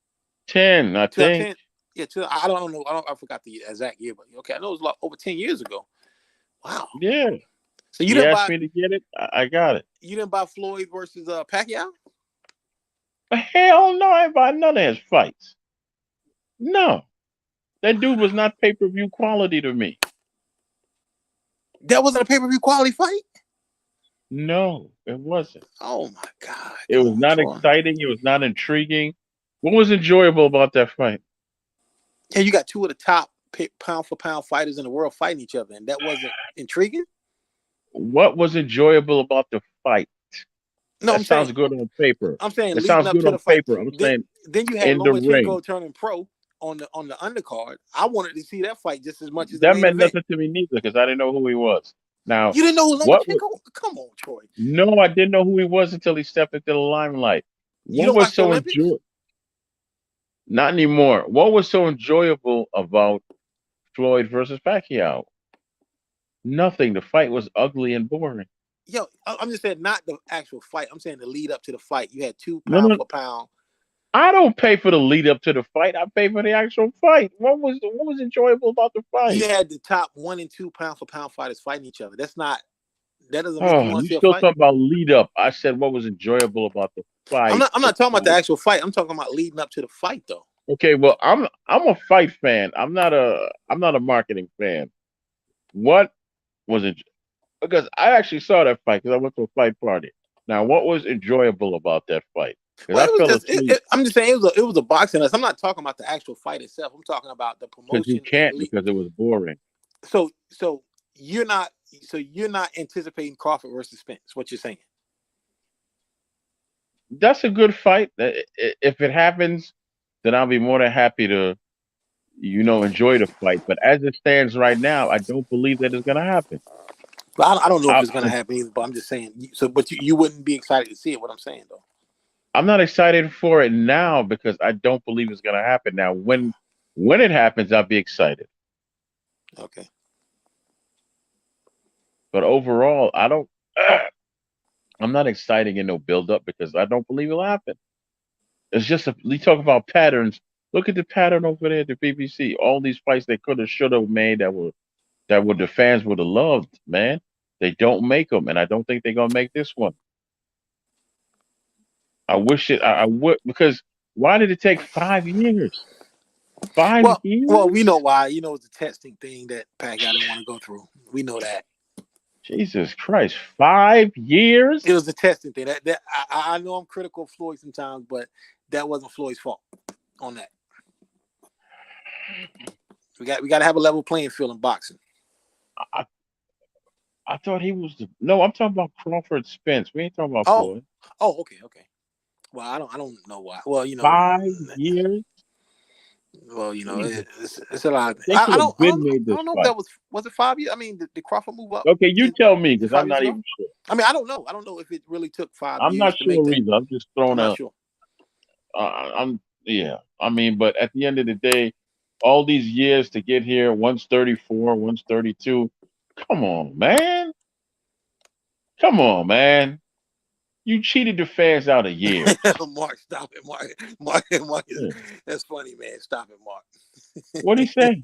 10, I think. Yeah, I don't know. I forgot the exact year, but okay, I know it was like over 10 years ago. Wow. Yeah. So you asked me to get it. I got it. You didn't buy Floyd versus Pacquiao? Hell no, I didn't buy none of his fights. No. That dude was not pay-per-view quality to me. That wasn't a pay-per-view quality fight? No, it wasn't. Oh my God. It was not exciting. It was not intriguing. What was enjoyable about that fight? Yeah, you got two of the top pound for pound fighters in the world fighting each other, and that wasn't intriguing? What was enjoyable about the fight? No, that sounds good on paper. I'm saying it sounds good on paper. I'm saying then you had Lomachenko turning pro on the undercard. I wanted to see that fight just as much as that meant nothing to me neither because I didn't know who he was. Now you didn't know who Lomachenko? Come on, Troy. No, I didn't know who he was until he stepped into the limelight. What was so enjoyable? Not anymore. What was so enjoyable about Floyd versus Pacquiao? Nothing. The fight was ugly and boring. Yo, I'm just saying not the actual fight. I'm saying the lead up to the fight. You had 2 pound for pound. I don't pay for the lead up to the fight. I pay for the actual fight. What was enjoyable about the fight? You had the top 1 and 2 pound for pound fighters fighting each other. That doesn't make you want to see a fight. Still talking about lead up. I said what was enjoyable about the fight. I'm not talking about the actual fight. I'm talking about leading up to the fight though. Okay, well, I'm a fight fan. I'm not a marketing fan. What was it? Because I actually saw that fight because I went to a fight party. Now, what was enjoyable about that fight? Well, I'm just saying it was a boxing. I'm not talking about the actual fight itself. I'm talking about the promotion. Because you can't because it was boring. So you're not anticipating Crawford versus Spence. What you're saying? That's a good fight. If it happens, then I'll be more than happy to, enjoy the fight. But as it stands right now, I don't believe that it's going to happen. But I don't know if it's going to happen either. But I'm just saying. But you wouldn't be excited to see it. What I'm saying though. I'm not excited for it now because I don't believe it's going to happen. Now, when it happens, I'll be excited. Okay. But overall, I'm not excited in no build up because I don't believe it'll happen. It's just we talk about patterns. Look at the pattern over there at the BBC. All these fights they could have, should have made that the fans would have loved, man. They don't make them, and I don't think they're gonna make this one. I wish it. I would because why did it take 5 years? 5 years. Well, we know why. It's a testing thing that Pacquiao didn't want to go through. We know that. Jesus Christ, 5 years? It was a testing thing. I know I'm critical of Floyd sometimes, but that wasn't Floyd's fault on that. We got to have a level playing field in boxing. I thought he was no. I'm talking about Crawford Spence. We ain't talking about Floyd. Oh, okay. Well, I don't know why. Well, 5 years. Well, it's a lot. I don't know if that was it 5 years. I mean, did Crawford move up? Okay, you tell me because I'm not even sure. I mean, I don't know. I don't know if it really took 5 years. I'm not sure either. I'm just throwing out. Sure. I mean, but at the end of the day, all these years to get here, one's 34, one's 32. Come on, man. You cheated the fans out a year. Mark, stop it, Mark. Yeah. That's funny, man. Stop it, Mark. What'd he say?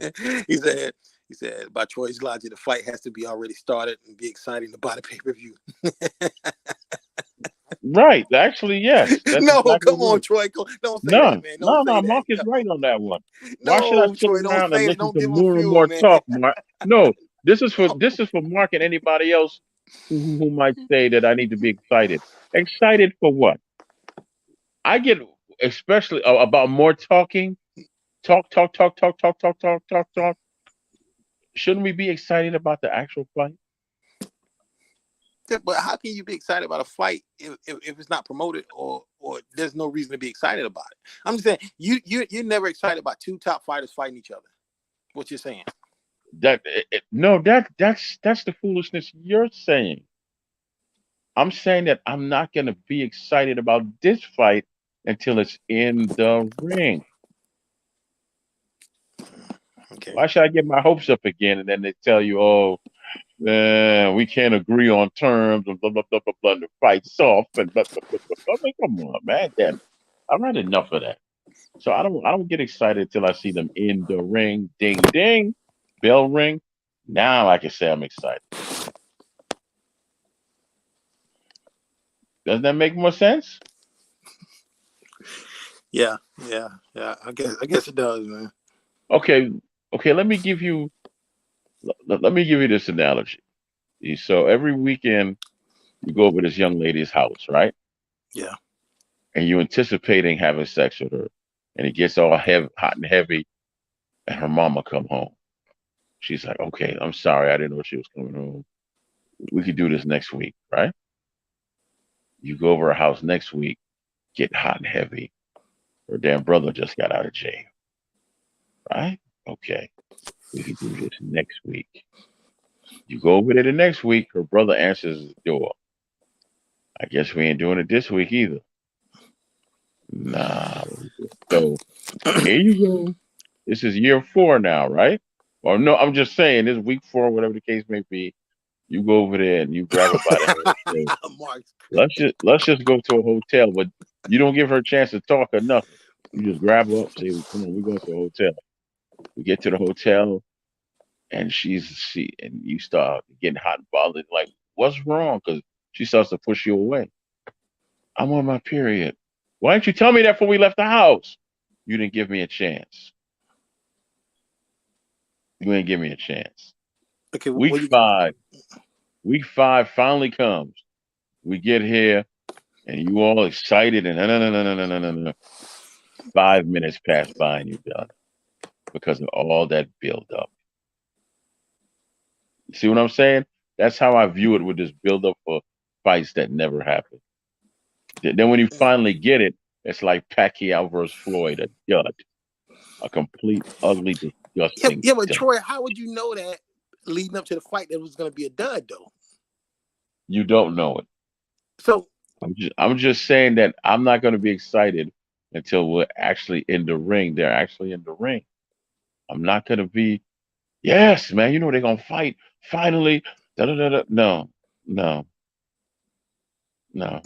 He said, by Troy's logic, the fight has to be already started and be exciting to buy the pay-per-view. Right. Actually, yes. That's No, exactly come on, right. Troy. Don't say No, that, man. Don't say that. Mark is right on that one. Why should I No, sit Troy, don't around and say that. listen Don't to give him more and fuel, more man. talk, Mark? No, this is for Mark and anybody else who might say that I need to be excited. Excited for what? I get especially about more talking. Talk, talk, talk, talk, talk, talk, talk, talk, talk. Shouldn't we be excited about the actual fight? But how can you be excited about a fight if it's not promoted or there's no reason to be excited about it? I'm just saying you're never excited about two top fighters fighting each other. What you're saying? That's the foolishness you're saying. I'm saying that I'm not going to be excited about this fight until it's in the ring. Okay. Why should I get my hopes up again and then they tell you, oh, we can't agree on terms and blah blah blah blah blah. The fight's off and blah blah blah blah. I mean, come on, man. Damn, I've had enough of that. So I don't get excited until I see them in the ring. Ding ding, bell ring. Now I can say I'm excited. Doesn't that make more sense? Yeah. I guess it does, man. Okay. Let me give you this analogy. So every weekend you go over this young lady's house, right? Yeah. And you're anticipating having sex with her, and it gets all hot and heavy, and her mama come home. She's like, "Okay, I'm sorry, I didn't know she was coming home. We could do this next week, right?" You go over her house next week, get hot and heavy. Her damn brother just got out of jail, right? Okay, we could do this next week. You go over there the next week, her brother answers the door. I guess we ain't doing it this week either. Nah. So here you go. This is year 4 now, right? Or no, I'm just saying this is week 4, whatever the case may be. You go over there and you grab her by the hand. Let's just go to a hotel, but you don't give her a chance to talk or nothing. You just grab her up, say, "Come on, we're going to a hotel." We get to the hotel, and and you start getting hot and bothered. Like, what's wrong? Because she starts to push you away. I'm on my period. Why didn't you tell me that before we left the house? You didn't give me a chance. You ain't give me a chance. Okay. Week 5 finally comes. We get here, and you all excited, and no. 5 minutes pass by, and you're done because of all that build up. You see what I'm saying? That's how I view it with this build up for fights that never happen. Then when you finally get it, it's like Pacquiao versus Floyd, a dud, a complete, ugly, disgusting. Yeah, but Troy, how would you know that leading up to the fight that was going to be a dud, though? You don't know it. So I'm just saying that I'm not going to be excited until we're actually in the ring. They're actually in the ring. I'm not going to be, yes, man, you know they're going to fight finally. Da, da, da, da. No. I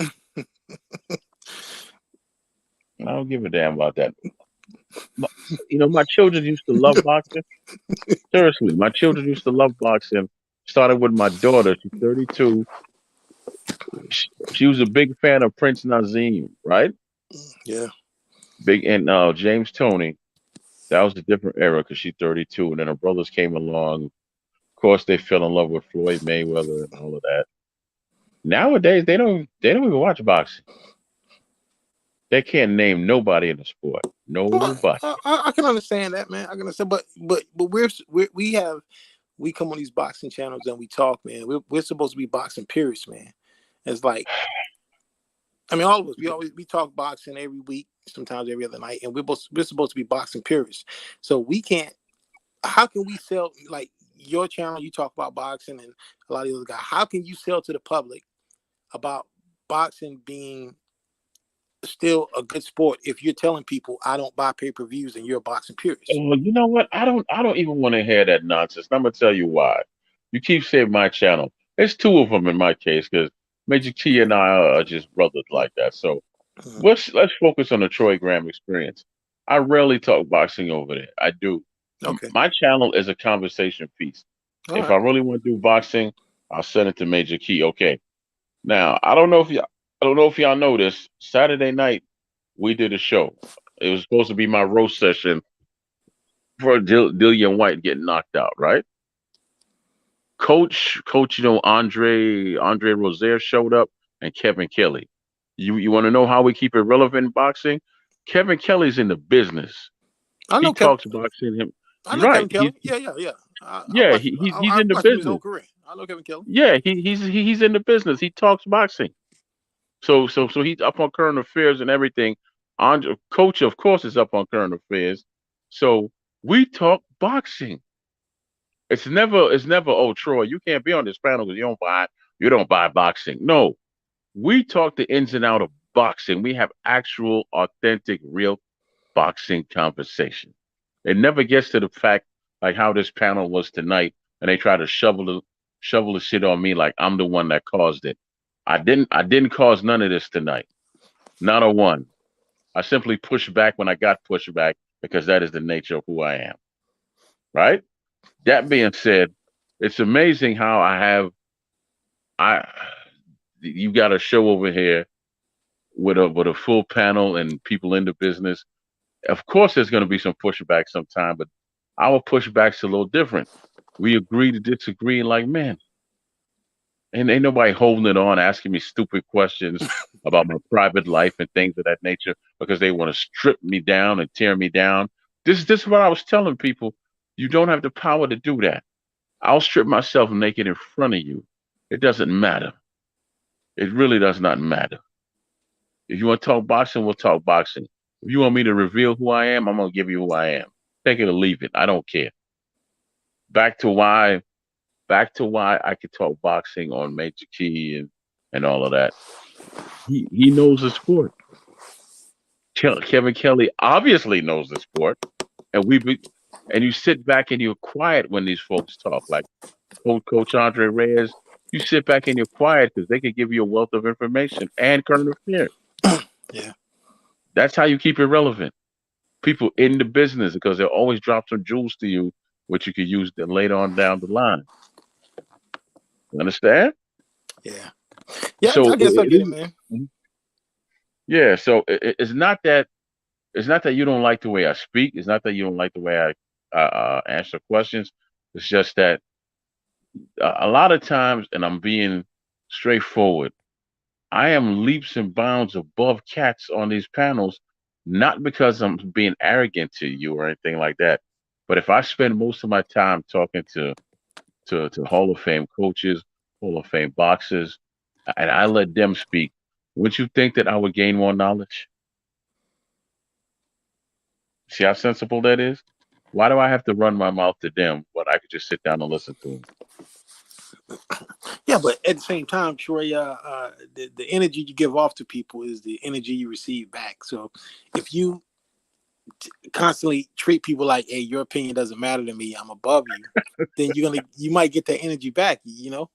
don't give a damn about that. My children used to love boxing. Seriously, my children used to love boxing. Started with my daughter. She's 32. She was a big fan of Prince Nazim, right? Yeah. Big and James Toney. That was a different era because she's 32, and then her brothers came along. Of course, they fell in love with Floyd Mayweather and all of that. Nowadays, they don't even watch boxing. They can't name nobody in the sport. Nobody. I can understand that, man. I can understand, but we come on these boxing channels and we talk, man. We're supposed to be boxing purists, man. It's like, I mean, all of us. We talk boxing every week, sometimes every other night, and we're supposed to be boxing purists. So we can't. How can we sell, like your channel? You talk about boxing and a lot of the other guys. How can you sell to the public about boxing being still a good sport if you're telling people I don't buy pay-per-views and you're a boxing purist? Well, you know what? I don't even want to hear that nonsense. I'm gonna tell you why. You keep saying my channel. There's 2 of them in my case because Major Key and I are just brothers like that. So let's focus on the Troy Graham experience. I rarely talk boxing over there. I do. Okay. My channel is a conversation piece. I really want to do boxing, I'll send it to Major Key. Okay. Now I don't know if I don't know if y'all know this. Saturday night, we did a show. It was supposed to be my roast session for Dillian White getting knocked out, right? Coach, Andre Rozier showed up and Kevin Kelly. You want to know how we keep it relevant in boxing? Kevin Kelly's in the business. I know he talks boxing. I know Kevin Kelly. Yeah. He's in the business. His whole career. I know Kevin Kelly. Yeah, he's in the business. He talks boxing. So he's up on current affairs and everything. Coach, of course, is up on current affairs. So we talk boxing. It's never, oh, Troy, you can't be on this panel because you don't buy boxing. No, we talk the ins and outs of boxing. We have actual, authentic, real boxing conversation. It never gets to the fact like how this panel was tonight, and they try to shovel the shit on me like I'm the one that caused it. I didn't cause none of this tonight. Not a one. I simply pushed back when I got pushed back because that is the nature of who I am. Right? That being said, it's amazing how you got a show over here with a full panel and people in the business. Of course, there's going to be some pushback sometime, but our pushback's a little different. We agree to disagree, and like, man, and ain't nobody holding it on, asking me stupid questions about my private life and things of that nature because they want to strip me down and tear me down. This is what I was telling people. You don't have the power to do that. I'll strip myself naked in front of you. It doesn't matter. It really does not matter. If you want to talk boxing, we'll talk boxing. If you want me to reveal who I am, I'm going to give you who I am. Take it or leave it. I don't care. Back to why I could talk boxing on Major Key and all of that. He knows the sport. Kevin Kelly obviously knows the sport. And you sit back and you're quiet when these folks talk. Like Coach Andre Reyes, you sit back and you're quiet because they could give you a wealth of information and current affairs. Yeah. That's how you keep it relevant. People in the business, because they'll always drop some jewels to you, which you could use later on down the line. You understand? Yeah. Yeah, so I guess I get it, man. Yeah, so it's not that you don't like the way I speak. It's not that you don't like the way I answer questions. It's just that a lot of times, and I'm being straightforward, I am leaps and bounds above cats on these panels, not because I'm being arrogant to you or anything like that. But if I spend most of my time talking to Hall of Fame coaches, Hall of Fame boxers, and I let them speak, wouldn't you think that I would gain more knowledge? See how sensible that is? Why do I have to run my mouth to them when I could just sit down and listen to them? Yeah, but at the same time, Troy, the energy you give off to people is the energy you receive back. So if you constantly treat people like, hey, your opinion doesn't matter to me, I'm above you, then you might get that energy back, you know?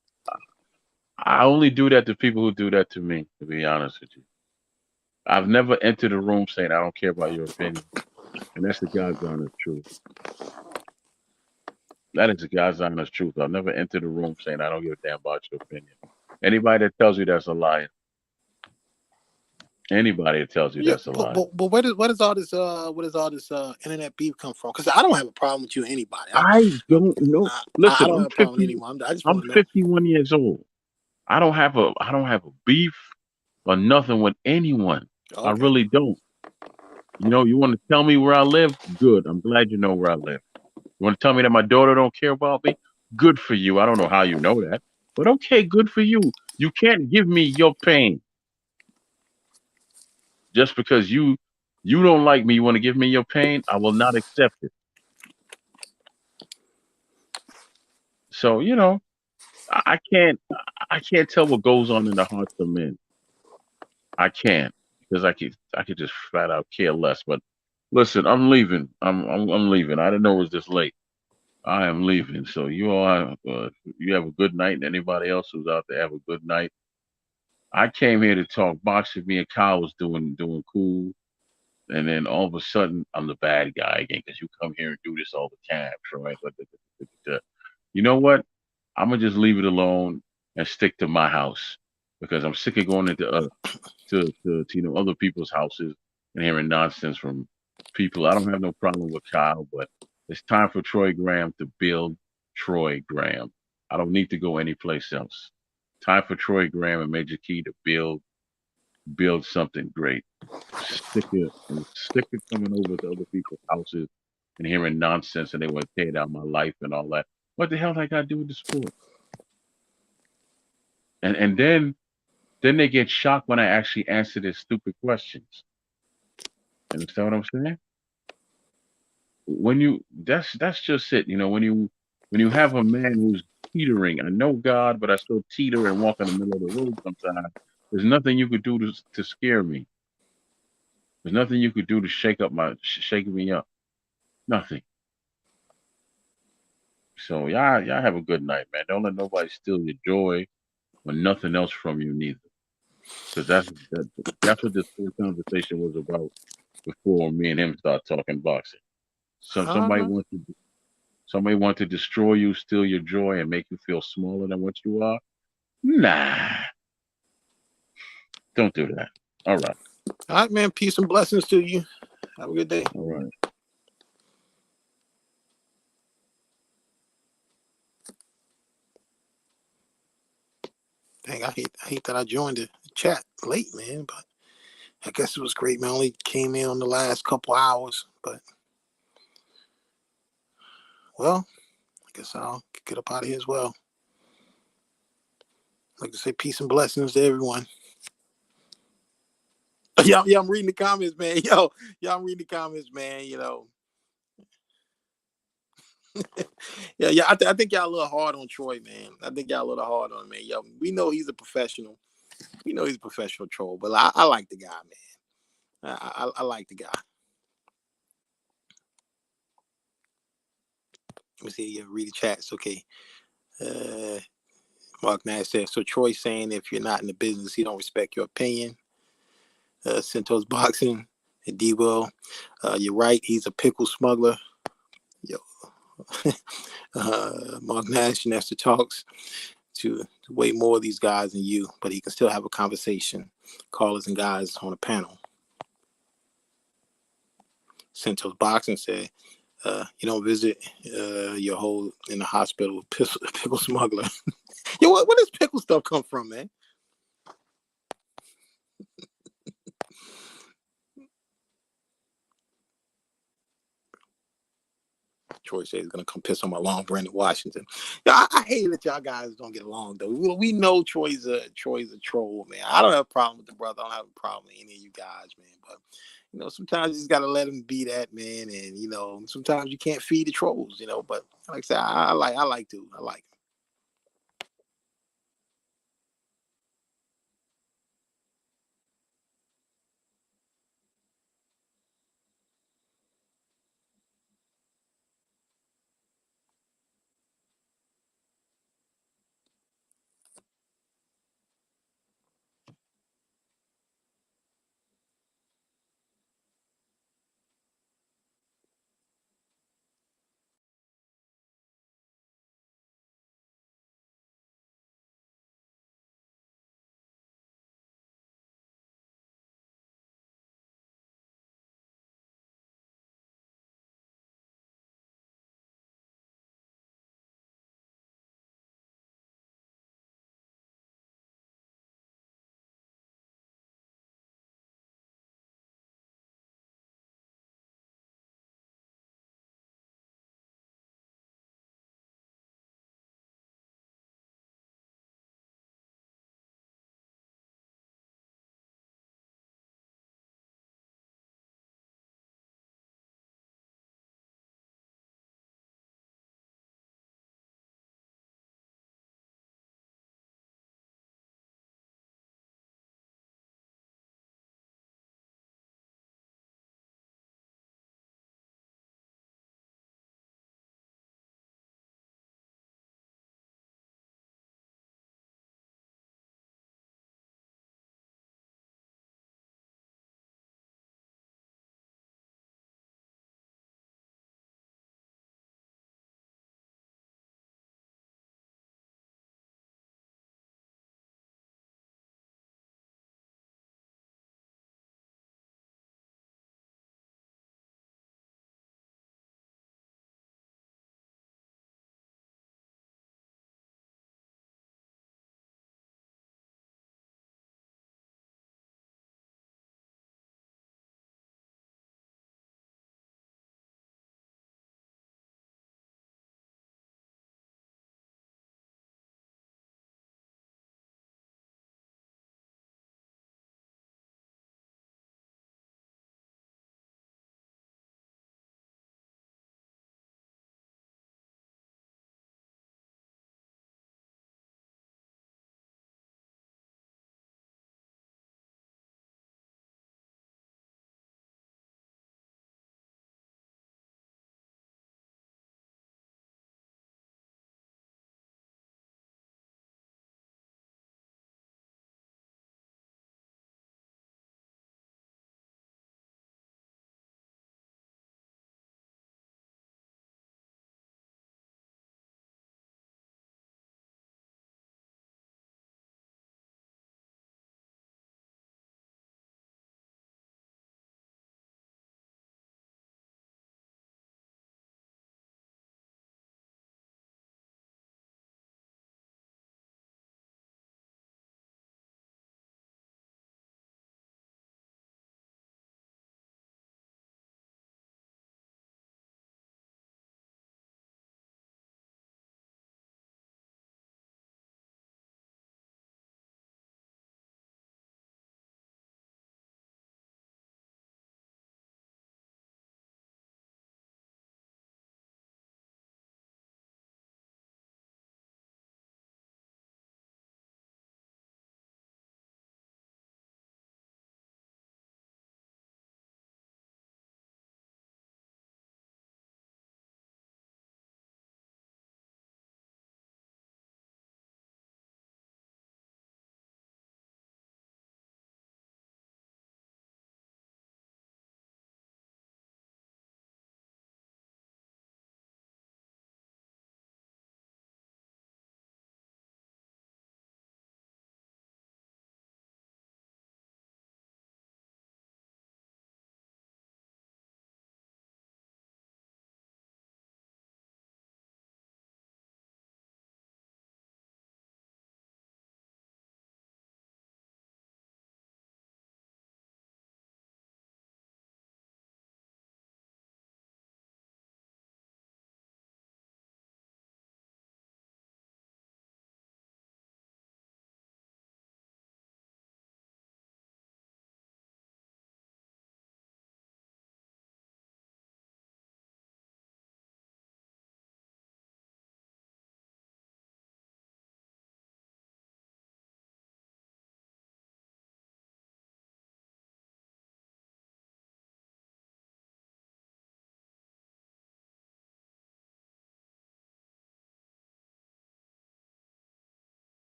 I only do that to people who do that to me, to be honest with you. I've never entered a room saying I don't care about your opinion. And that's the God's honest truth. That is the God's honest truth. I've never entered a room saying I don't give a damn about your opinion. Anybody that tells you that's a liar. Anybody that tells you that's a liar. But what is all this internet beef come from? Because I don't have a problem with you or anybody. I don't know. Listen, I don't have a problem with anyone. I'm 51 years old. I don't have a beef or nothing with anyone. Okay. I really don't. You know, you want to tell me where I live? Good. I'm glad you know where I live. You want to tell me that my daughter don't care about me? Good for you. I don't know how you know that, but okay, good for you. You can't give me your pain. Just because you don't like me, you want to give me your pain, I will not accept it. So, you know, I can't tell what goes on in the hearts of men. I can't, because I could just flat out care less. But listen, I'm leaving. I'm leaving. I didn't know it was this late. I am leaving. So you all you have a good night, and anybody else who's out there have a good night. I came here to talk boxing. Me and Kyle was doing cool, and then all of a sudden I'm the bad guy again because you come here and do this all the time, right? But you know what? I'm gonna just leave it alone and stick to my house. because I'm sick of going into to other people's houses and hearing nonsense from people. I don't have no problem with Kyle, but it's time for Troy Graham to build Troy Graham. I don't need to go anyplace else. Time for Troy Graham and Major Key to build something great. Sick of coming over to other people's houses and hearing nonsense and they want to tear down my life and all that. What the hell I got to do with the sport? And then they get shocked when I actually answer their stupid questions. Understand what I'm saying? That's just it. When you have a man who's teetering, I know God, but I still teeter and walk in the middle of the road sometimes. There's nothing you could do to scare me. There's nothing you could do to shake me up. Nothing. So y'all have a good night, man. Don't let nobody steal your joy or nothing else from you neither. Because that's what this whole conversation was about before me and him start talking boxing. So somebody wants to destroy you, steal your joy, and make you feel smaller than what you are. Nah. Don't do that. All right. All right, man. Peace and blessings to you. Have a good day. All right. Dang, I hate that I joined the chat late, man, but I guess it was great, man. I only came in on the last couple hours, but well, I guess I'll get up out of here as well. I'd like to say peace and blessings to everyone. Yeah, I'm reading the comments, man. I'm reading the comments, man. I think y'all a little hard on Troy, man. I think y'all a little hard on him, man. Yo, we know he's a professional. We know he's a professional troll, but I like the guy, man. I like the guy. Let me see. Read the chats. Okay. Mark Nash says, so Troy's saying if you're not in the business, he don't respect your opinion. Santos Boxing and D-Will. You're right. He's a pickle smuggler. Yo. Mark Nash, Nestor talks to way more of these guys than you, but he can still have a conversation. Callers and guys on a panel. Santos Boxing said, you don't visit your hole in the hospital with pickle smuggler. Yo, where does pickle stuff come from, man? Troy says he's gonna come piss on my lawn, Brandon Washington. Yeah, I hate that y'all guys don't get along though. We know Troy's a troll, man. I don't have a problem with the brother. I don't have a problem with any of you guys, man. But sometimes you just gotta let him be that, man. And sometimes you can't feed the trolls, But like I said, I like him.